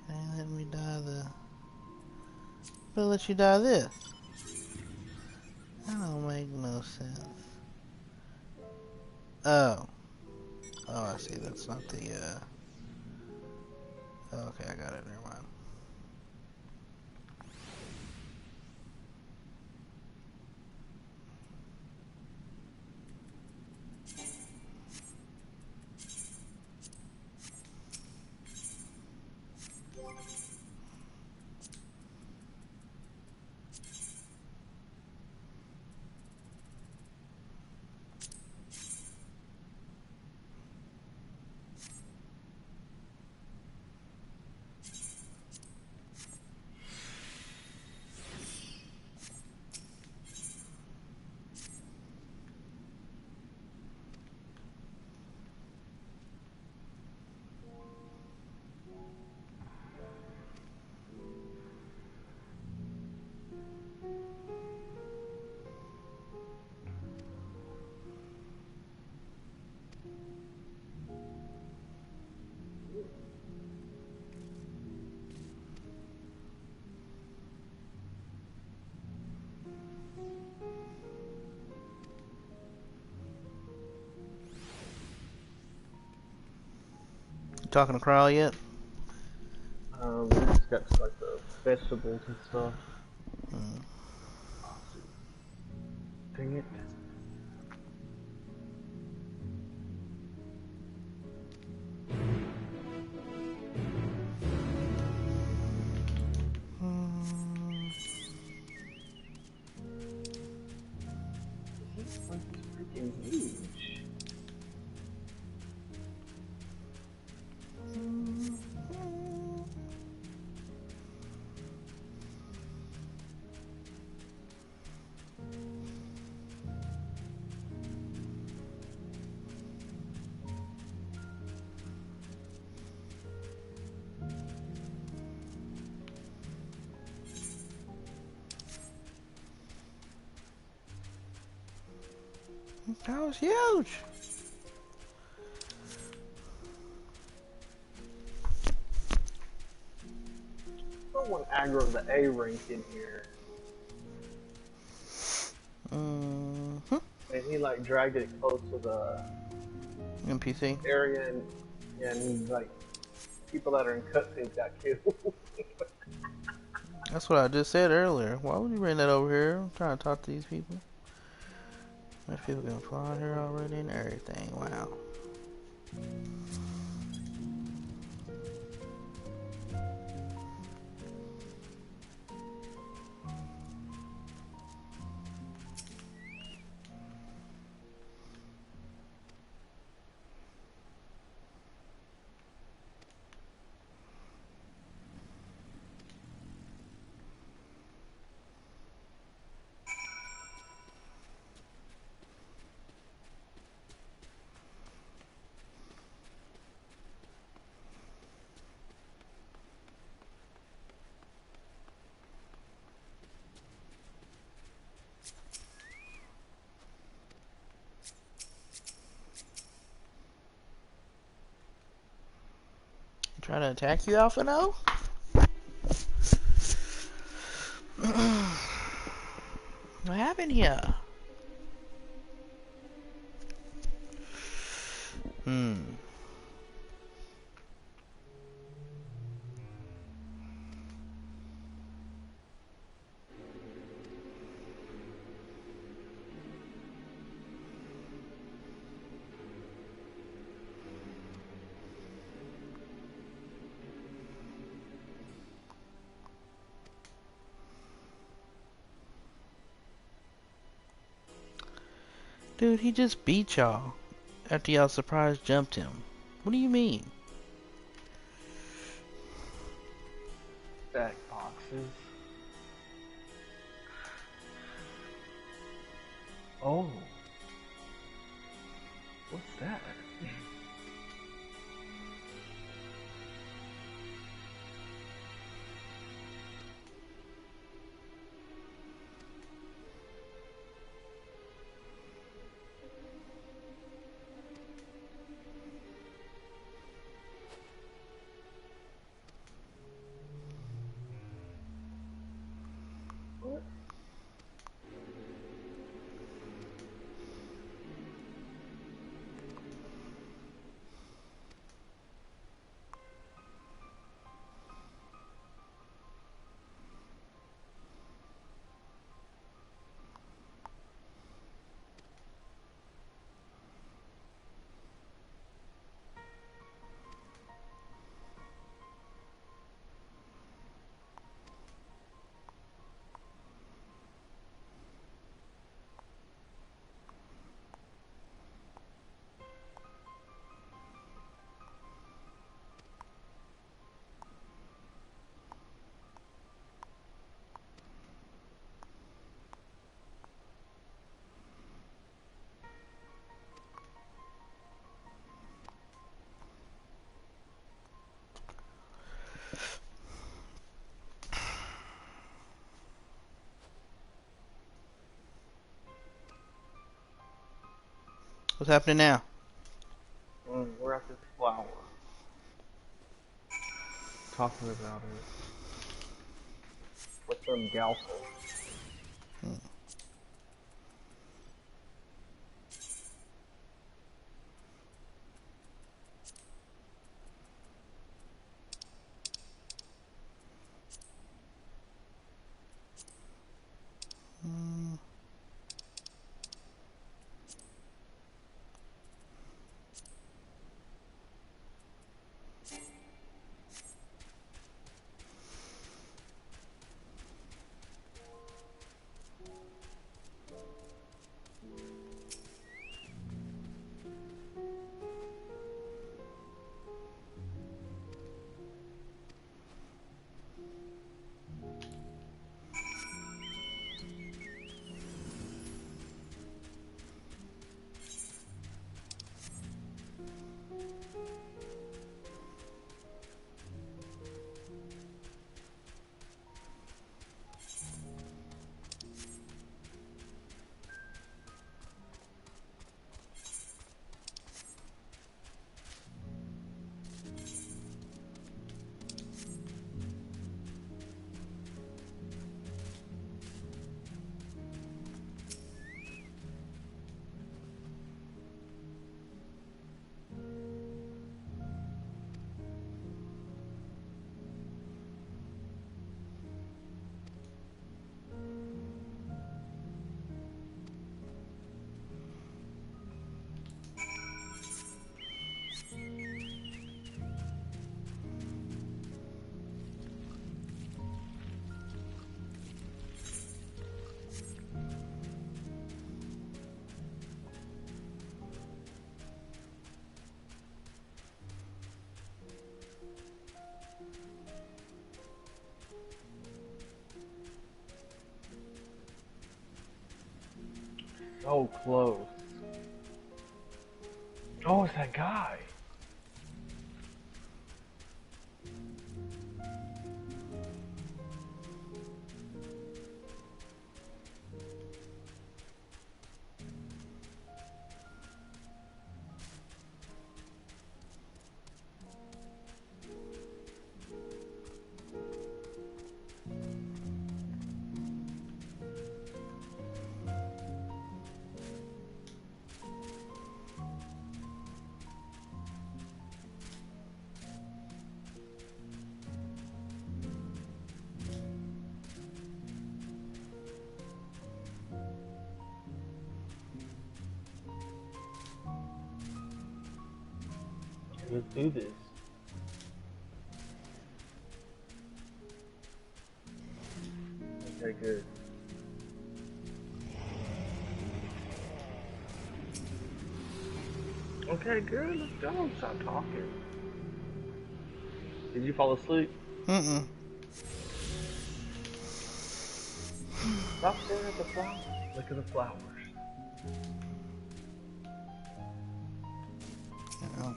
Why didn't let me dye the... But let you dye this. That don't make no sense. Oh. Oh, I see. That's not the, oh, okay, I got it. Never mind. talking to Kral yet? We just got to like the vegetables and stuff. Dang it. This place is freaking huge. That was huge. Someone aggro the A rank in here. And he like dragged it close to the NPC area, and like people that are in cutscenes got killed. That's what I just said earlier. Why would you bring that over here? I'm trying to talk to these people. There's people gonna fly here already and everything. Wow. Trying to attack you, Alpha? No? What happened here? Dude, he just beat y'all after y'all surprise jumped him. What do you mean? Stack boxes. Oh. What's that? What? What's happening now? We're at this flower. Talking about it. With some Galsa. So close. Oh, it's that guy. Let's do this. Okay, good. Okay, good. Let's go. Stop talking. Did you fall asleep? Mm-mm. Stop staring at the flowers. Look at the flowers. Yeah.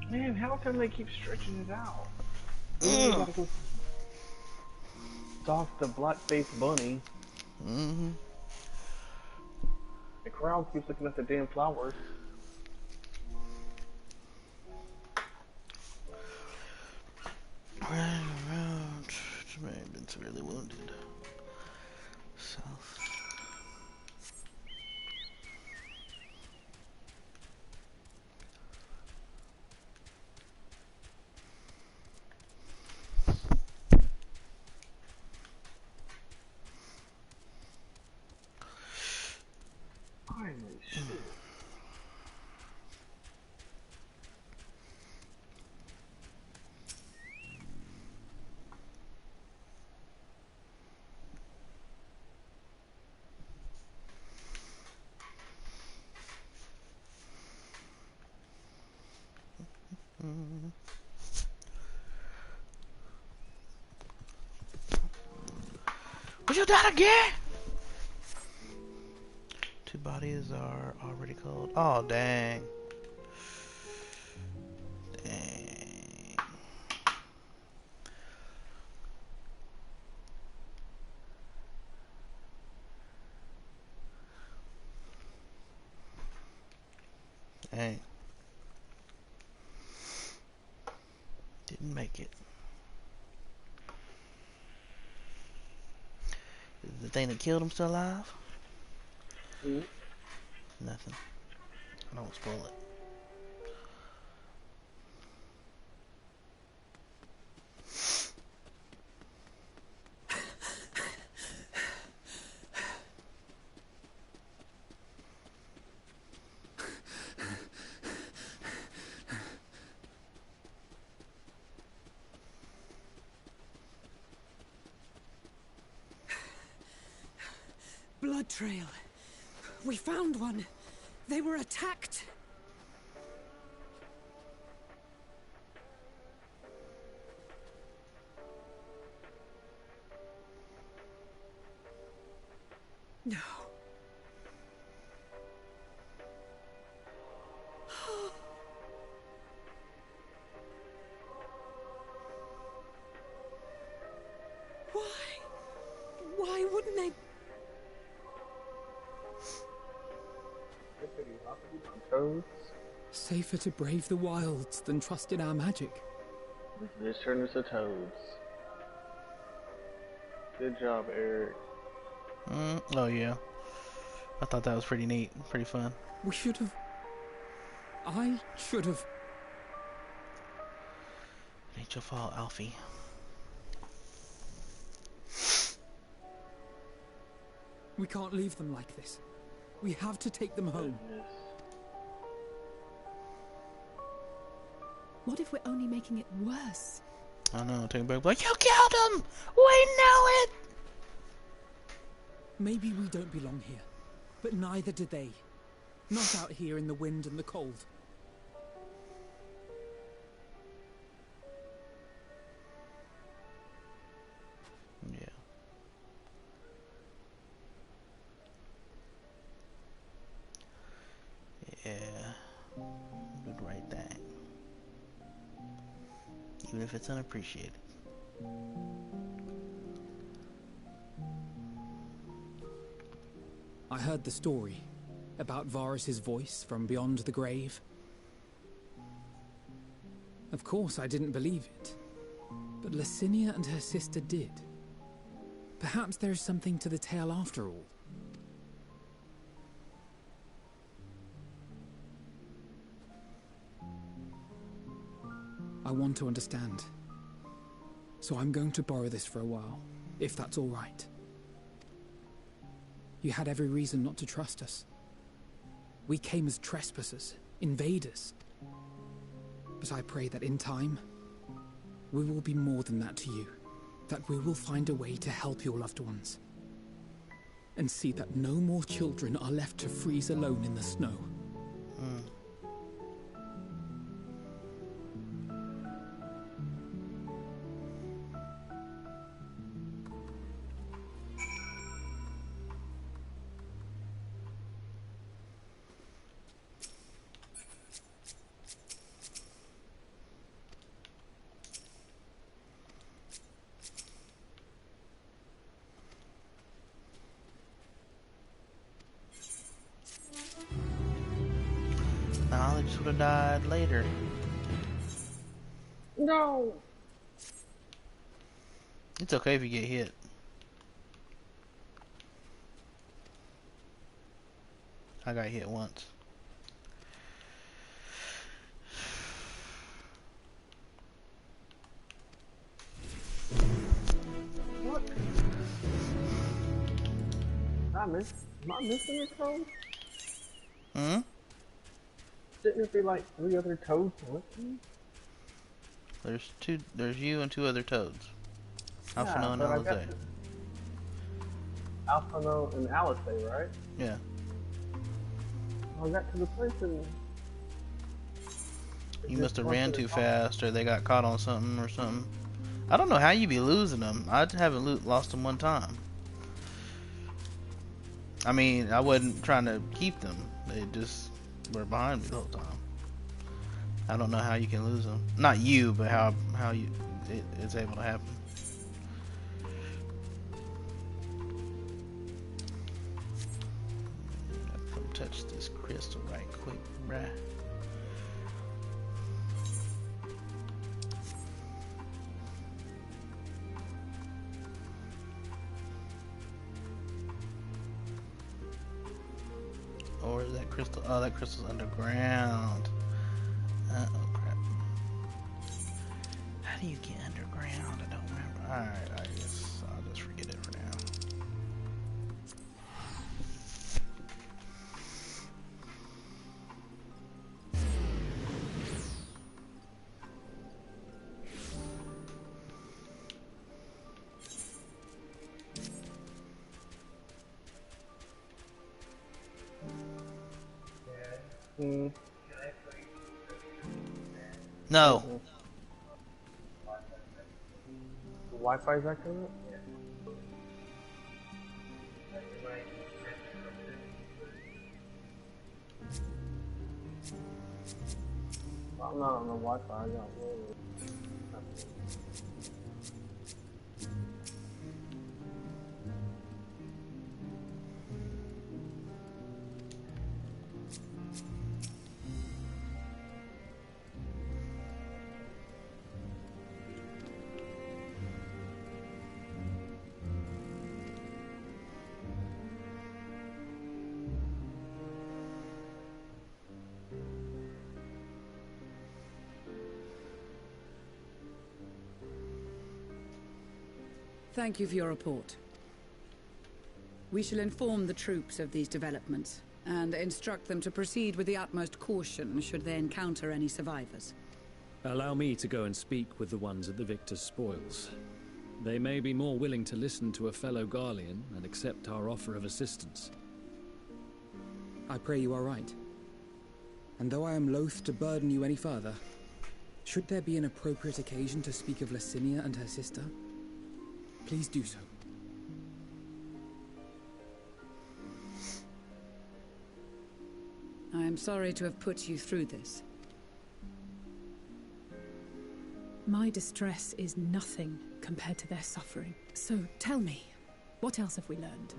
Man, how come they keep stretching it out? You gotta go stalk the black-faced bunny. Mm-hmm. The crowd keeps looking at the damn flowers. Ran around. Jermaine been severely wounded. South. Finally, shit. Was you done again? Two bodies are already cold. Oh, dang. Dang. Dang. Didn't make it. Is the thing that killed him still alive? Mm-hmm. Nothing. I don't spoil it. Blood trail. We found one. They were attacked. No. Why? Why wouldn't they? Toads. Safer to brave the wilds than trust in our magic. This turned us to toads. Good job, Eric. Oh yeah. I thought that was pretty neat, pretty fun. We should have... I should have... Ain't your fault, Alfie. We can't leave them like this. We have to take them home. What if we're only making it worse? I know, take back like, you killed him! We know it! Maybe we don't belong here, but neither do they. Not out here in the wind and the cold. Yeah. Yeah. Good write that. Even if it's unappreciated. I heard the story about Varus's voice from beyond the grave. Of course, I didn't believe it, but Licinia and her sister did. Perhaps there is something to the tale after all. I want to understand, so I'm going to borrow this for a while, if that's all right. You had every reason not to trust us. We came as trespassers, invaders. But I pray that in time, we will be more than that to you. That we will find a way to help your loved ones. And see that no more children are left to freeze alone in the snow. Knowledge would have died later. No. It's okay if you get hit. I got hit once. What? Am I missing a toad? Hmm? Didn't there be like 3 other toads with me? There's you and 2 other toads. Alphino and but I Alice. got Alphino and Alice, right? Yeah. I got to the place and... You must have ran too fast, or they got caught on something or something. I don't know how you be losing them. I haven't lost them one time. I mean, I wasn't trying to keep them. They just were behind me the whole time. I don't know how you can lose them. Not you, but how it's able to happen. Come touch this crystal right quick, right? Or is that crystal? Oh, that crystal's underground. Uh-oh, crap. How do you get underground? I don't remember. Alright, I guess I'll just forget it for now. No. The Wi-Fi's acting up? I'm not on the Wi-Fi, I got wireless. Thank you for your report. We shall inform the troops of these developments and instruct them to proceed with the utmost caution should they encounter any survivors. Allow me to go and speak with the ones at the victor's spoils. They may be more willing to listen to a fellow Garlean and accept our offer of assistance. I pray you are right. And though I am loath to burden you any further, should there be an appropriate occasion to speak of Licinia and her sister, please do so. I am sorry to have put you through this. My distress is nothing compared to their suffering. So tell me, what else have we learned?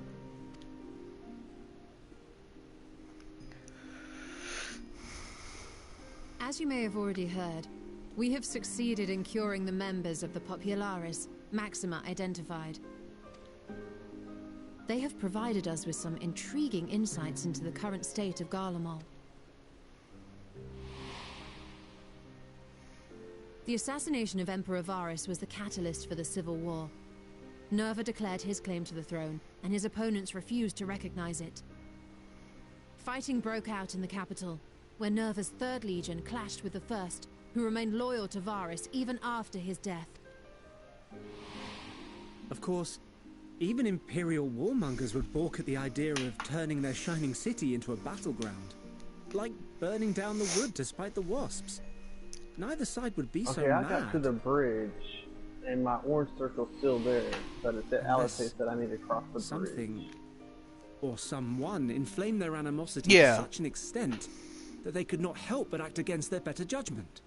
As you may have already heard, we have succeeded in curing the members of the Populares, Maxima identified. They have provided us with some intriguing insights into the current state of Garlemald. The assassination of Emperor Varus was the catalyst for the civil war. Nerva declared his claim to the throne, and his opponents refused to recognize it. Fighting broke out in the capital, where Nerva's Third Legion clashed with the First, who remained loyal to Varus even after his death. Of course, even Imperial warmongers would balk at the idea of turning their shining city into a battleground. Like burning down the wood to spite the wasps. Neither side would be so mad. I got to the bridge, and my orange circle's still there, but it said allocates that I need to cross the bridge. Something or someone inflamed their animosity to such an extent that they could not help but act against their better judgment.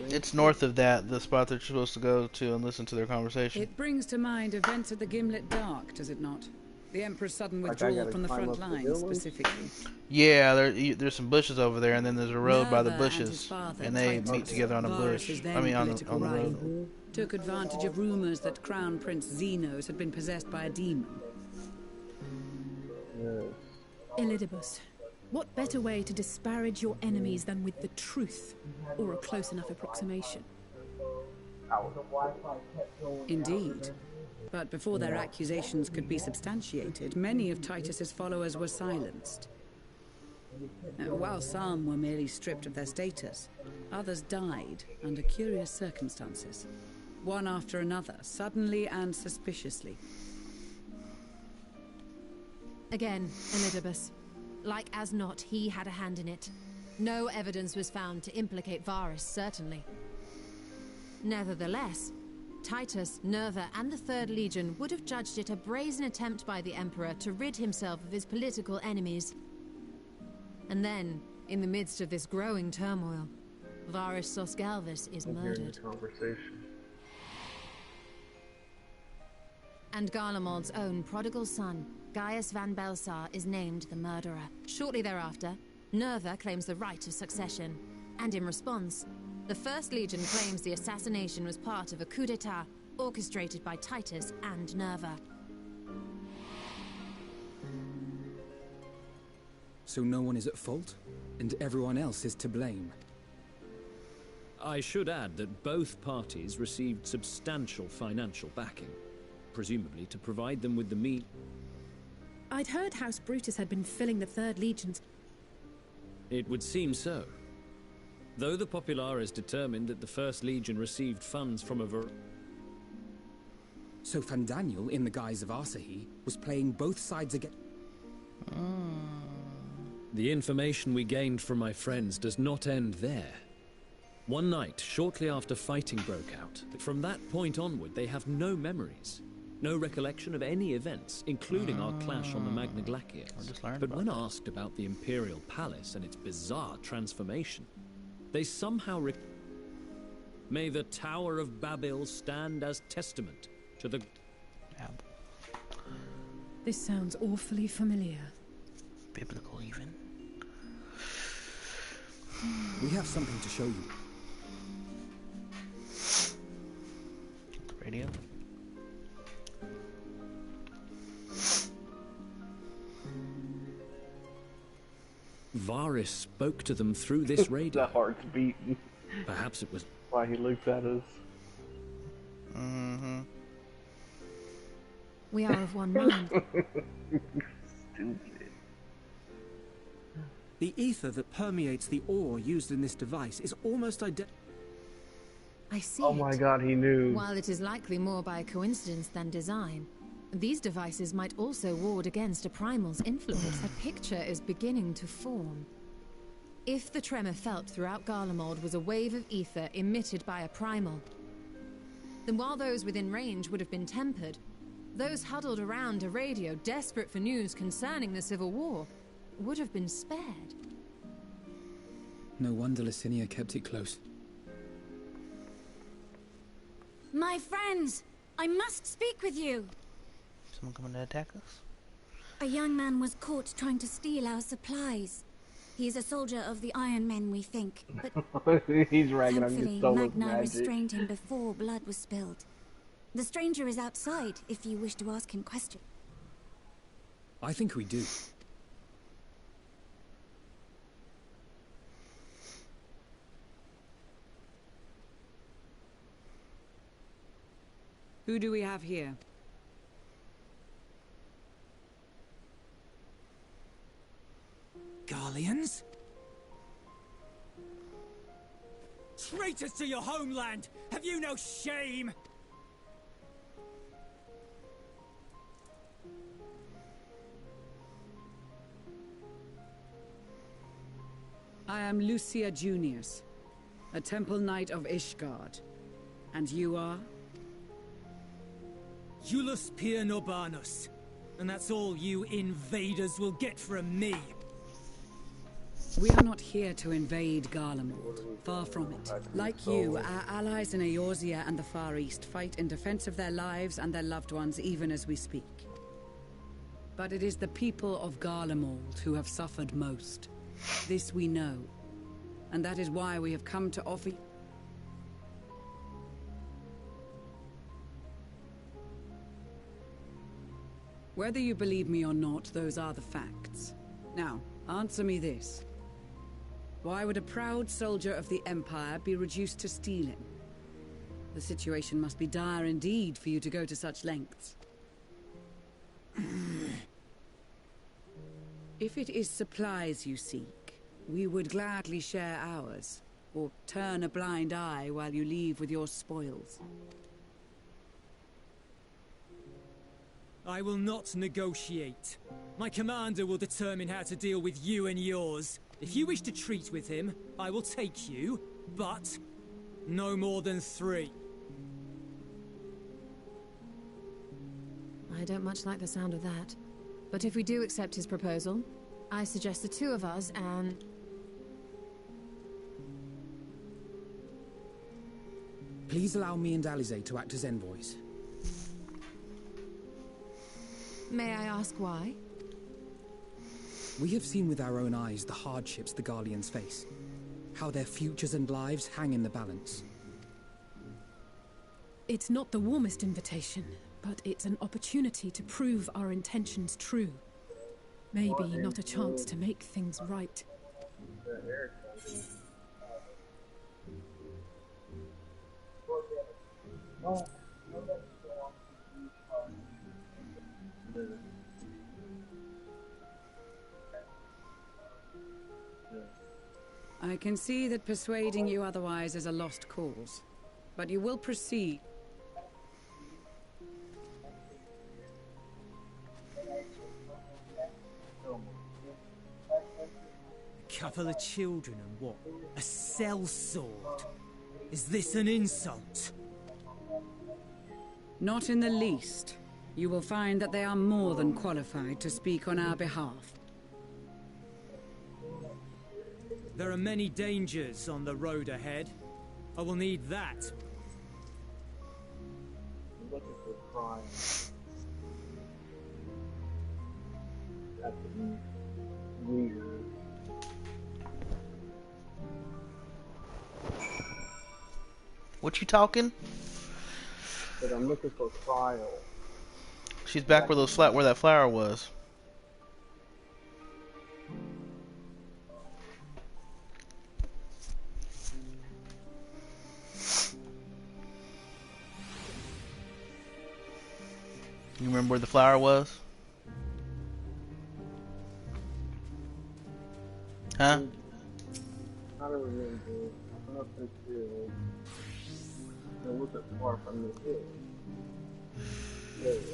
It's north of that, the spot that you're supposed to go to and listen to their conversation. It brings to mind events at the Gimlet Dark, does it not? The Emperor's sudden withdrawal from the front lines, specifically. Yeah, there's some bushes over there, and then there's a road by the bushes, and they meet together on a bush. I mean, on the road. Took advantage of rumors that Crown Prince Xenos had been possessed by a demon. Elidibus, what better way to disparage your enemies than with the truth, or a close enough approximation? Indeed. But before their accusations could be substantiated, many of Titus's followers were silenced. While some were merely stripped of their status, others died under curious circumstances. One after another, suddenly and suspiciously. Again, Elidibus. Like as not, he had a hand in it. No evidence was found to implicate Varus, certainly. Nevertheless, Titus, Nerva, and the Third Legion would have judged it a brazen attempt by the Emperor to rid himself of his political enemies. And then, in the midst of this growing turmoil, Varus Sosgalvis is murdered. And Garlemald's own prodigal son, Gaius van Belsar, is named the murderer. Shortly thereafter, Nerva claims the right of succession, and in response, the First Legion claims the assassination was part of a coup d'etat orchestrated by Titus and Nerva. So no one is at fault, and everyone else is to blame. I should add that both parties received substantial financial backing, presumably to provide them with the means. I'd heard House Brutus had been filling the Third Legion's... It would seem so. Though the Populares determined that the First Legion received funds from a So Fandaniel, in the guise of Asahi, was playing both sides again. The information we gained from my friends does not end there. One night, shortly after fighting broke out, from that point onward they have no memories. No recollection of any events, including our clash on the Magna Glaciers. But when asked about the Imperial Palace and its bizarre transformation, they somehow May the Tower of Babel stand as testament to the... This sounds awfully familiar. Biblical, even. We have something to show you. Radio? Varus spoke to them through this radio. The heart's beating. Perhaps it was why he looked at us. We are of one mind. Stupid. The ether that permeates the ore used in this device is almost identical. I see Oh my god, he knew. While it is likely more by coincidence than design, these devices might also ward against a primal's influence. A picture is beginning to form. If the tremor felt throughout Garlemald was a wave of ether emitted by a primal, then while those within range would have been tempered, those huddled around a radio desperate for news concerning the Civil War would have been spared. No wonder Licinia kept it close. My friends, I must speak with you. Someone coming to attack us? A young man was caught trying to steal our supplies. He's a soldier of the Iron Men, we think, but he's ragging on thankfully his solo Magni magic. restrained him before blood was spilled. The stranger is outside if you wish to ask him questions. I think we do. Who do we have here? Garleans? Traitors to your homeland! Have you no shame? I am Lucia Junius, a temple knight of Ishgard. And you are? Iulus Pier Norbanus. And that's all you invaders will get from me. We are not here to invade Garlemald. Far from it. Like you, our allies in Eorzea and the Far East fight in defense of their lives and their loved ones even as we speak. But it is the people of Garlemald who have suffered most. This we know. And that is why we have come to offer... Whether you believe me or not, those are the facts. Now, answer me this. Why would a proud soldier of the Empire be reduced to stealing? The situation must be dire indeed for you to go to such lengths. If it is supplies you seek, we would gladly share ours, or turn a blind eye while you leave with your spoils. I will not negotiate. My commander will determine how to deal with you and yours. If you wish to treat with him, I will take you, but no more than 3. I don't much like the sound of that. But if we do accept his proposal, I suggest the 2 of us and... Please allow me and Alize to act as envoys. May I ask why? We have seen with our own eyes the hardships the Garleans face. How their futures and lives hang in the balance. It's not the warmest invitation, but it's an opportunity to prove our intentions true. Maybe not a chance to make things right. I can see that persuading you otherwise is a lost cause, but you will proceed. A couple of children and what? A sellsword? Is this an insult? Not in the least. You will find that they are more than qualified to speak on our behalf. There are many dangers on the road ahead. I will need that. I'm looking for crime. That's weird. What you talking? But I'm looking for trial. She's back where where that flower was. You remember where the flower was? Huh? I don't remember. I'm not so sure. a little bit far from the hill. There it is.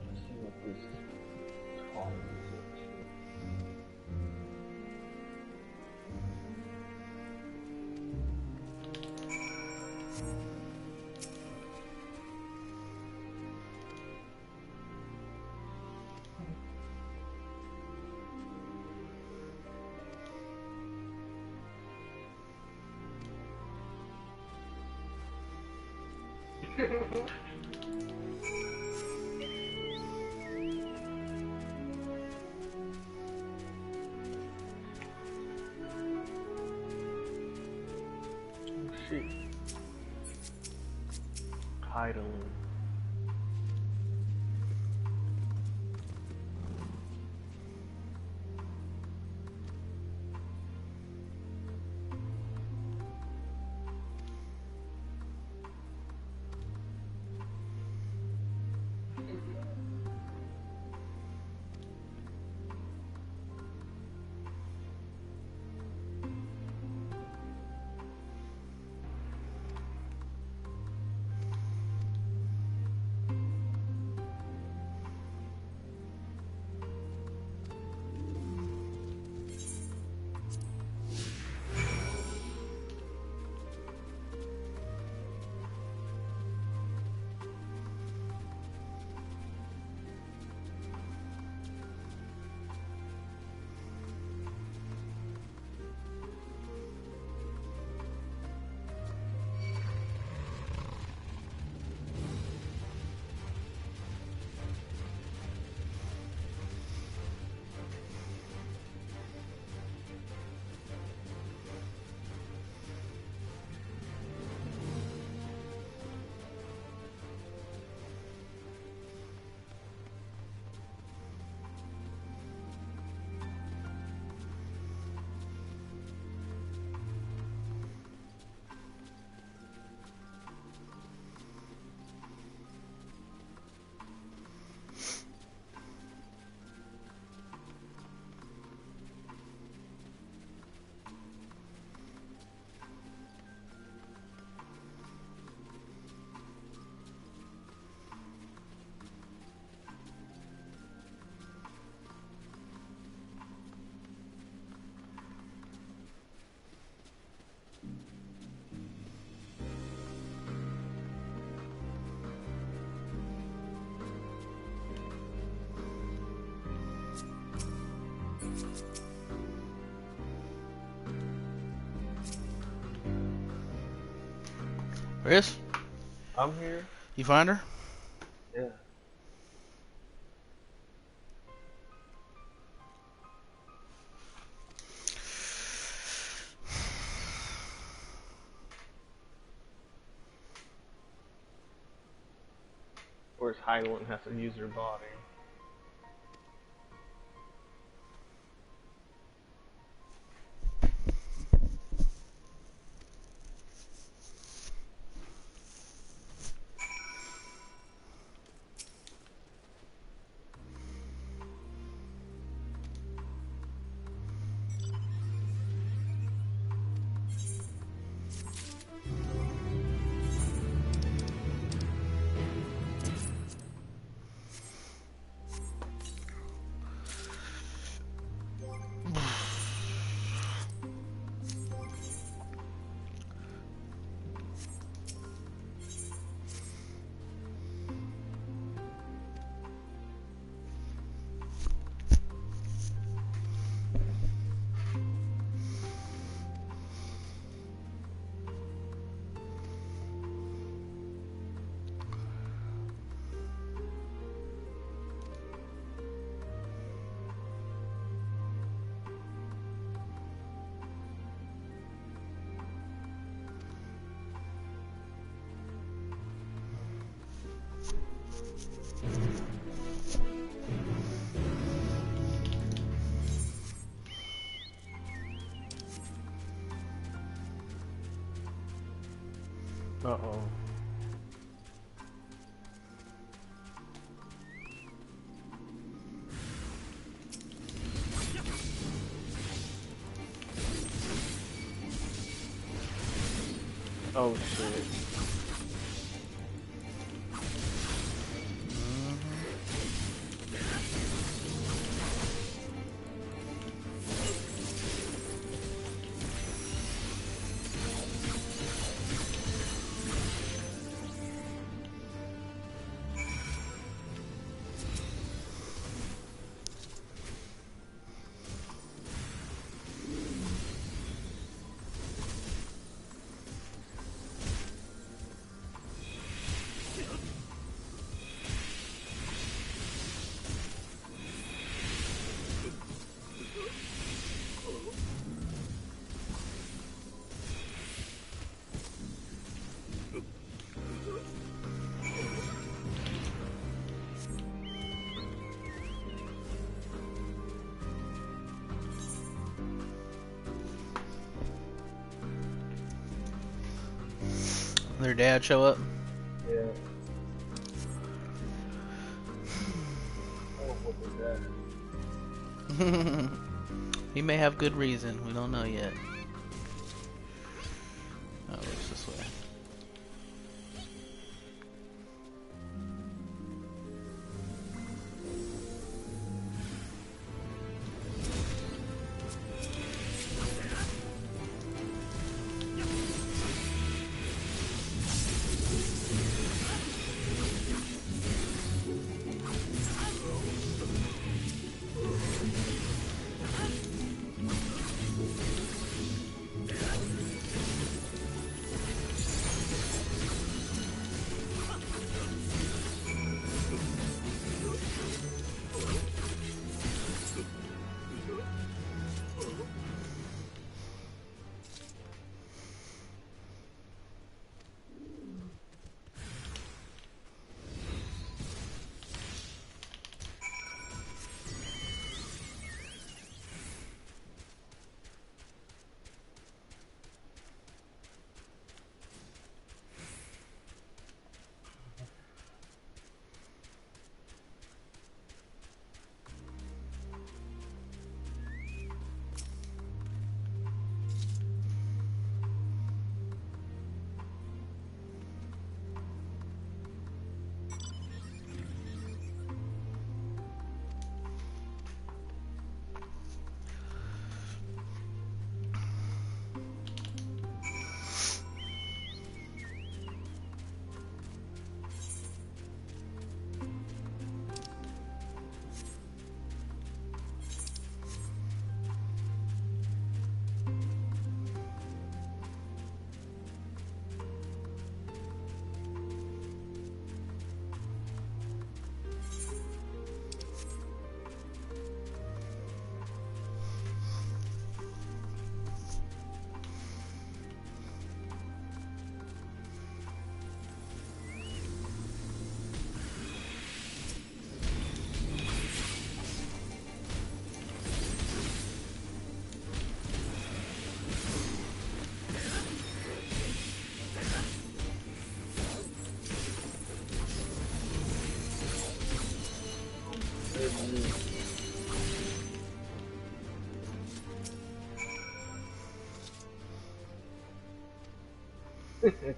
Let's see what this tall is. Shit. Idling. Chris? I'm here. You find her? Yeah. Of course, Hydaelyn has to use her body. Uh-oh. Oh shit. Their dad show up? Yeah. He may have good reason. We don't know yet. Oh, it's this way.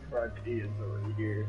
Crikey is already here.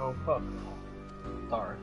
Oh fuck. Sorry.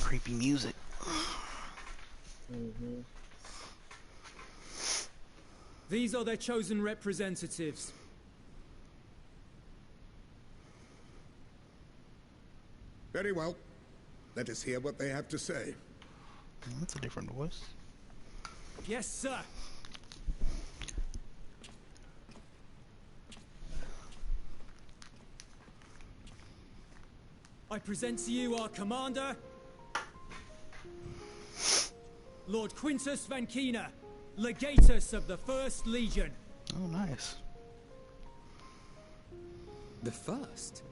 creepy music. These are their chosen representatives. Very well. Let us hear what they have to say. That's a different voice. Yes, sir. I present to you our commander, Lord Quintus Vankina, Legatus of the First Legion. Oh, nice. The First?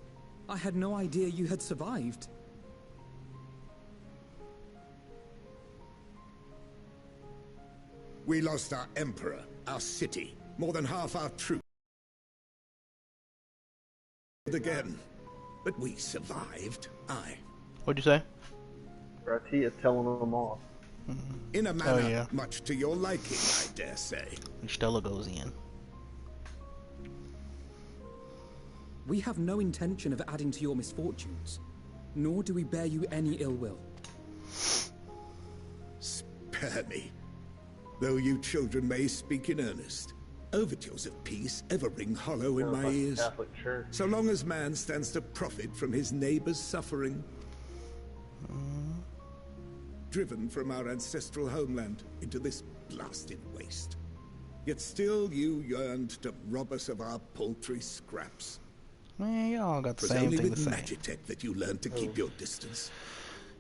I had no idea you had survived. We lost our emperor, our city, more than half our troops. Again. But we survived. Aye. What'd you say? He is telling them off. In a manner much to your liking, I dare say. Stella goes in. We have no intention of adding to your misfortunes, nor do we bear you any ill will. Spare me. Though you children may speak in earnest, overtures of peace ever ring hollow in my ears. So long as man stands to profit from his neighbor's suffering. Driven from our ancestral homeland into this blasted waste. Yet still you yearned to rob us of our paltry scraps. Man, y'all got the It was same only thing to with say. Magitech that you learned to keep your distance.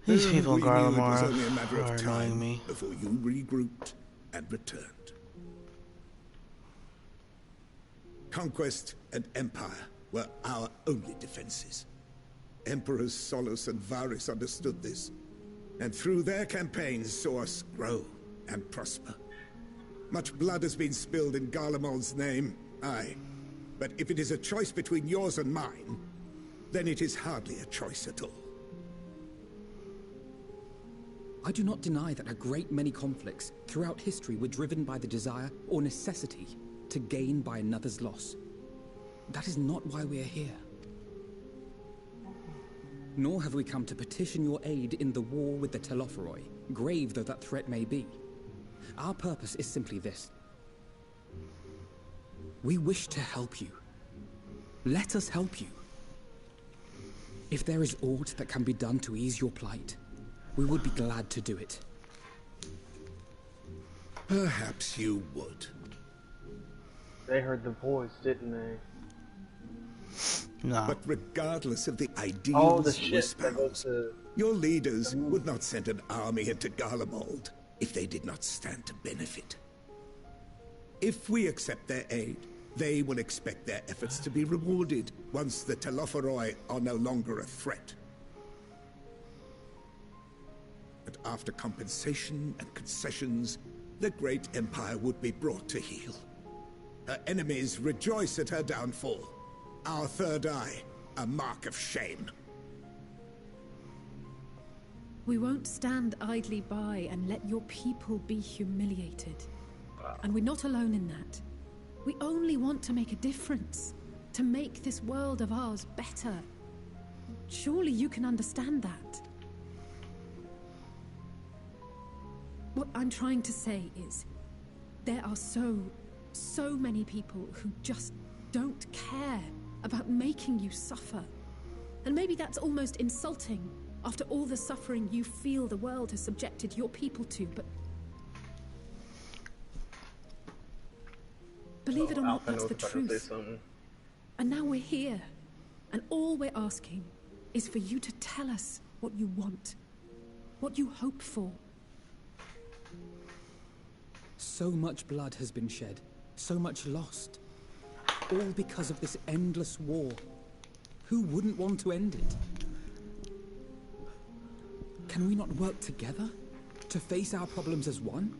These people in We knew it was Garlemald only a matter are of annoying time me. before you regrouped and returned. Conquest and empire were our only defenses. Emperors Solus and Varys understood this, and through their campaigns saw us grow and prosper. Much blood has been spilled in Garlemald's name, aye. But if it is a choice between yours and mine, then it is hardly a choice at all. I do not deny that a great many conflicts throughout history were driven by the desire or necessity to gain by another's loss. That is not why we are here. Nor have we come to petition your aid in the war with the Telophoroi, grave though that threat may be. Our purpose is simply this. We wish to help you. Let us help you. If there is aught that can be done to ease your plight, we would be glad to do it. Perhaps you would. They heard the voice, didn't they? No. But regardless of the ideals you shit that goes espouse, to... your leaders would not send an army into Garlemald if they did not stand to benefit. If we accept their aid, they will expect their efforts to be rewarded once the Telophoroi are no longer a threat. But after compensation and concessions, the great empire would be brought to heel. Her enemies rejoice at her downfall. Our third eye, a mark of shame. We won't stand idly by and let your people be humiliated. And we're not alone in that. We only want to make a difference, to make this world of ours better. Surely you can understand that. What I'm trying to say is, there are so many people who just don't care about making you suffer. And maybe that's almost insulting after all the suffering you feel the world has subjected your people to, but believe it or not, that's the truth. And now we're here, and all we're asking is for you to tell us what you want, what you hope for. So much blood has been shed, so much lost. All because of this endless war. Who wouldn't want to end it? Can we not work together to face our problems as one?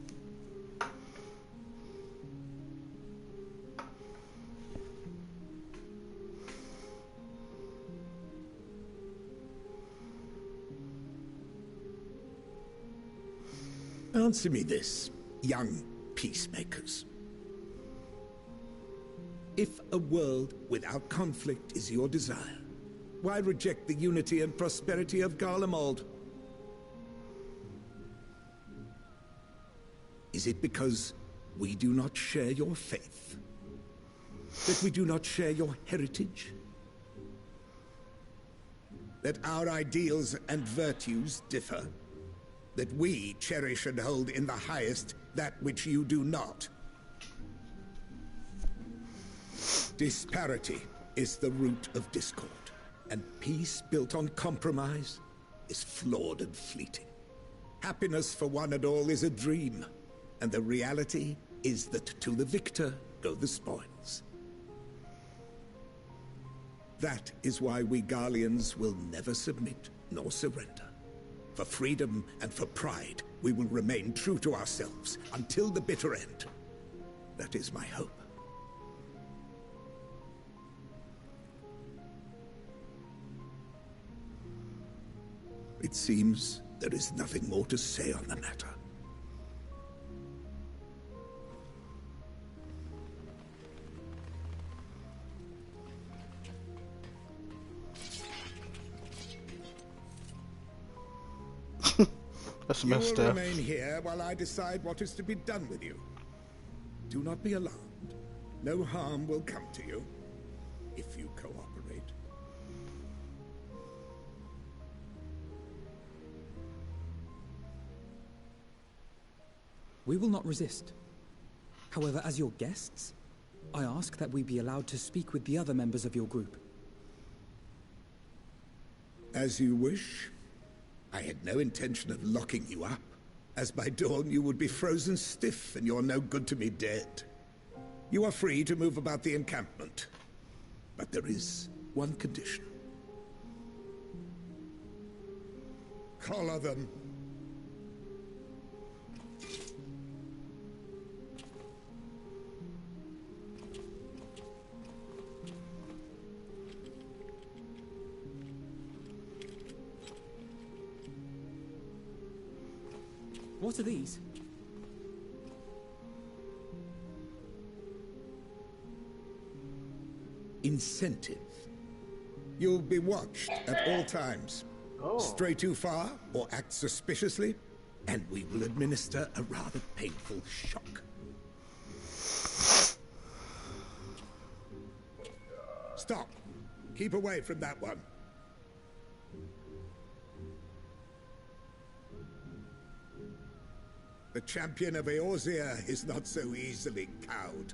Answer me this, young peacemakers. If a world without conflict is your desire, why reject the unity and prosperity of Garlemald? Is it because we do not share your faith? That we do not share your heritage? That our ideals and virtues differ? That we cherish and hold in the highest that which you do not? Disparity is the root of discord, and peace built on compromise is flawed and fleeting. Happiness for one and all is a dream, and the reality is that to the victor go the spoils. That is why we Garleans will never submit nor surrender. For freedom and for pride, we will remain true to ourselves until the bitter end. That is my hope. It seems there is nothing more to say on the matter. That's you messed will up. remain here while I decide what is to be done with you. Do not be alarmed. No harm will come to you if you cooperate. We will not resist. However, as your guests, I ask that we be allowed to speak with the other members of your group. As you wish. I had no intention of locking you up, as by dawn you would be frozen stiff and you're no good to me dead. You are free to move about the encampment, but there is one condition. Collar them. What are these? Incentive. You'll be watched at all times. Stray too far or act suspiciously, and we will administer a rather painful shock. Stop. Keep away from that one. The champion of Eorzea is not so easily cowed.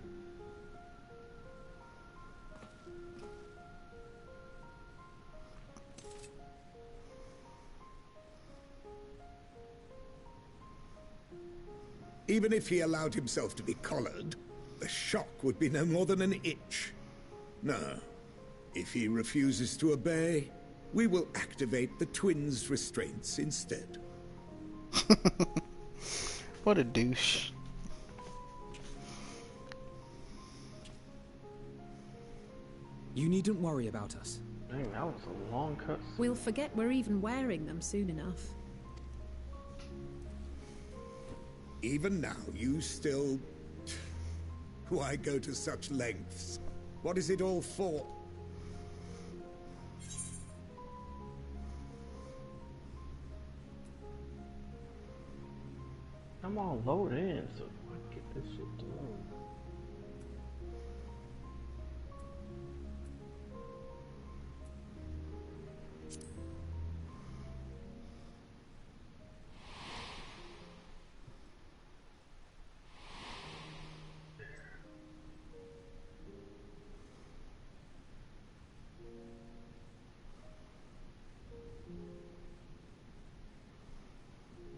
Even if he allowed himself to be collared, the shock would be no more than an itch. No. If he refuses to obey, we will activate the twins' restraints instead. What a douche. You needn't worry about us. Dang, that was a long cut. We'll forget we're even wearing them soon enough. Even now, you still... Why go to such lengths? What is it all for? I'm all loaded in, so I can get this shit done.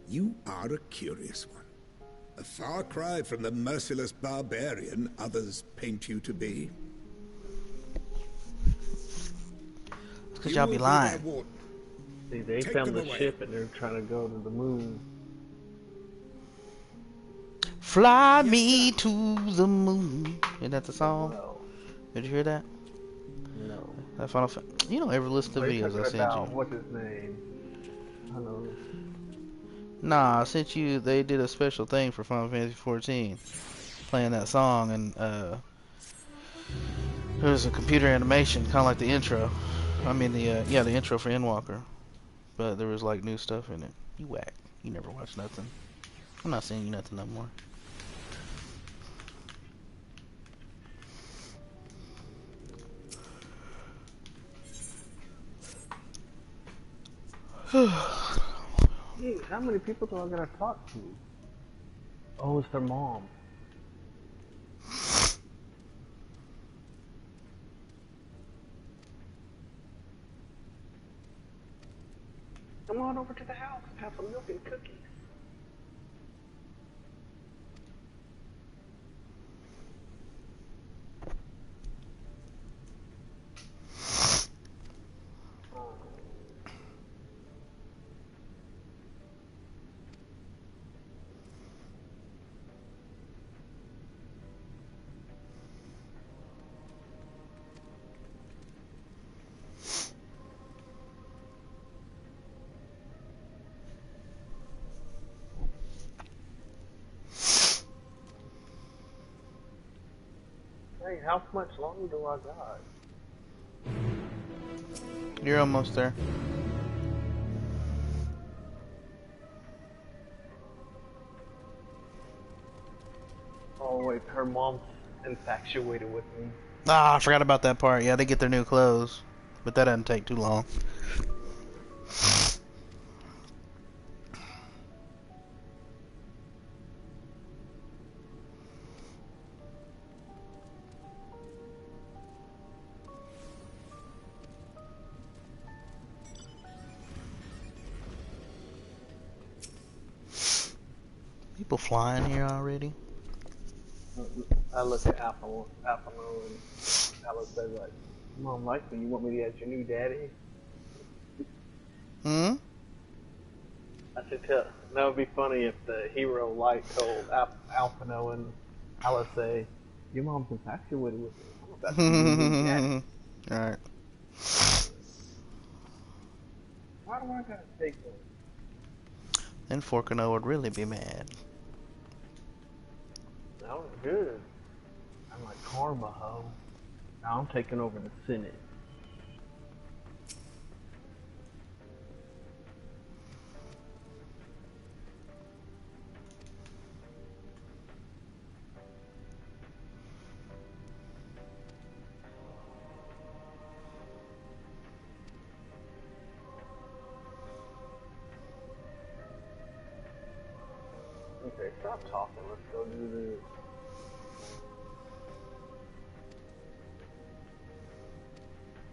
You are a curious one. A far cry from the merciless barbarian others paint you to be. It's 'cause y'all be lying. See, they found the ship and they're trying to go to the moon. Fly me to the moon. Isn't that the song? No. Did you hear that? No. That Final You don't ever listen to videos I sent you. What's his name? I know. Nah, I sent you. They did a special thing for Final Fantasy 14, playing that song, and there was a computer animation, kind of like the intro. I mean the intro for Endwalker, but there was like new stuff in it. You whack. You never watched nothing. I'm not saying you nothing no more. Jeez, how many people do I gotta talk to? Oh, it's their mom. Come on over to the house and have some milk and cookies. Hey, how much longer do I got? You're almost there. Oh wait, her mom's infatuated with me. Ah, I forgot about that part. Yeah, they get their new clothes. But that doesn't take too long. People flying here already? I look at Apple and Alice says like, Mom likes me, you want me as your new daddy? Hmm? I said, that would be funny if the hero Light told Alphino and Alice say, your mom's infatuated with me. I'm about to be your new daddy. Alright. Why do I gotta take one? Then Forkano would really be mad. That was good. I'm like karma, ho. Now I'm taking over the Senate. Okay, stop talking. Let's go do this.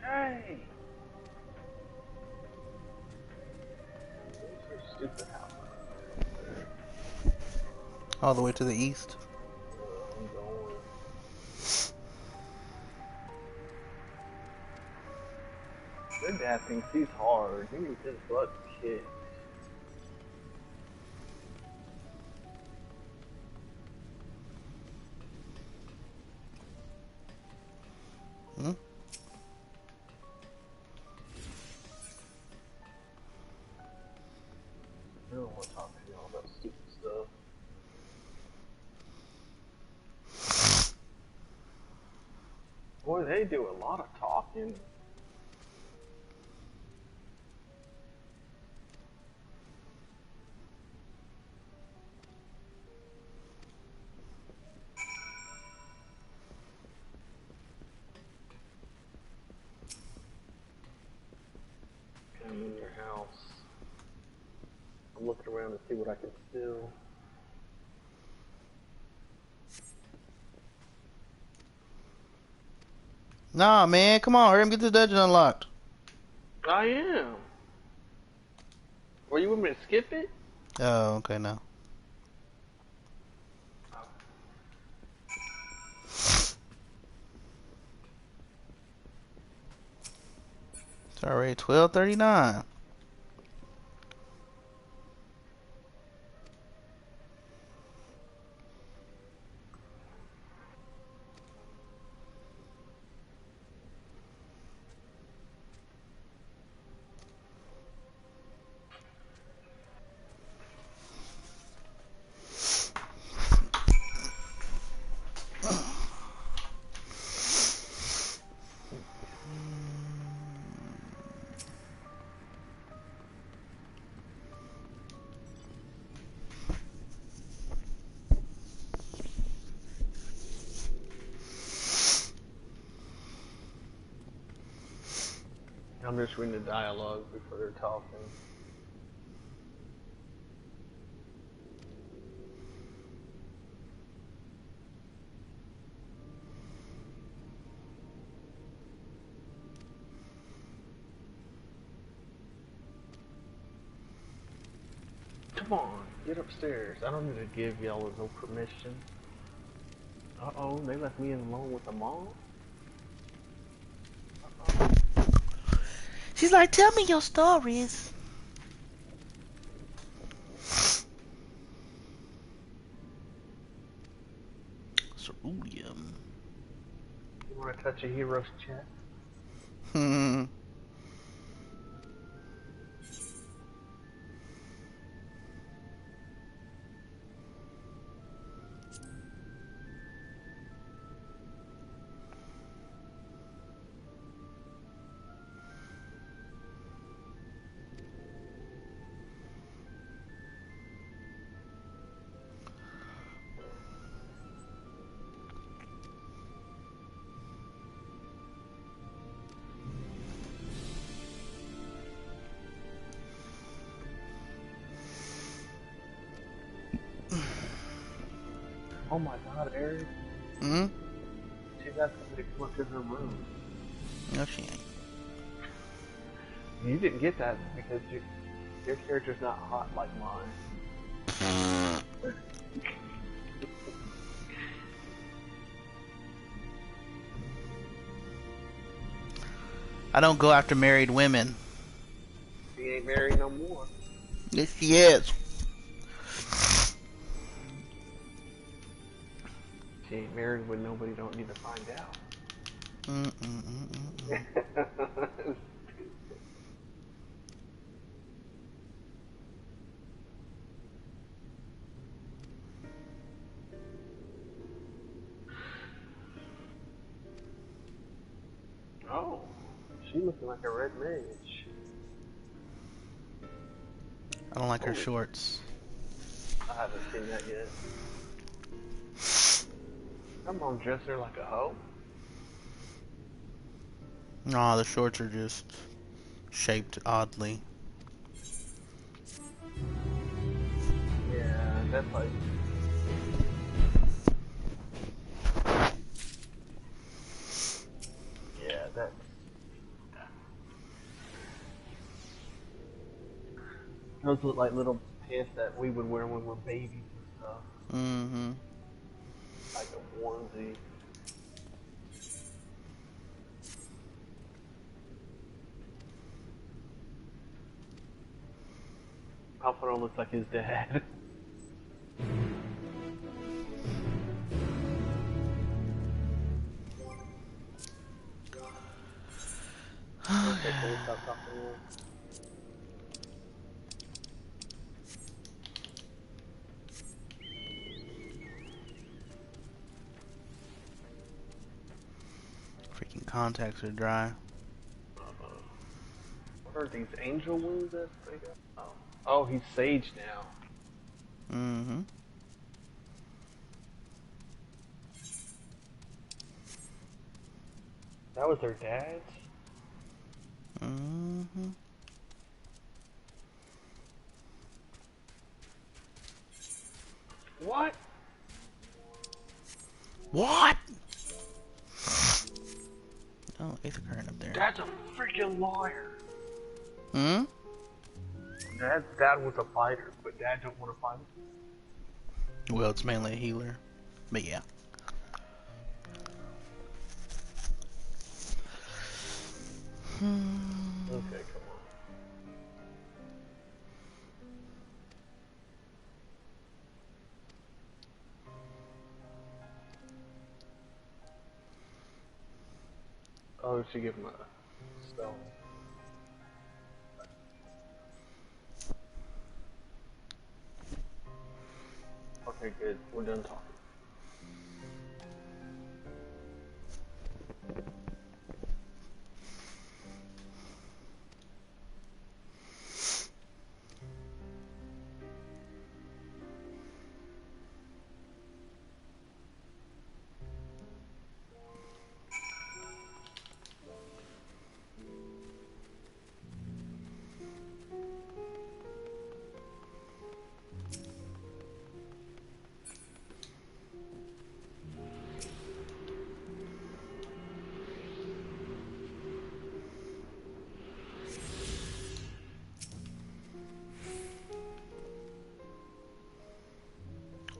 Hey! Where's your stupid house? All the way to the east. I'm going. Your dad thinks he's hard. He needs his butt kicked. Hmm? I don't want to talk to you all that stupid stuff. Boy, they do a lot of talking. I'm in your house. I'm looking around to see what I can steal. Nah, man, come on, hurry up, get this dungeon unlocked. I am. Were you want me to skip it? Oh, okay, now. It's already 12:39. I'm just reading the dialogue before they're talking. Come on, get upstairs. I don't need to give y'all no permission. Uh-oh, they left me alone with the mom? She's like, tell me your stories. Ceruleum. You want to touch a hero's chest? Hmm. Oh my god, Eric. Hmm? She's asking me to come up to her room. No, she ain't. You didn't get that because your character's not hot like mine. I don't go after married women. She ain't married no more. Yes, she is. She ain't married when nobody don't need to find out. Oh, she looking like a red mage. I don't like her shorts. I haven't seen that yet. Come on, dress her like a hoe. Nah, the shorts are just shaped oddly. Yeah, that's like... Yeah, that's... Those look like little pants that we would wear when we're babies and stuff. Mm-hmm. Like a onesie. Alfredo looks like his dad. Okay, can we stop talking now? Freaking contacts are dry. What are these angel wings that they got? Oh. Oh, he's Sage now. Mm-hmm. That was their dad's? Mm-hmm. What? What? Oh, eighth current up there. Dad's a freaking liar. Hmm? Dad was a fighter, but Dad don't want to fight. Well, it's mainly a healer. But yeah. Okay, come on. Oh, she give him a stone. Okay, good. We're done talking.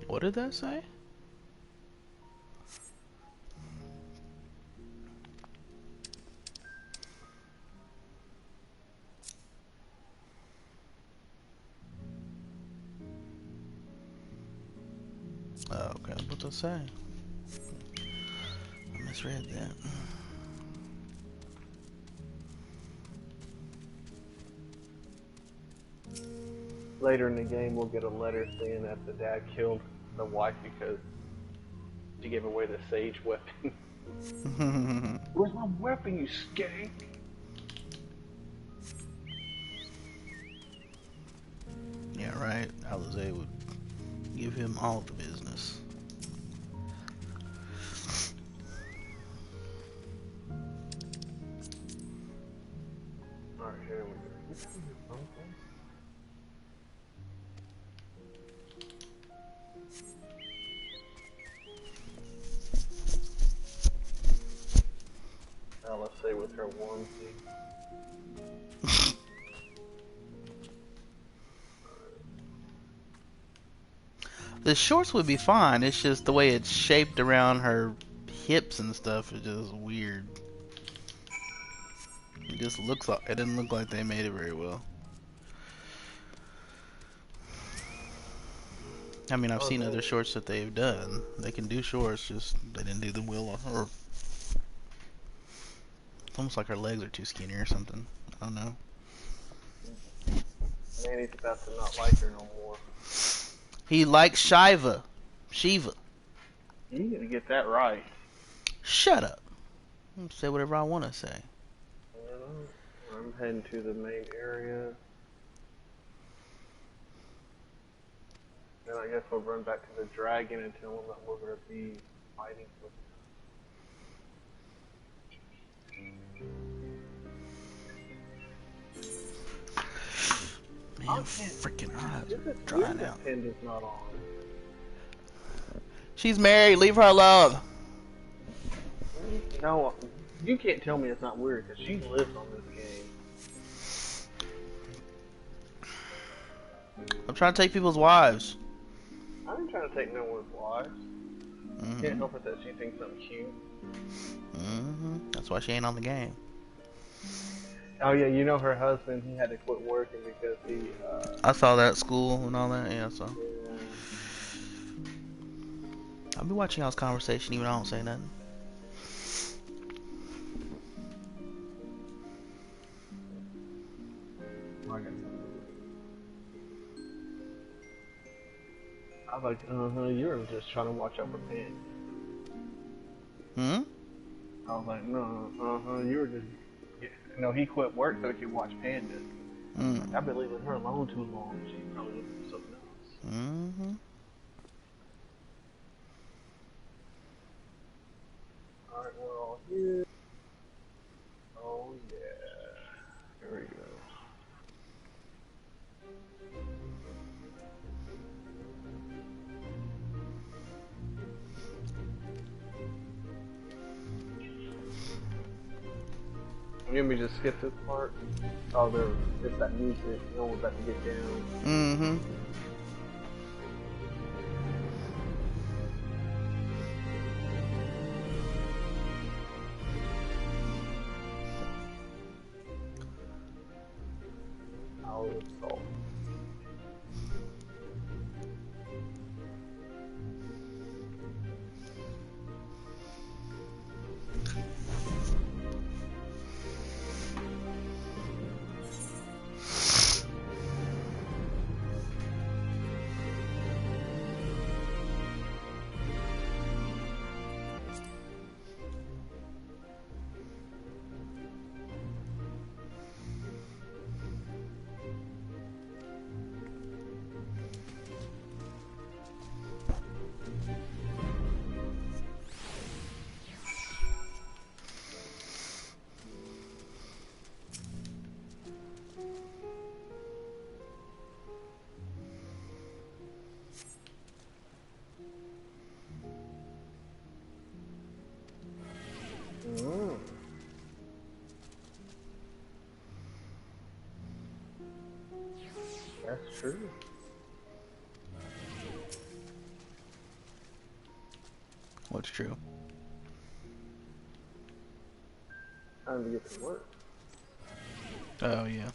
What did that say? Oh, okay, what did that say? I misread that. Later in the game, we'll get a letter saying that the dad killed the wife because she gave away the sage weapon. Where's my weapon, you skank? Yeah, right. Alizé would give him all the business. Alright, here we go. Now let's say with her onesie. The shorts would be fine. It's just the way it's shaped around her hips and stuff is just weird. It just looks like it didn't look like they made it very well. I mean, I've seen other shorts that they've done. They can do shorts, just they didn't do them well on her. It's almost like her legs are too skinny or something. I don't know. Manny's about to not like her no more. He likes Shiva. Shiva. You need to get that right. Shut up. I'll say whatever I want to say. I'm heading to the main area. Then I guess we'll run back to the dragon and tell him that we're going to be fighting with him. Man, freaking eyes are drying out. Is not on. She's married. Leave her alone. No, you can't tell me it's not weird because she lives on this game. I'm trying to take people's wives. I ain't trying to take no one's wives. Can't help it that she thinks I'm cute. That's why she ain't on the game. Oh yeah, you know her husband, he had to quit working because he I saw that at school and all that, yeah, so. Yeah. I'll be watching y'all's conversation even though I don't say nothing. I was like, you were just trying to watch over Panda. Hmm? I was like, no, you were just... No, he quit work so he could watch Panda. I've been leaving her alone too long. She's probably looking for something else. Alright, we're all here. Oh yeah. Here we go. You want me to just skip this part? Oh, it's that music. You know we're about to get down. Our assault. That's true. What's true? Time to get to work. Oh yeah.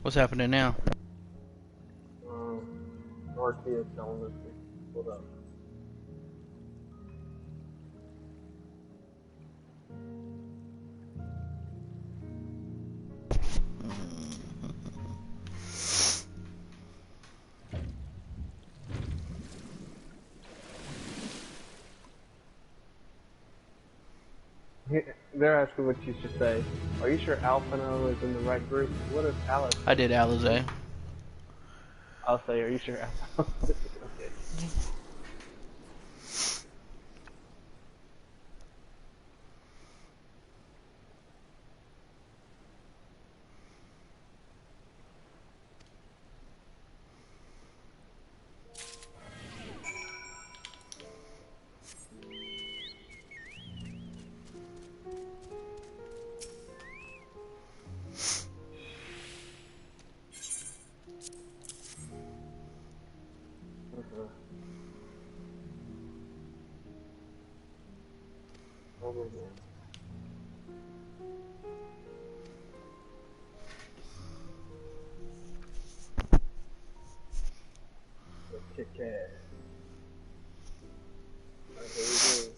What's happening now? Northia telling us to pull up. They're asking what you should say. Are you sure Alphino is in the right group? What if Alice? I did Alizé. I'll say, are you sure Alphino? Okay. Over here. Kick ass. Alright, here we go.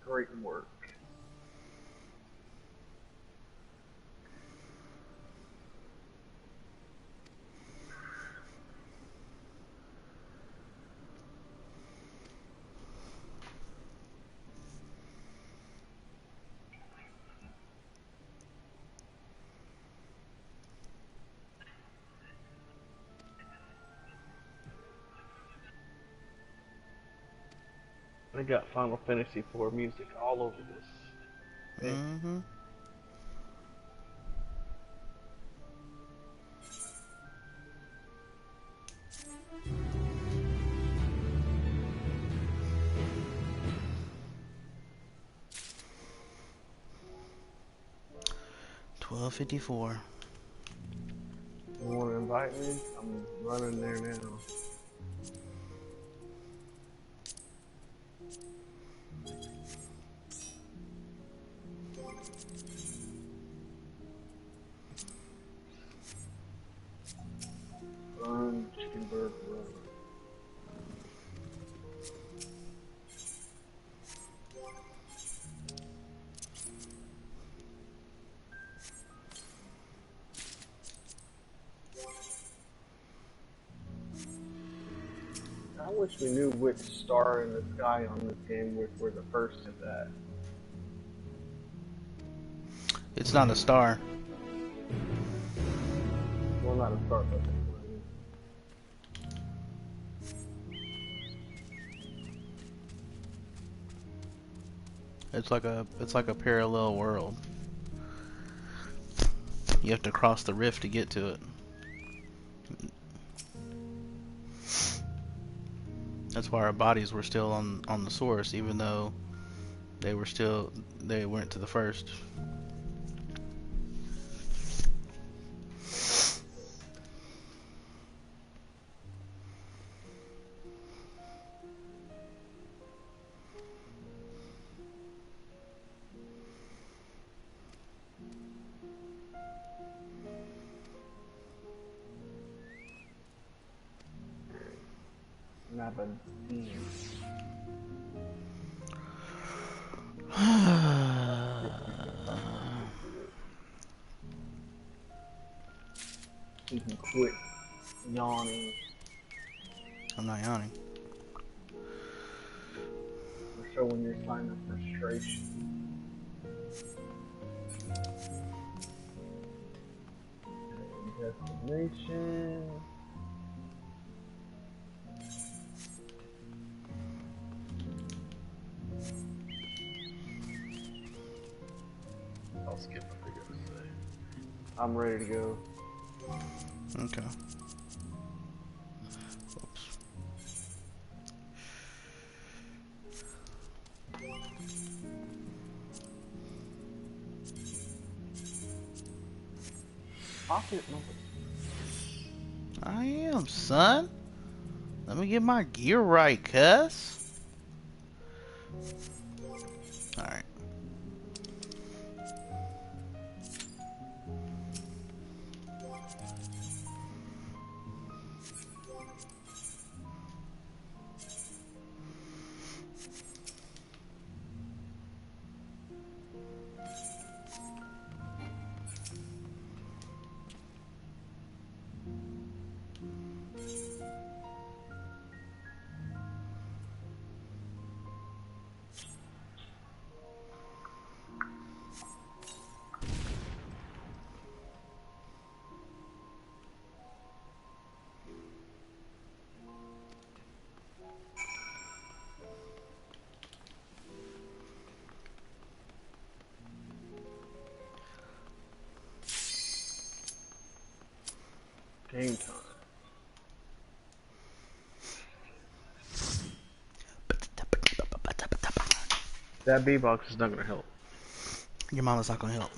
Great work. They got Final Fantasy IV music all over this. Mm-hmm. $12.54. You want to invite me? I'm running there now. Run, Chickenberg, run. I wish we knew which star in the sky on this game we're the first at that. It's not a star. Well, not a star, but It's like a parallel world. You have to cross the rift to get to it. That's why our bodies were still on the source, even though they went to the first. map I've seen. You can quit yawning. I'm not yawning. For sure when you're signing of frustration. Destination. I'll skip what they're gonna say. I'm ready to go. Okay. Pocket number. I am, son. Let me get my gear right, cuz. Alright. Game time. That B-box is not gonna help. Your mama's not gonna help.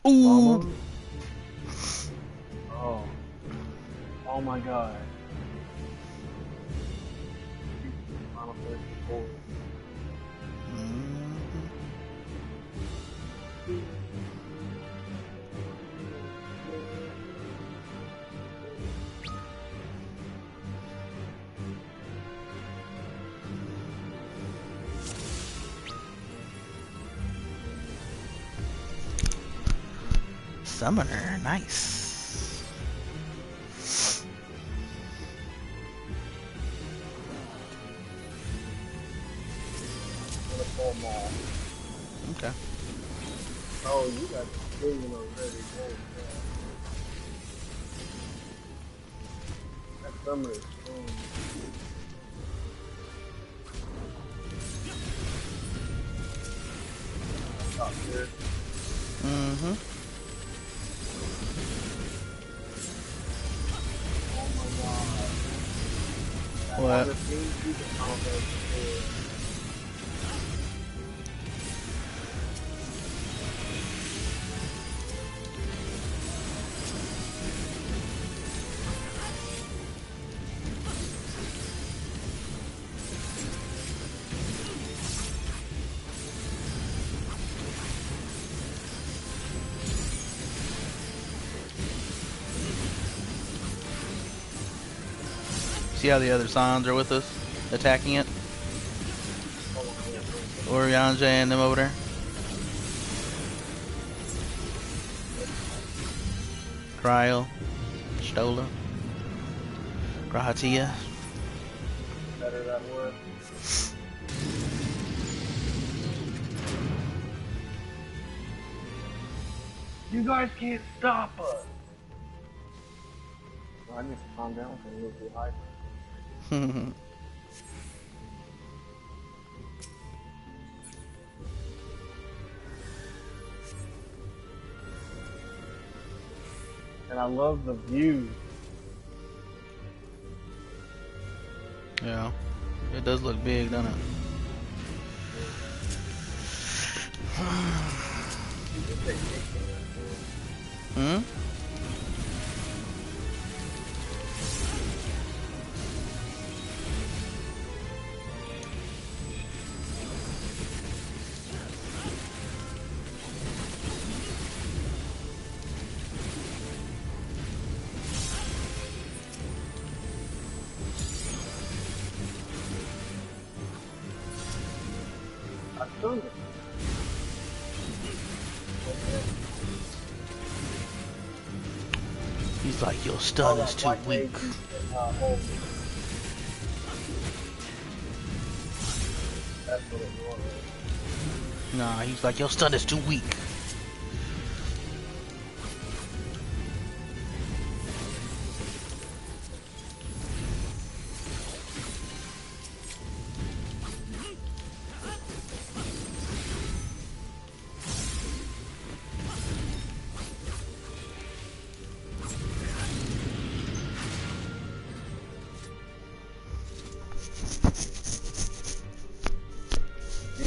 Ooh. Mama? Oh. Oh my god. Final Fantasy IV. Summoner, nice. Okay. Oh, you got the billion already. That summoner is strong. Top tier. Mm-hmm. What? See how the other Scions are with us, attacking it? Oriange and them over there. Cryo, Stola, Grahatia. Better that word. You guys can't stop us. Well, I need to calm down because I'm a little too hyper. And I love the view. Yeah, it does look big, doesn't it? Hmm? thunder. He's like, your stun is too weak. That's what it was. Nah, he's like, your stun is too weak.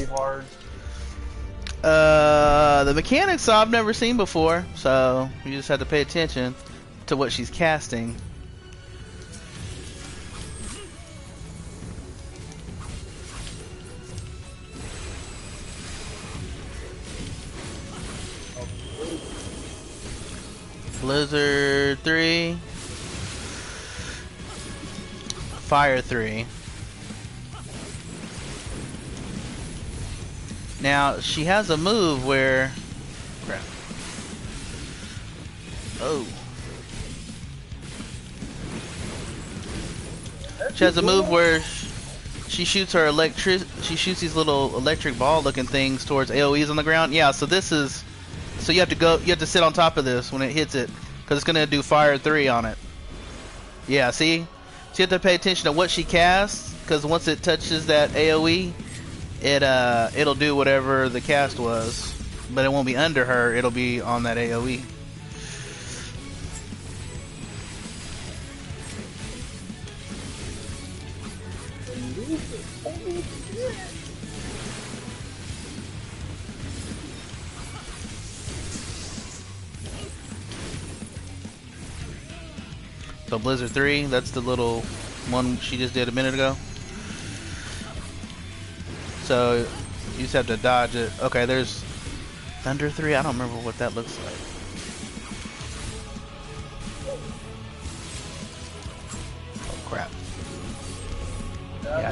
Hard. The mechanics I've never seen before, so you just have to pay attention to what she's casting. Blizzard 3, Fire 3. Now, she has a move where... Crap. Oh. She has a move where she shoots her she shoots these little electric ball looking things towards AoEs on the ground. Yeah, so this is... So you have to sit on top of this when it hits it, because it's going to do Fire 3 on it. Yeah, see? So you have to pay attention to what she casts, because once it touches that AoE, it'll do whatever the cast was, but it won't be under her, it'll be on that AoE. So Blizzard 3, that's the little one she just did a minute ago. So you just have to dodge it. Okay, there's Thunder 3. I don't remember what that looks like. Oh crap! Yeah, I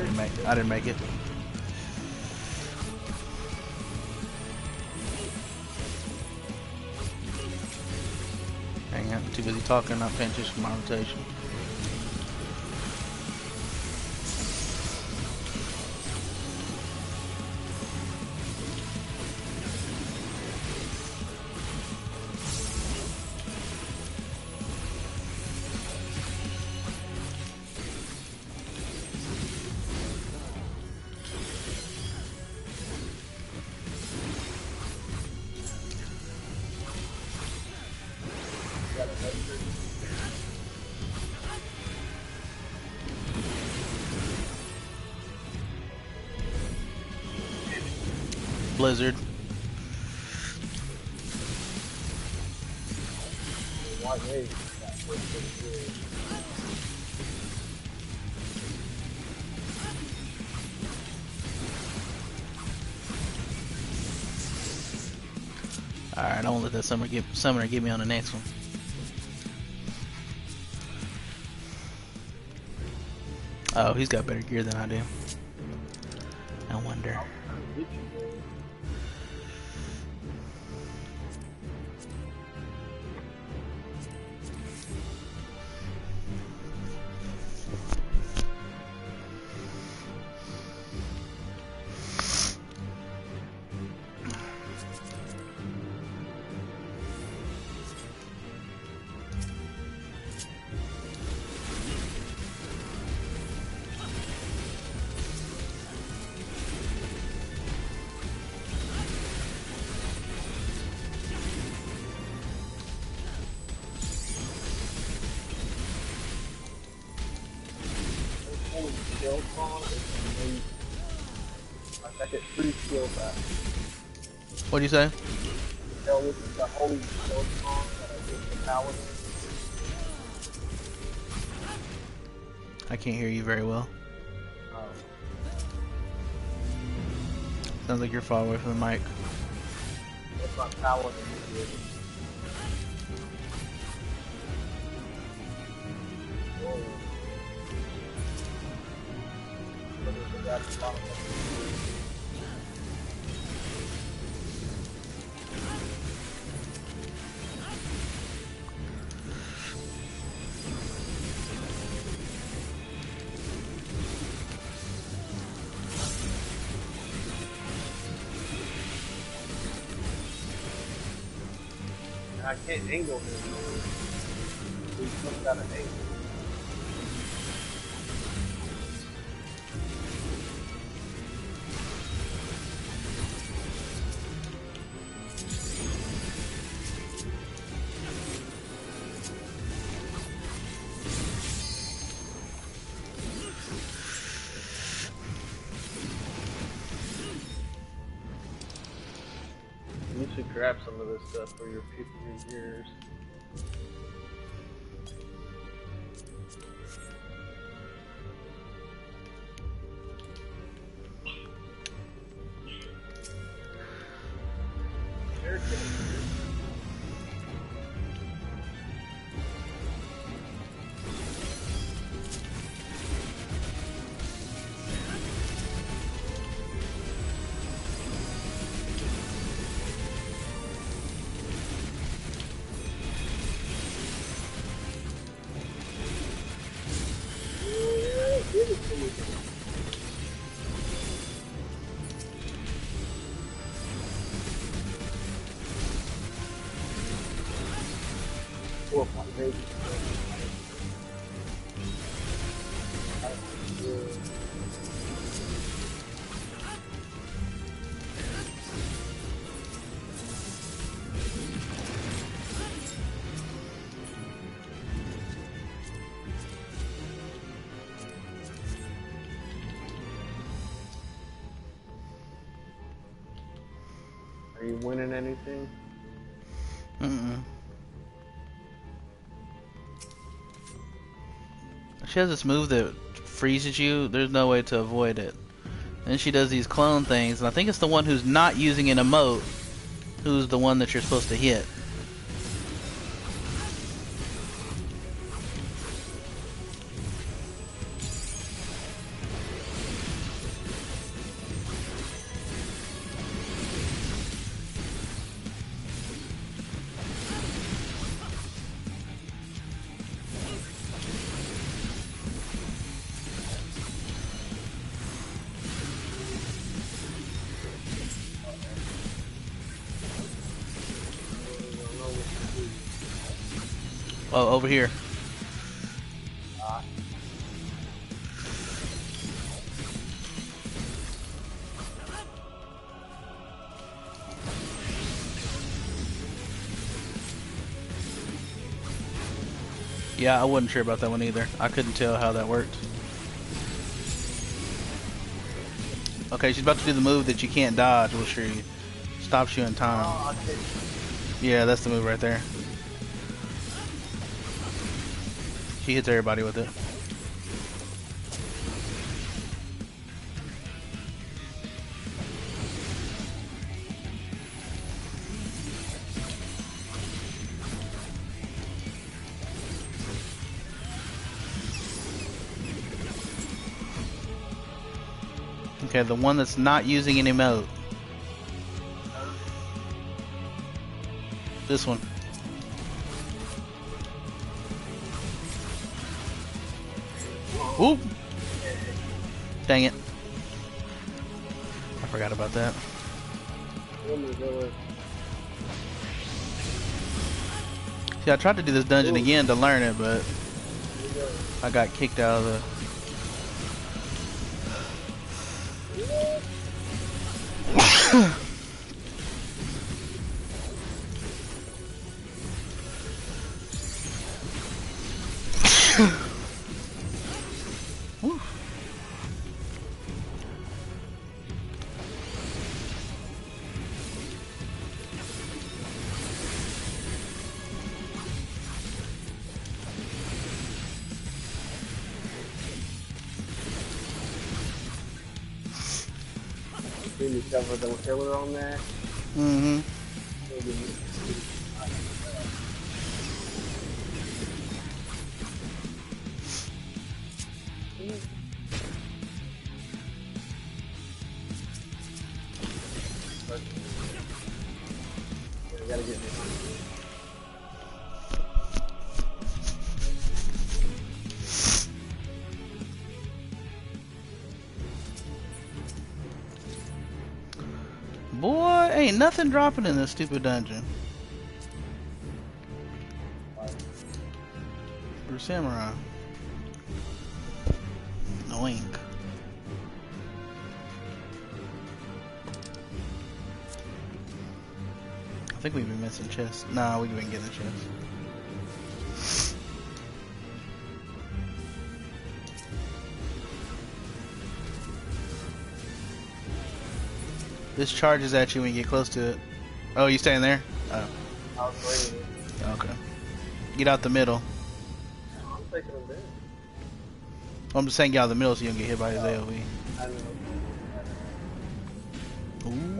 didn't make it. Hang on, I'm too busy talking, not paying attention to my rotation. Blizzard. Alright, I won't let that summoner get me on the next one. Oh, he's got better gear than I do. No wonder. I get 3 skill back. What do you say? The holy skill song that I get the paladin. I can't hear you very well. Oh. Sounds like you're far away from the mic. What's my paladin do? I can't angle him. He's some kind of angle. You should grab some of this stuff for your years. Are you winning anything? She has this move that freezes you. There's no way to avoid it. And she does these clone things, and I think it's the one who's not using an emote who's the one that you're supposed to hit. Oh, over here. Yeah, I wasn't sure about that one either. I couldn't tell how that worked. Okay, she's about to do the move that you can't dodge, which stops you in time. Yeah, that's the move right there. She hits everybody with it. Okay, the one that's not using an emote. This one. Ooh! Dang it. I forgot about that. See, I tried to do this dungeon again to learn it, but I got kicked out of the... You cover the killer on there. Mm-hmm. I gotta get this. Boy, ain't nothing dropping in this stupid dungeon. Super Samurai. Oink. I think we've been missing chests. Nah, we've been getting chests. This charges at you when you get close to it. Oh, you staying there? Oh. I was waiting. Okay. Get out the middle. I'm taking him down. I'm just saying get out the middle so you don't get hit by his AoE. I know.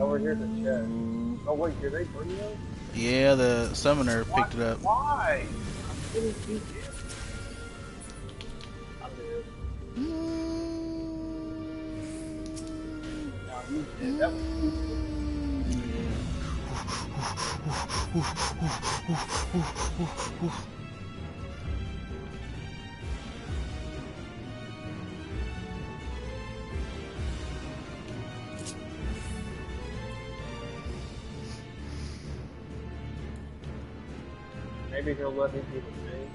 Over here's a chest. Oh wait, did they bring those? Yeah, the summoner picked it up. Why? I couldn't see it. I'm dead. No, you did. That was maybe he'll let me do the thing.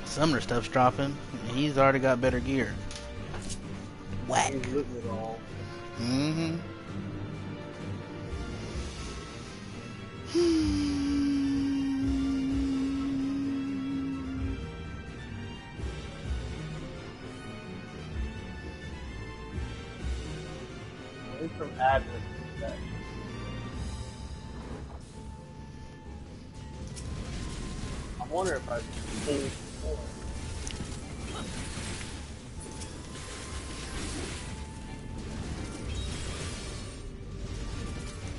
Summoner stuff's dropping. He's already got better gear. Whack. He's looting it all. Mm-hmm. He's from admin. I wonder if I should see before.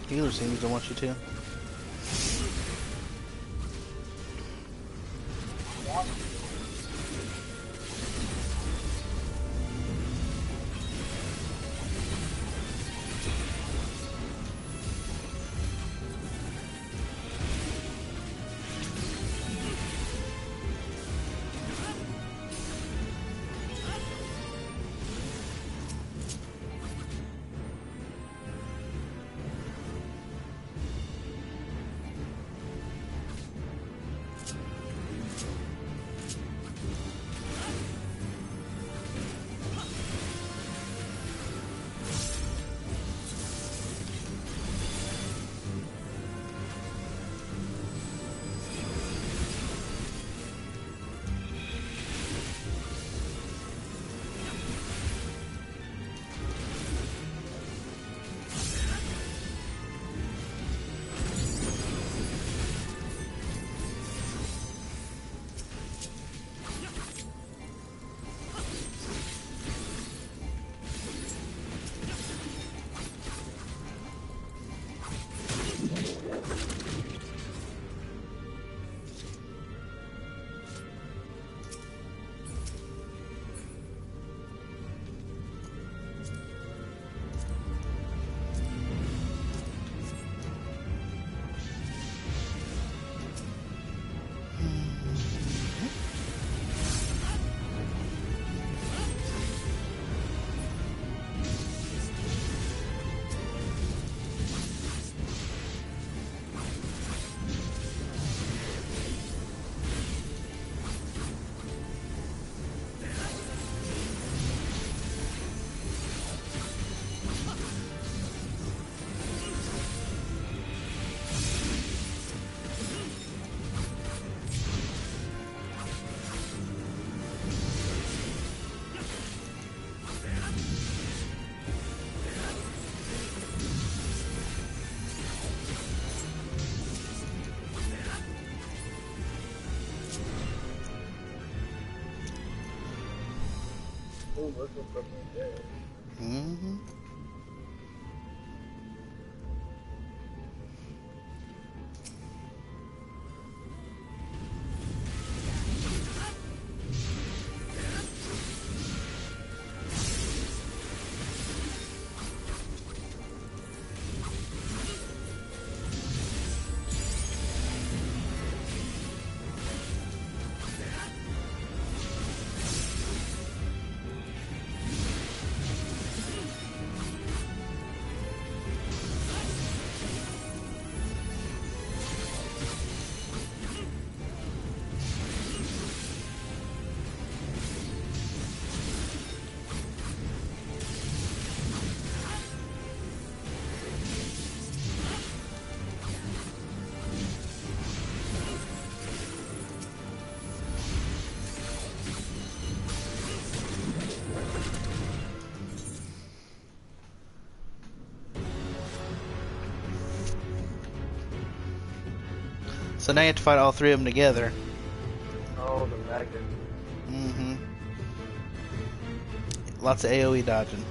Healer seems to want you to. Mm-hmm. So now you have to fight all three of them together. Oh, the magnet. Mm-hmm. Lots of AoE dodging.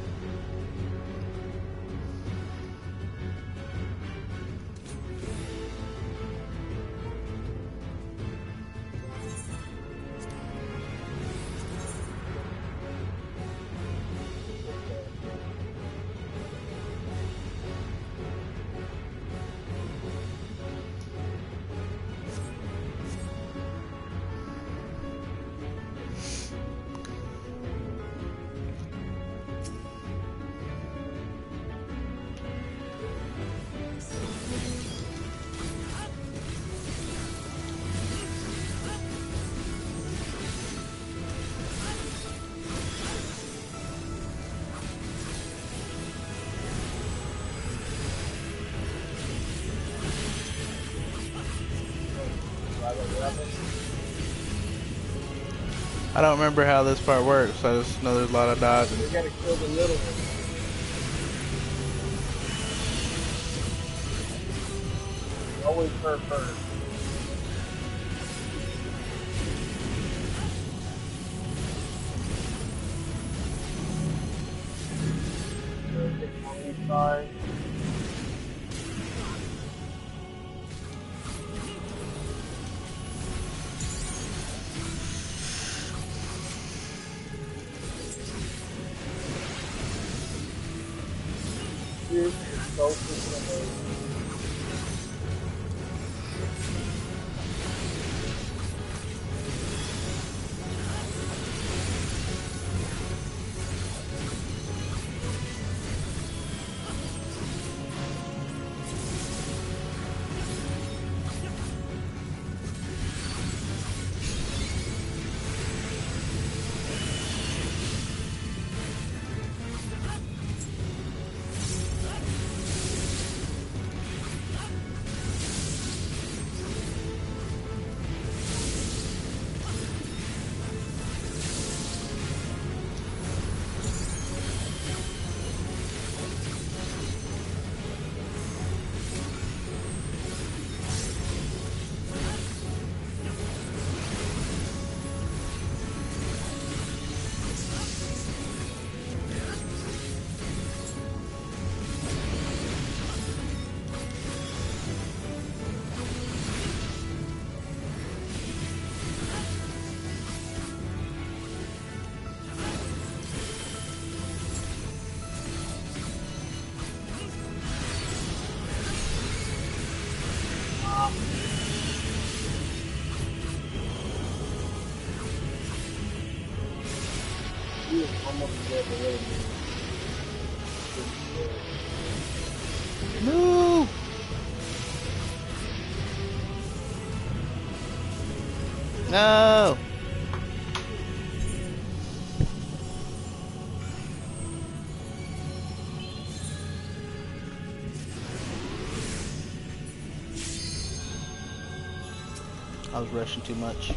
I don't remember how this part works. I just know there's a lot of dodging. You gotta kill the little one. Always her first. On each side. No! No! I was rushing too much.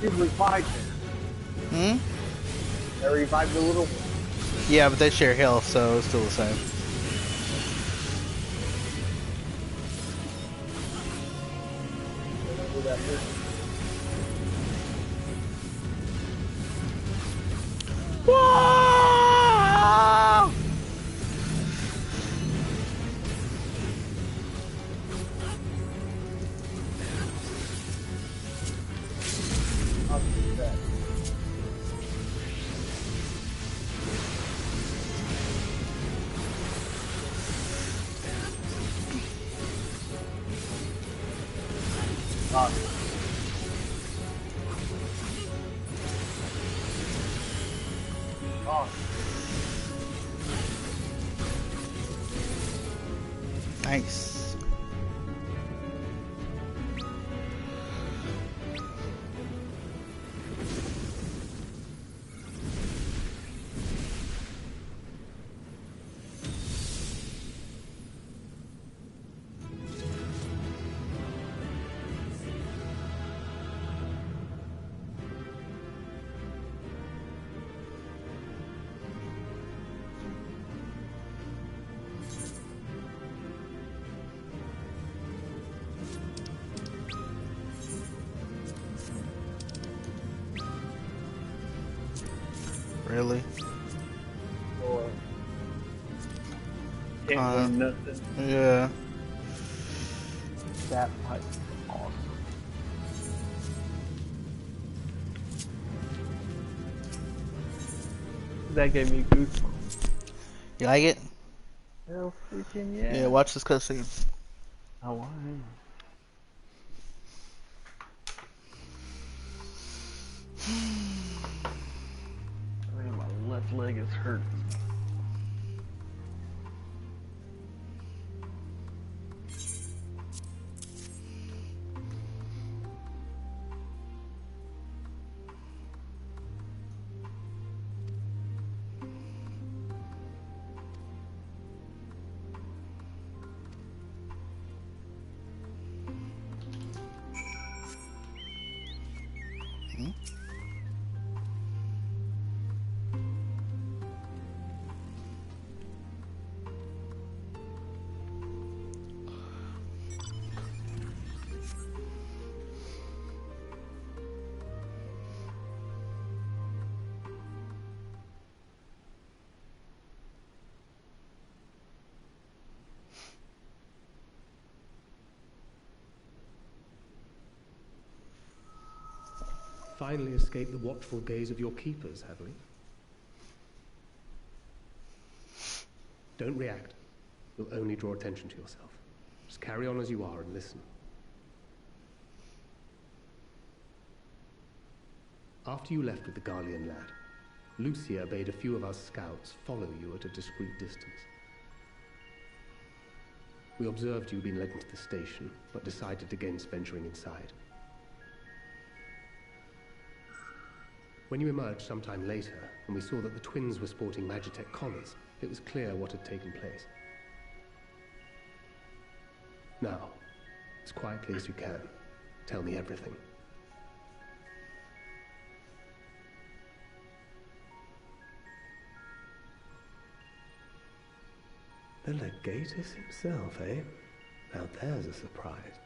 You revived it. They revived the little one. Yeah, but they share health, so it's still the same. Whoa! Nice. Really? Or can't win nothing. Yeah. That fight was awesome. That gave me goosebumps. You like it? Hell freaking yeah. Yeah, watch this cutscene. Oh, why? I mean, my left leg is hurting. Finally escaped the watchful gaze of your keepers, have we? Don't react. You'll only draw attention to yourself. Just carry on as you are and listen. After you left with the Garlean lad, Lucia bade a few of our scouts follow you at a discreet distance. We observed you had been led into the station, but decided against venturing inside. When you emerged sometime later, and we saw that the twins were sporting Magitech collars, it was clear what had taken place. Now, as quietly as you can, tell me everything. The Legatus himself, eh? Now there's a surprise.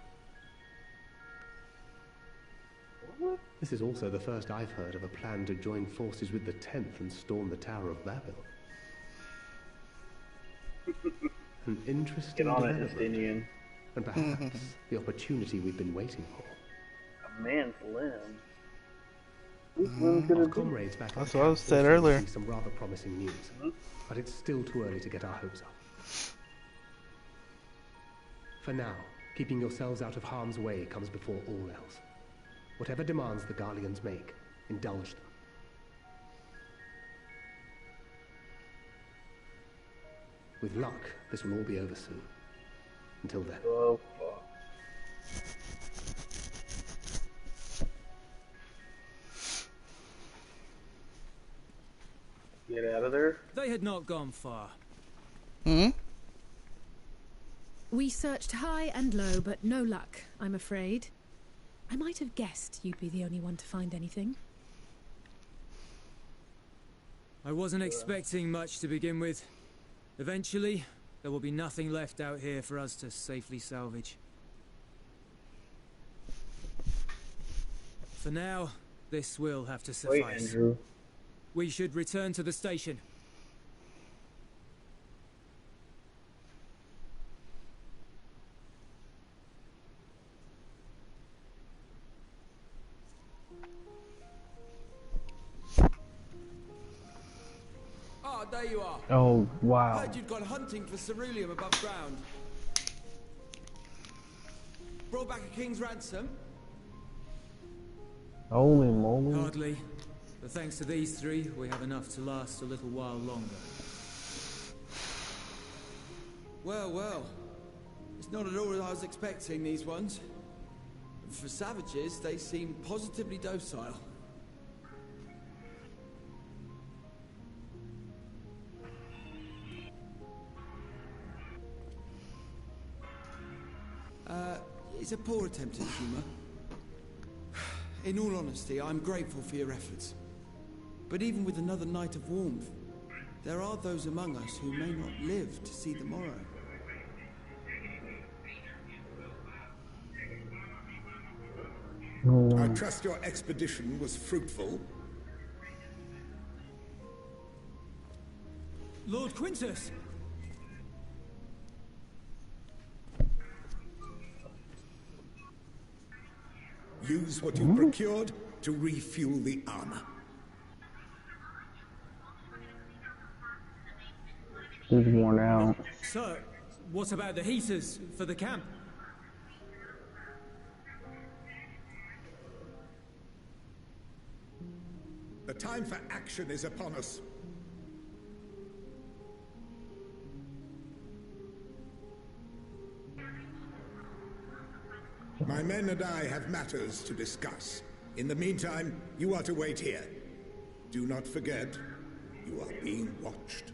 This is also the first I've heard of a plan to join forces with the 10th and storm the Tower of Babel. An interesting development. And perhaps the opportunity we've been waiting for. A man's limb. Our comrades back That's what I said earlier. Some rather promising news, but it's still too early to get our hopes up. For now, keeping yourselves out of harm's way comes before all else. Whatever demands the Garleans make, indulge them. With luck, this will all be over soon. Until then. Oh, fuck. Get out of there. They had not gone far. We searched high and low, but no luck, I'm afraid. I might have guessed you'd be the only one to find anything. I wasn't expecting much to begin with. Eventually, there will be nothing left out here for us to safely salvage. For now, this will have to suffice. Wait, Andrew. We should return to the station. There you are. Oh, wow. Heard you'd gone hunting for ceruleum above ground. Brought back a king's ransom? Holy moly. Hardly. But thanks to these three, we have enough to last a little while longer. Well, well. It's not at all as I was expecting, these ones. For savages, they seem positively docile. It's a poor attempt at humour. In all honesty, I'm grateful for your efforts. But even with another night of warmth, there are those among us who may not live to see the morrow. I trust your expedition was fruitful. Lord Quintus! Use what you procured to refuel the armor. He's worn out. Sir, what about the heaters for the camp? The time for action is upon us. My men and I have matters to discuss. In the meantime, you are to wait here. Do not forget, you are being watched.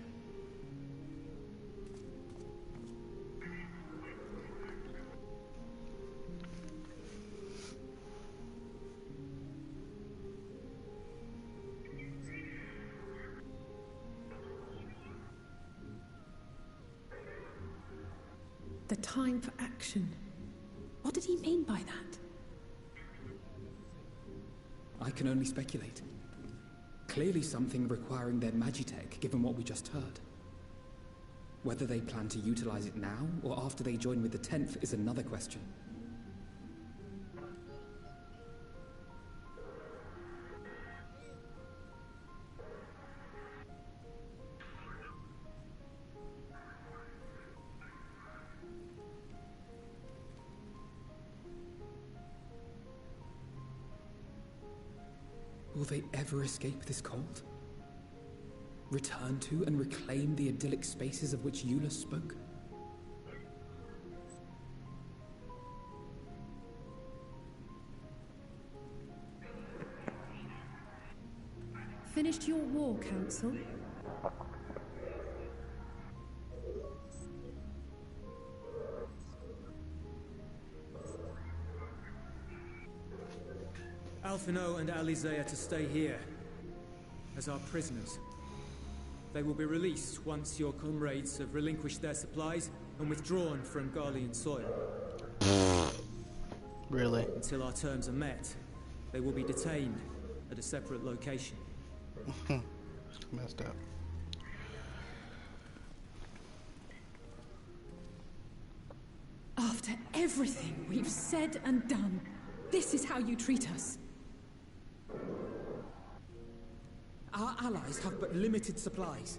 The time for action. What did he mean by that? I can only speculate. Clearly something requiring their magitech, given what we just heard. Whether they plan to utilize it now, or after they join with the 10th, is another question. Will they ever escape this cult? Return to and reclaim the idyllic spaces of which Eula spoke? Finished your war, Council? Alphino and Alize are to stay here as our prisoners. They will be released once your comrades have relinquished their supplies and withdrawn from Garlean soil. Really? Until our terms are met, they will be detained at a separate location. Messed up. After everything we've said and done, this is how you treat us. Our allies have but limited supplies.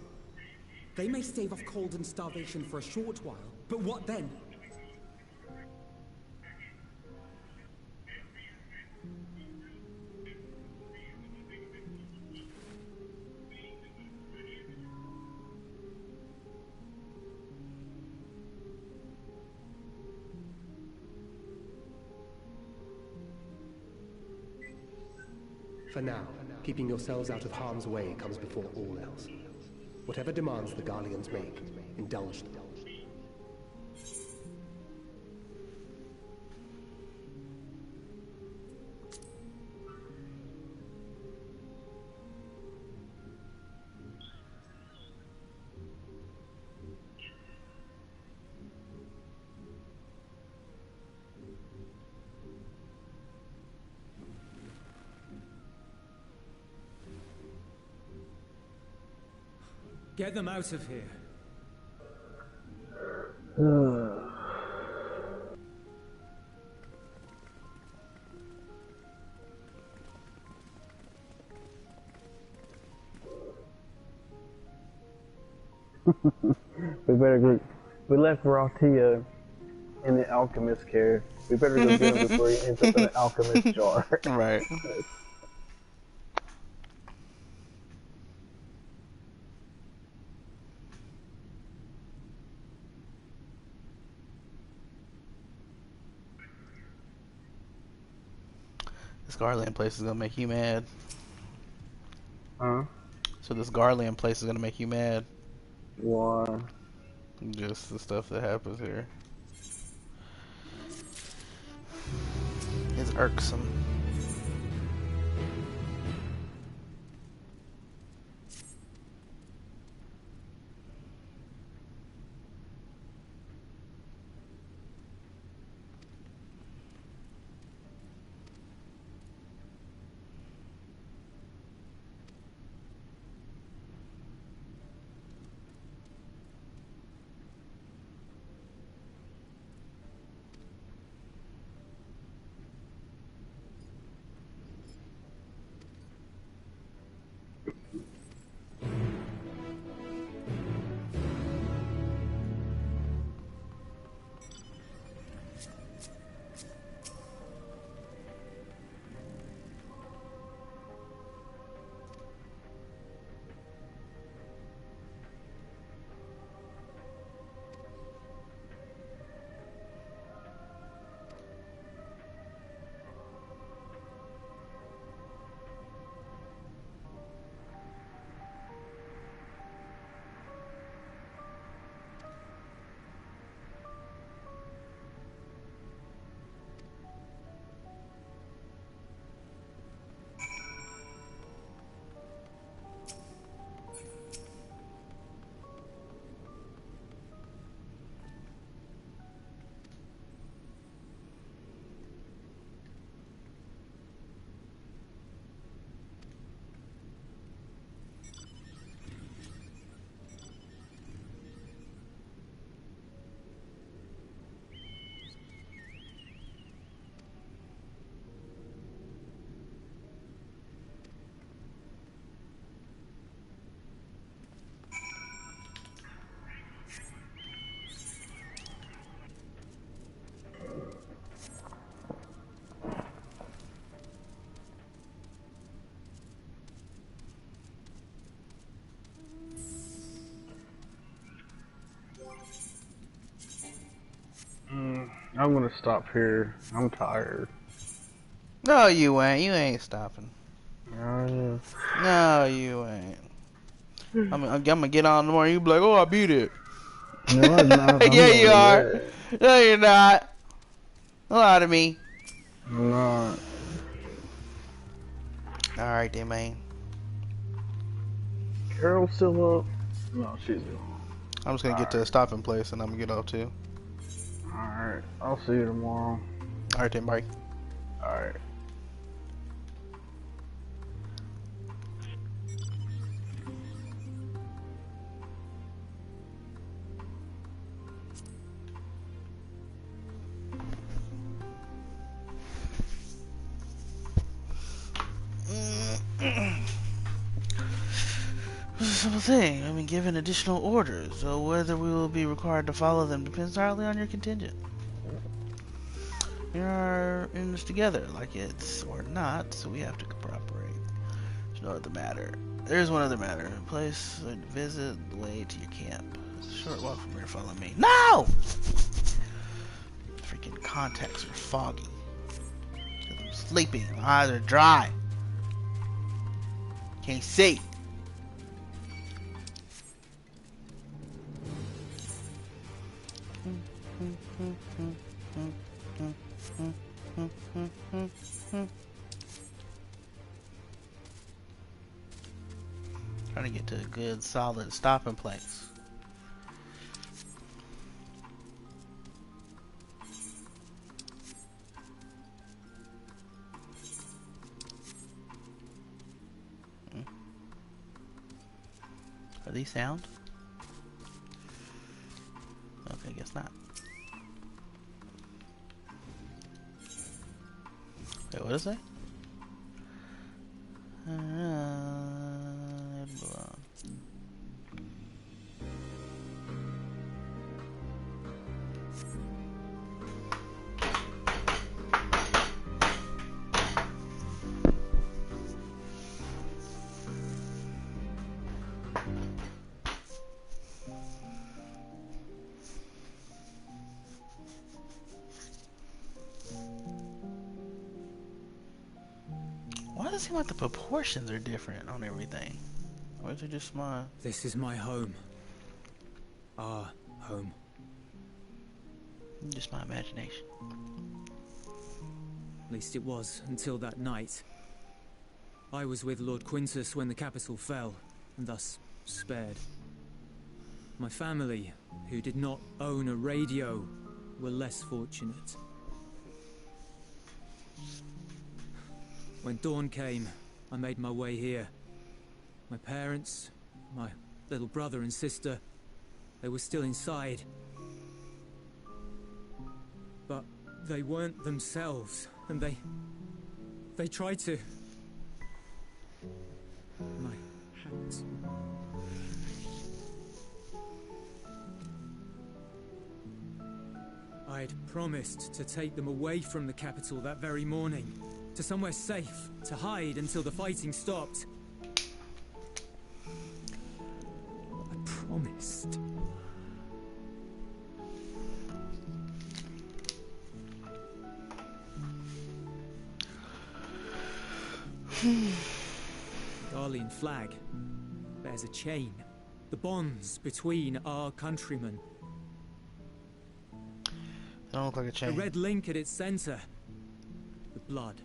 They may stave off cold and starvation for a short while, but what then? For now, keeping yourselves out of harm's way comes before all else. Whatever demands the Garleans make, indulge them. Get them out of here. We better go. We left Varatia in the alchemist care. We better go get him before he ends up in the alchemist jar. Right. This Garland place is gonna make you mad. Huh? So this Garland place is gonna make you mad. Why? Just the stuff that happens here. It's irksome. I'm gonna stop here. I'm tired. No, you ain't. You ain't stopping. No, No, you ain't. I'm gonna get on tomorrow. You be like, oh, I beat it. no, I'm not. Yeah, you are. No, you're not. Don't lie to me. I'm not. Alright then, man. Carol's still up? No, she's gone. I'm just gonna get to a stopping place and I'm gonna get off too. Alright, I'll see you tomorrow. Alright then, bye. Alright. This is a simple thing. I've been given additional orders, so whether we will be required to follow them depends entirely on your contingent. We are in this together, like it's or not, so we have to cooperate. There's no other matter. There's one other matter. A place to visit, the way to your camp. It's a short walk from here. Follow me. No! Freaking contacts are foggy. I'm sleeping. My eyes are dry. Can't see. Trying to get to a good, solid stopping place. Are these sound? Okay, guess not. Wait, what is that? Why does it seem like the proportions are different on everything? Or is it just my... This is my home. Our home. Just my imagination. At least it was, until that night. I was with Lord Quintus when the capital fell, and thus spared. My family, who did not own a radio, were less fortunate. When dawn came, I made my way here. My parents, my little brother and sister, they were still inside. But they weren't themselves, and they tried to. I'd promised to take them away from the capital that very morning, to somewhere safe, to hide until the fighting stopped. I promised. The Garlean flag bears a chain, the bonds between our countrymen. Don't look like a chain. A red link at its center. The blood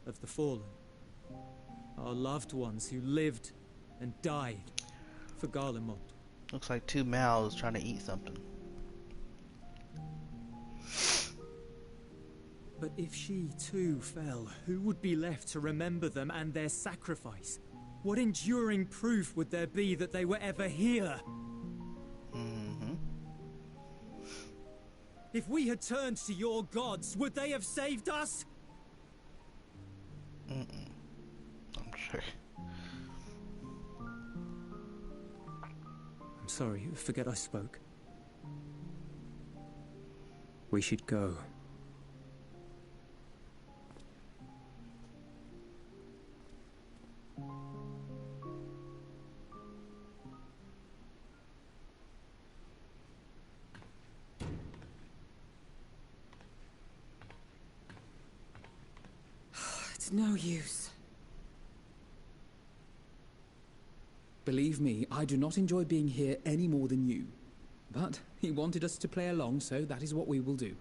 of the fallen. Our loved ones who lived and died for Garlemald. Looks like two mouths trying to eat something. But if she too fell, who would be left to remember them and their sacrifice? What enduring proof would there be that they were ever here? If we had turned to your gods, would they have saved us? I'm sure. I'm sorry, forget I spoke. We should go. It's no use. Believe me, I do not enjoy being here any more than you. But he wanted us to play along, so that is what we will do.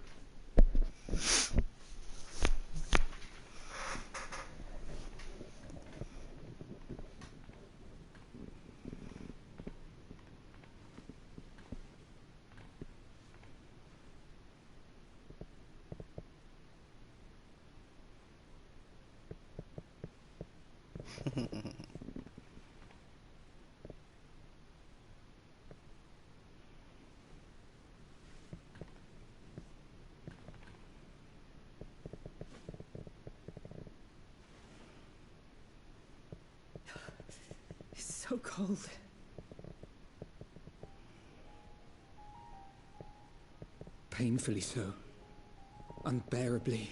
It's so cold. Painfully so. Unbearably.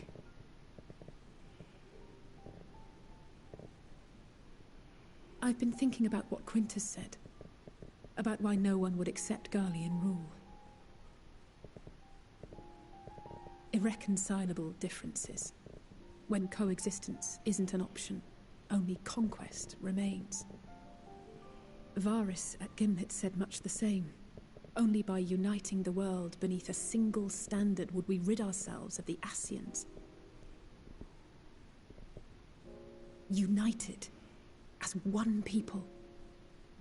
I've been thinking about what Quintus said. About why no one would accept Garlean rule. Irreconcilable differences. When coexistence isn't an option, only conquest remains. Varys at Gimlet said much the same. Only by uniting the world beneath a single standard would we rid ourselves of the Ascians. United as one people,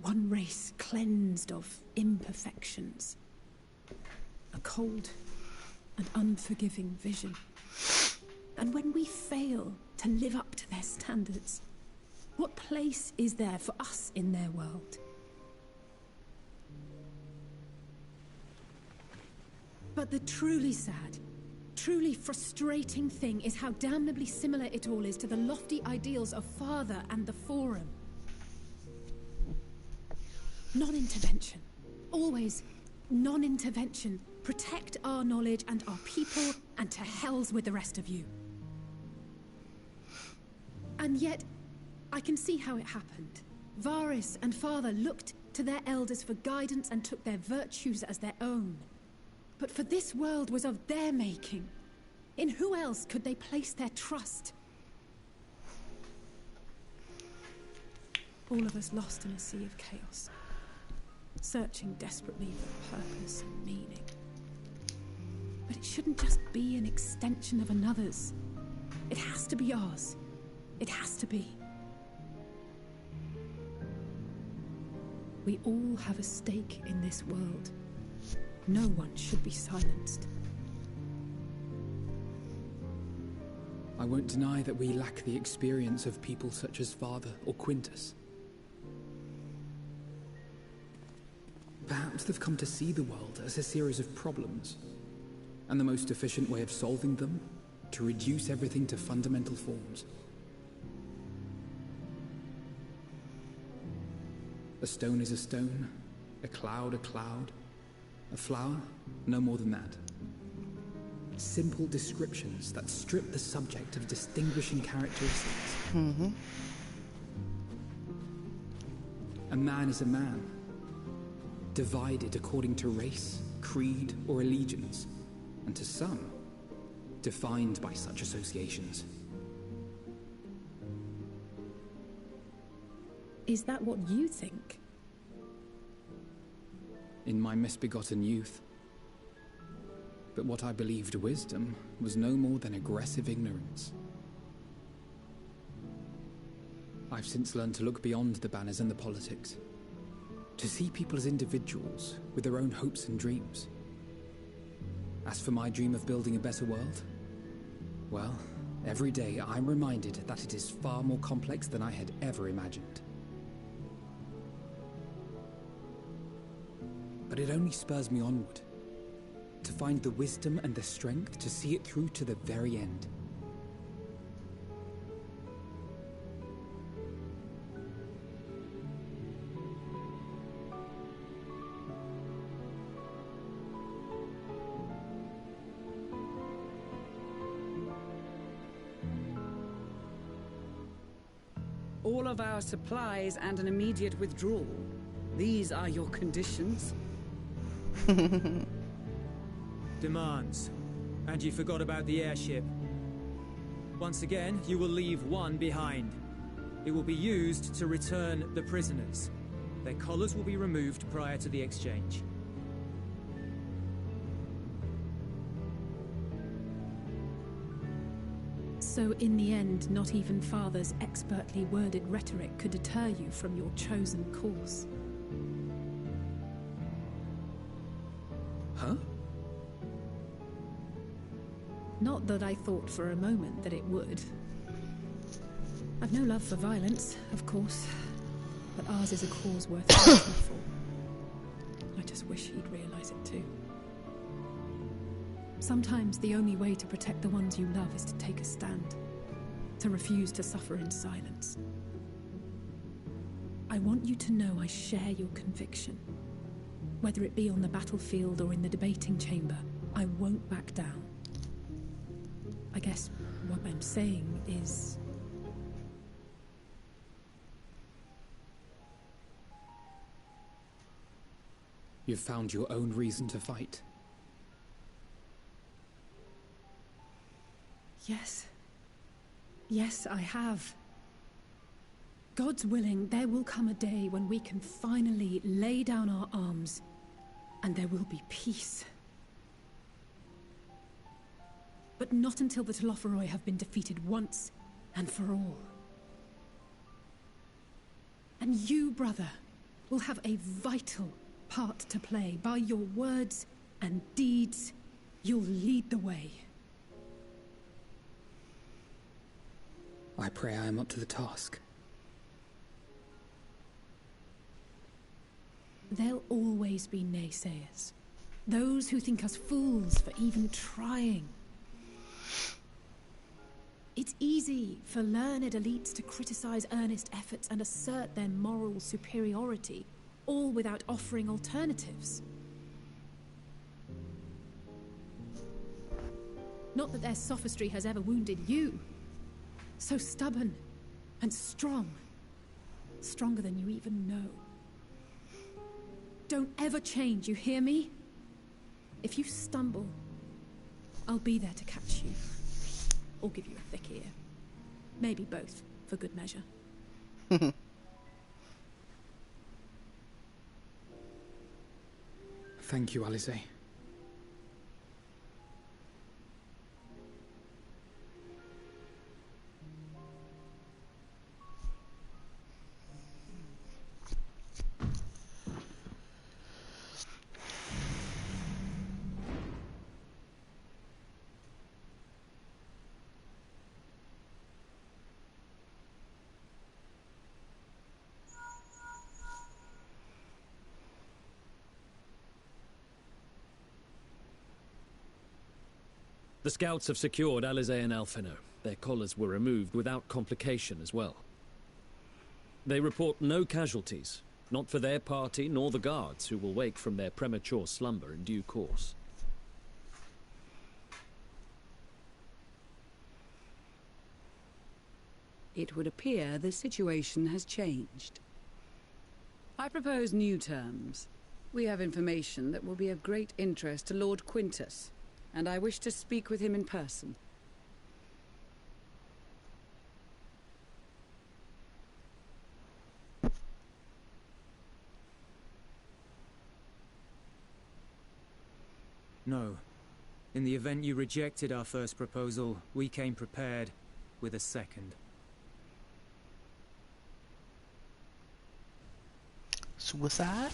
one race cleansed of imperfections. A cold and unforgiving vision. And when we fail to live up to their standards, what place is there for us in their world? But the truly sad, truly frustrating thing is how damnably similar it all is to the lofty ideals of Father and the Forum. Non-intervention. Always non-intervention. Protect our knowledge and our people, and to hells with the rest of you. And yet, I can see how it happened. Varys and Father looked to their elders for guidance and took their virtues as their own. But for this world was of their making. In who else could they place their trust? All of us lost in a sea of chaos, searching desperately for purpose and meaning. But it shouldn't just be an extension of another's. It has to be ours. It has to be. We all have a stake in this world. No one should be silenced. I won't deny that we lack the experience of people such as Father or Quintus. Perhaps they've come to see the world as a series of problems, and the most efficient way of solving them, to reduce everything to fundamental forms. A stone is a stone, a cloud, a flower, no more than that. simple descriptions that strip the subject of distinguishing characteristics. A man is a man, divided according to race, creed, or allegiance, and to some, defined by such associations. Is that what you think? In my misbegotten youth. But what I believed wisdom was no more than aggressive ignorance. I've since learned to look beyond the banners and the politics, to see people as individuals with their own hopes and dreams. As for my dream of building a better world, well, every day I'm reminded that it is far more complex than I had ever imagined. But it only spurs me onward, to find the wisdom and the strength to see it through to the very end. All of our supplies and an immediate withdrawal. These are your conditions? Demands. And you forgot about the airship. Once again, you will leave one behind. It will be used to return the prisoners. Their collars will be removed prior to the exchange. So in the end, not even Father's expertly worded rhetoric could deter you from your chosen course. Huh? Not that I thought for a moment that it would. I've no love for violence, of course, but ours is a cause worth fighting for. I just wish he'd realize it too. Sometimes the only way to protect the ones you love is to take a stand, to refuse to suffer in silence. I want you to know I share your conviction. Whether it be on the battlefield or in the debating chamber, I won't back down. I guess what I'm saying is... You've found your own reason to fight. Yes. Yes, I have. God's willing, there will come a day when we can finally lay down our arms, and there will be peace. But not until the Telophoroi have been defeated once and for all. And you, brother, will have a vital part to play. By your words and deeds, you'll lead the way. I pray I am up to the task. There'll always be naysayers. Those who think us fools for even trying. It's easy for learned elites to criticize earnest efforts and assert their moral superiority, all without offering alternatives. Not that their sophistry has ever wounded you. So stubborn and strong. Stronger than you even know. Don't ever change, you hear me? If you stumble, I'll be there to catch you. Or give you a thick ear. Maybe both, for good measure. Thank you, Alice. The scouts have secured Alize and Alphino. Their collars were removed without complication as well. They report no casualties, not for their party nor the guards, who will wake from their premature slumber in due course. It would appear the situation has changed. I propose new terms. We have information that will be of great interest to Lord Quintus, and I wish to speak with him in person. No. In the event you rejected our first proposal, we came prepared with a second. Suicide?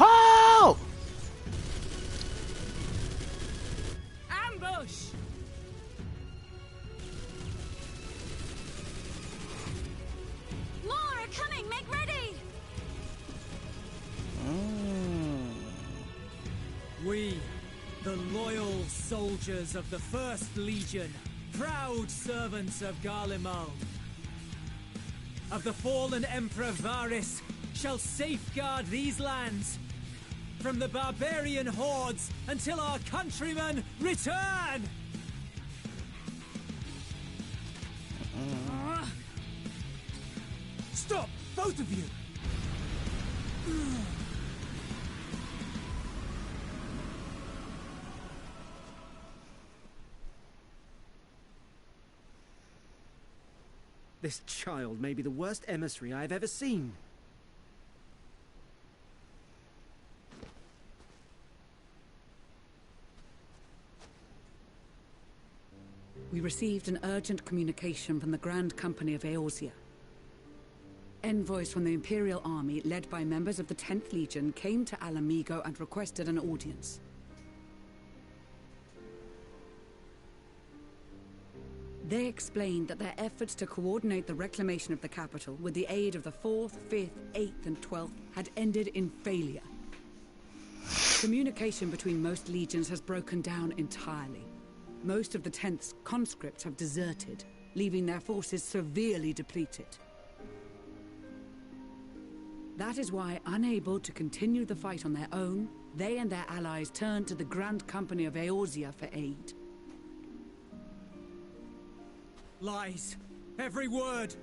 Oh! Ambush! More are coming! Make ready! We, the loyal soldiers of the First Legion, proud servants of Garlemald, of the fallen Emperor Varys, shall safeguard these lands from the barbarian hordes until our countrymen return! Stop, both of you! This child may be the worst emissary I have ever seen. We received an urgent communication from the Grand Company of Eorzea. Envoys from the Imperial Army, led by members of the 10th Legion, came to Alamigo and requested an audience. They explained that their efforts to coordinate the reclamation of the capital with the aid of the 4th, 5th, 8th and 12th had ended in failure. Communication between most legions has broken down entirely. Most of the 10th's conscripts have deserted, leaving their forces severely depleted. That is why, unable to continue the fight on their own, they and their allies turned to the Grand Company of Eorzea for aid. Lies. Every word.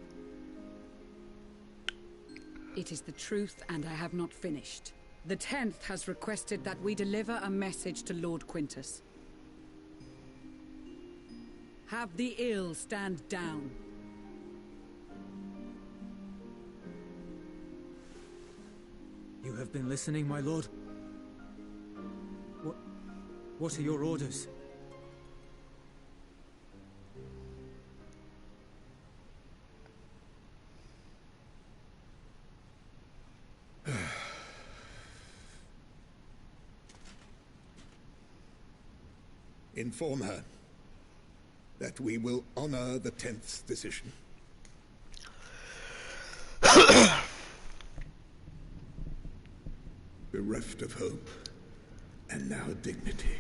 It is the truth, and I have not finished. The 10th has requested that we deliver a message to Lord Quintus. Have the ill stand down. You have been listening, my lord? What are your orders? Inform her that we will honor the 10th's decision. Bereft of hope, and now dignity.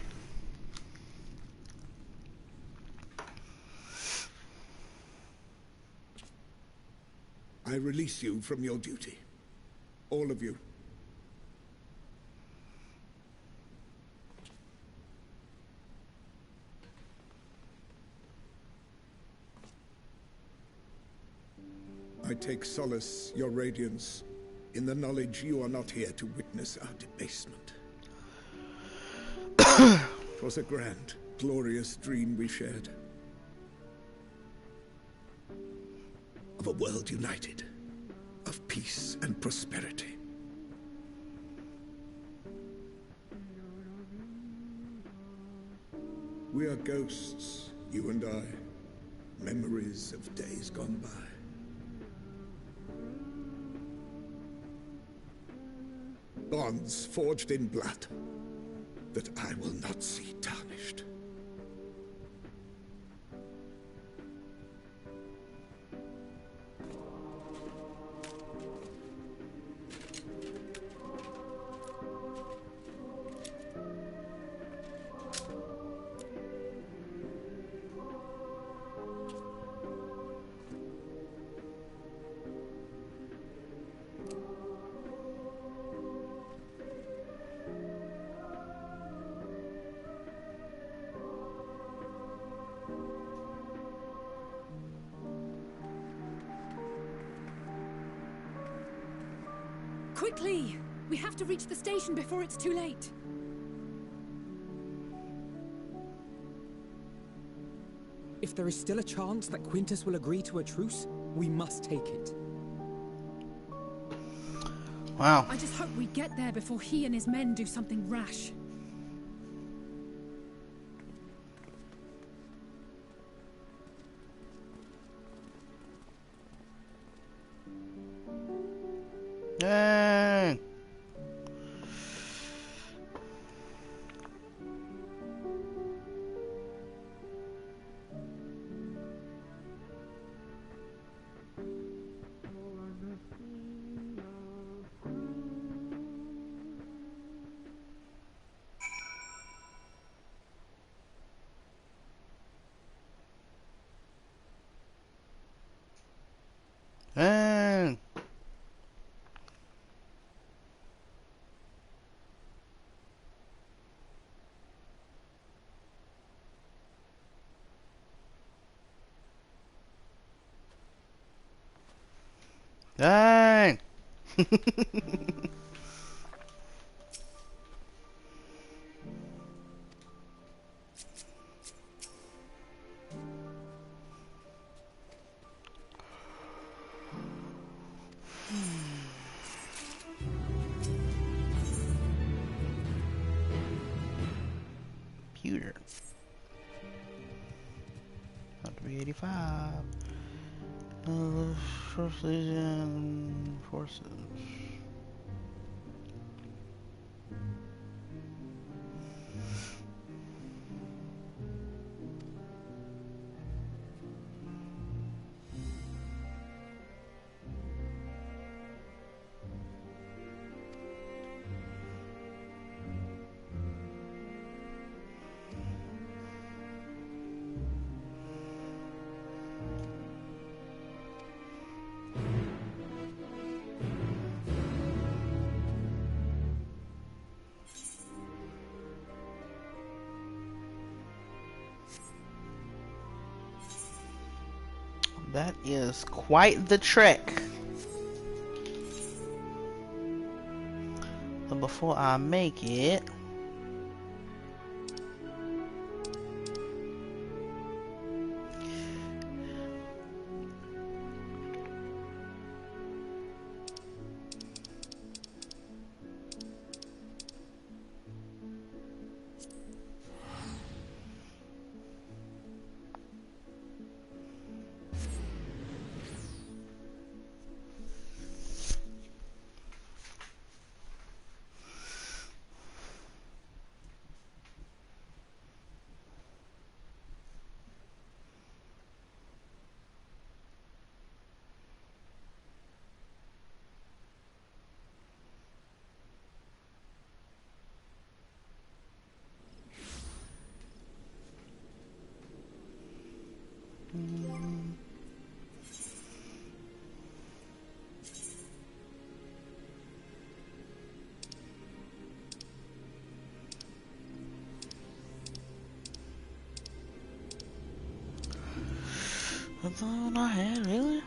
I release you from your duty. All of you. I take solace, your radiance, in the knowledge you are not here to witness our debasement. 'Twas a grand, glorious dream we shared. Of a world united, of peace and prosperity. We are ghosts, you and I, memories of days gone by. Bonds forged in blood that I will not see tarnished. Quickly! We have to reach the station before it's too late. If there is still a chance that Quintus will agree to a truce, we must take it. Wow. I just hope we get there before he and his men do something rash. Dang. Dang. Dang. Computer. Not 385. First Legion forces. That is quite the trek. But before I make it, that's all I had, really?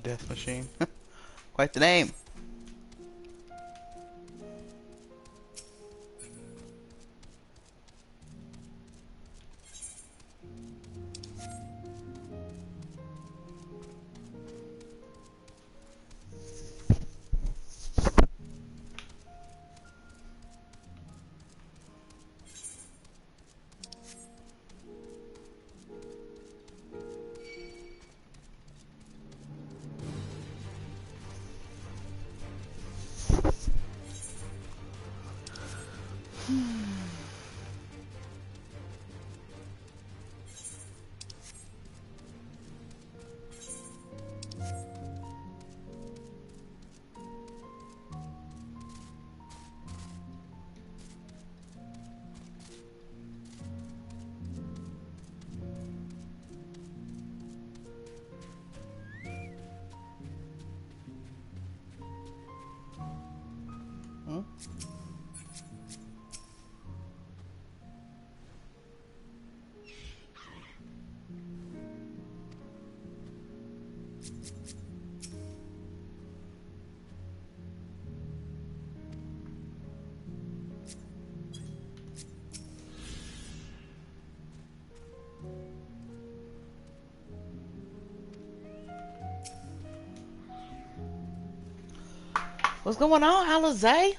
Death Machine. Quite the name. What's going on, Alizé?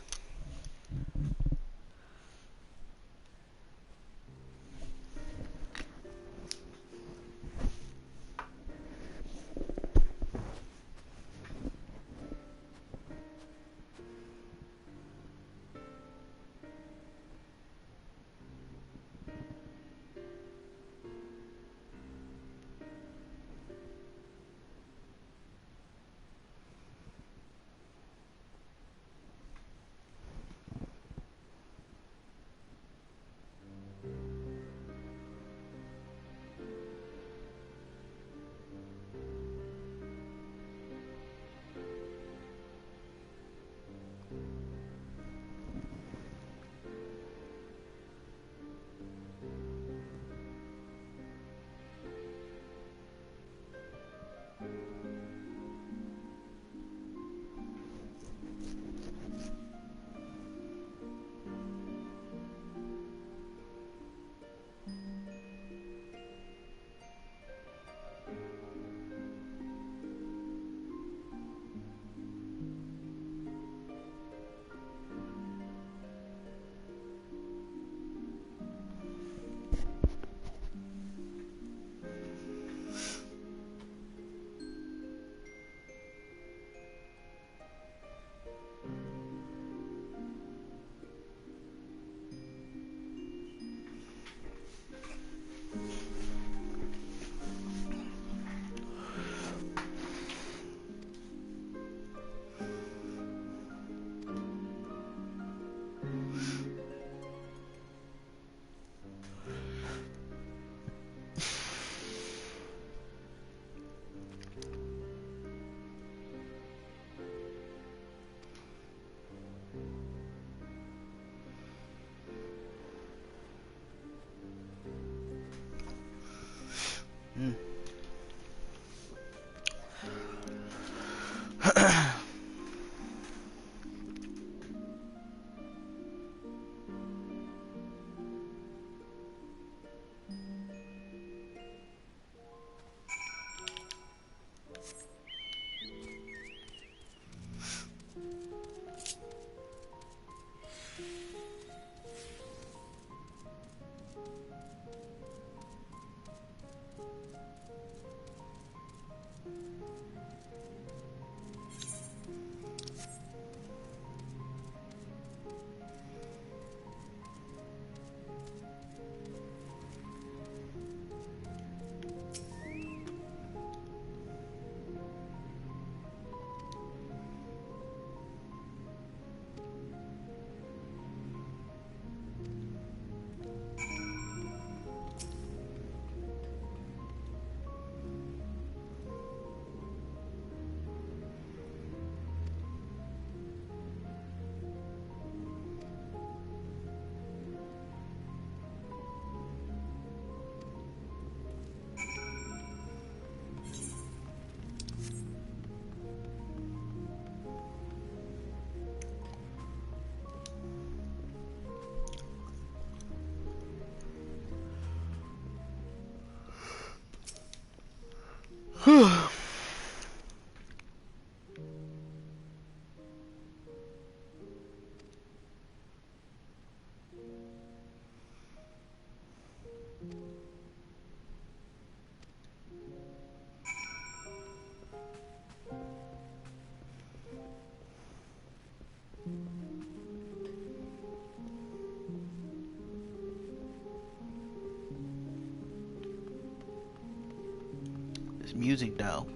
This music though.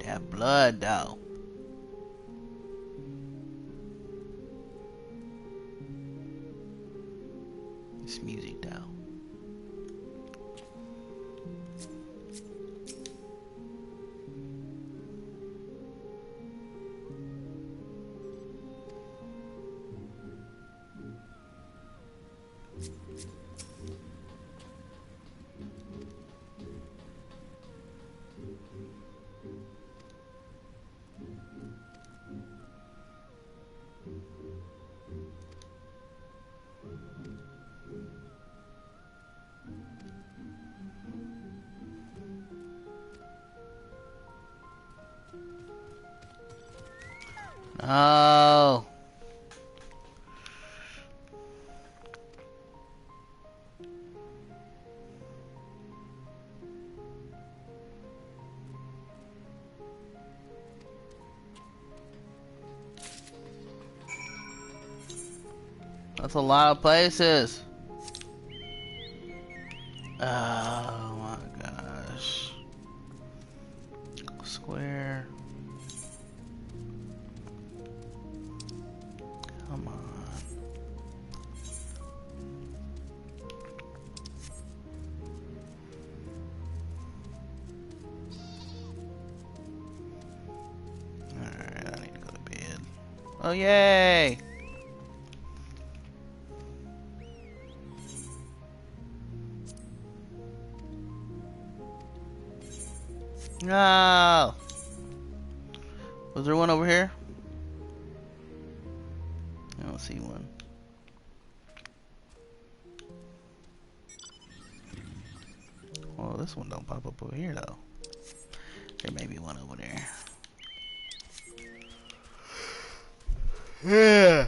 That blood though. This music though. No. That's a lot of places. Oh my gosh. Square. Come on. Alright, I need to go to bed. Oh, yay! No! Was there one over here? I don't see one. Well, this one don't pop up over here though. There may be one over there. Yeah.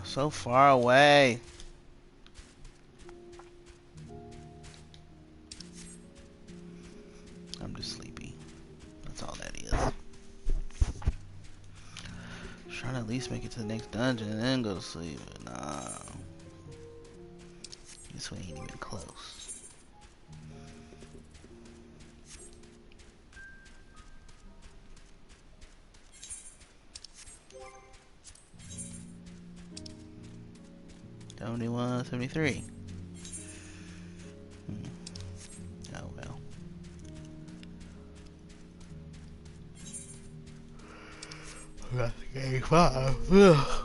So far away. I'm just sleepy. That's all that is. Trying to at least make it to the next dungeon and then go to sleep. But nah. This way ain't even close. 71, 73. Oh well. That's game 5.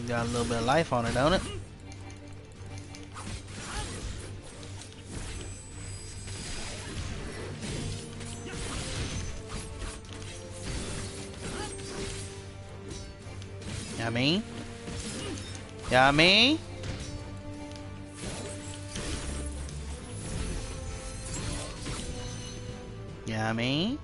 Got a little bit of life on it, don't it? Yeah, me? Yeah, me? Yeah, me?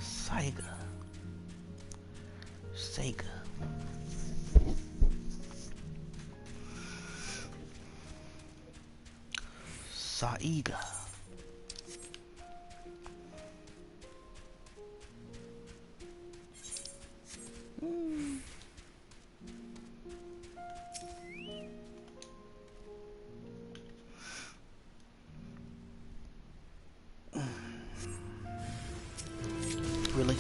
Sega. Saiga. Really?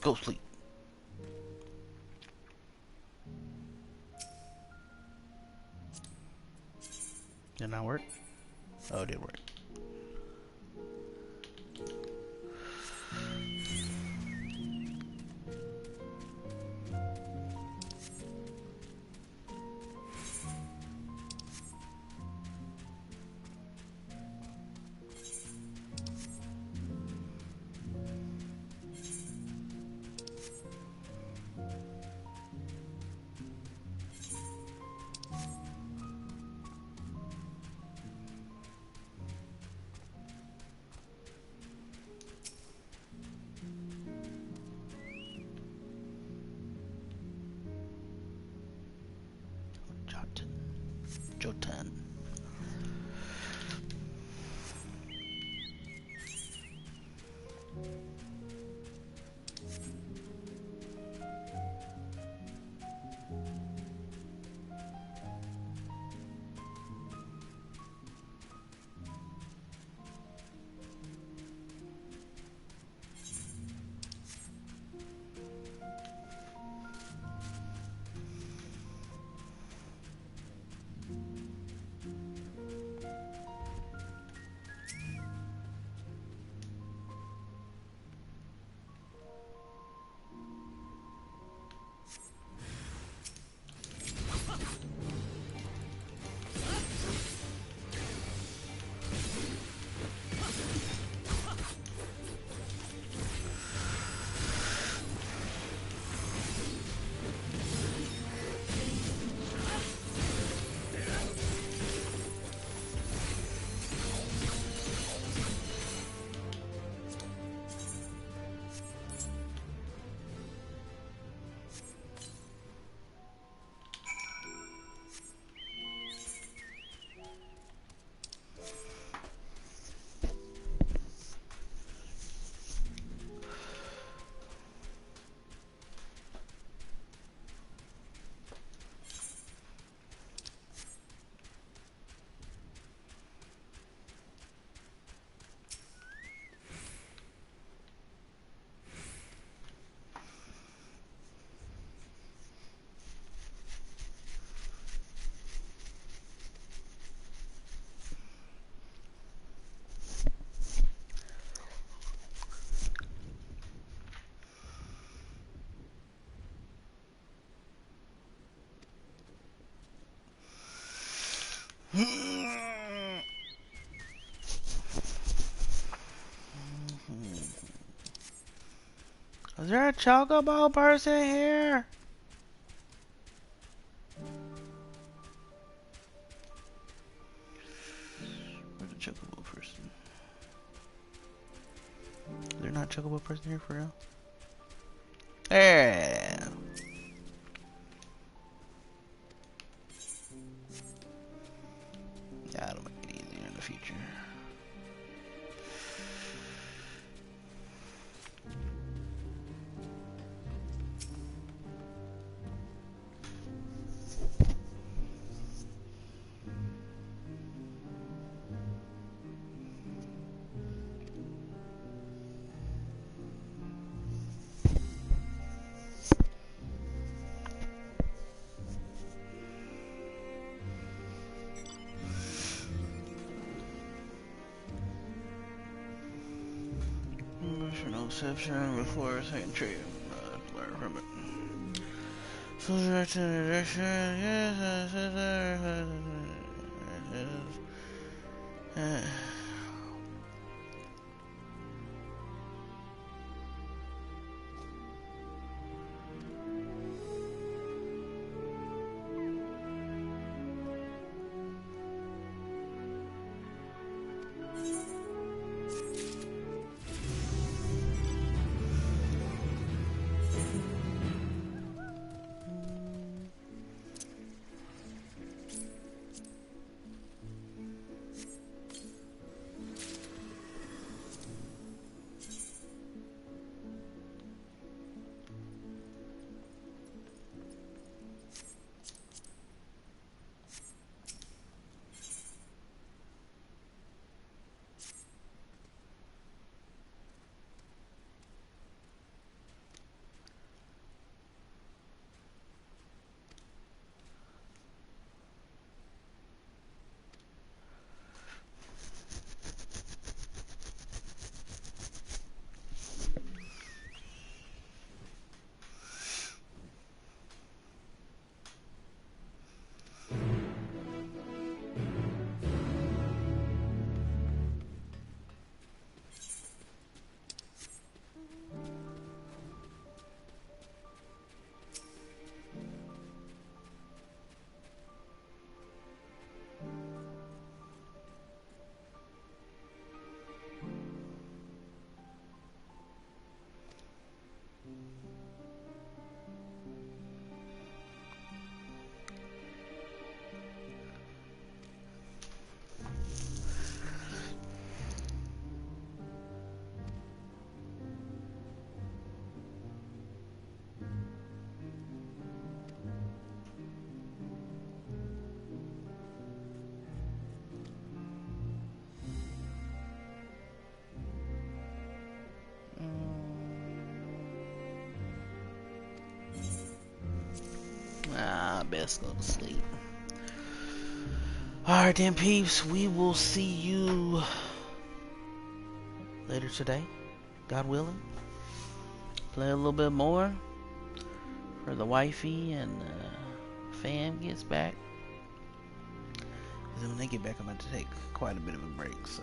Go sleep. Did not work? Oh, it did work. Jotan. Is there a chocobo person here? Where's the chocobo person? Is there not a chocobo person here for real? Yeah. That'll make it easier in the future. No exception before a second trade. Learn from it. best go to sleep. Alright then, peeps, we will see you later today, God willing. Play a little bit more for the wifey and fam gets back. Then when they get back, I'm going to take quite a bit of a break, so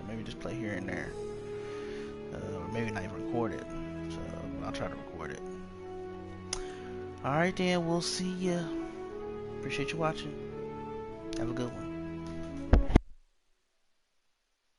maybe just play here and there, or maybe not even record it. So I'll try to record it. Alright then, we'll see ya. Appreciate you watching. Have a good one.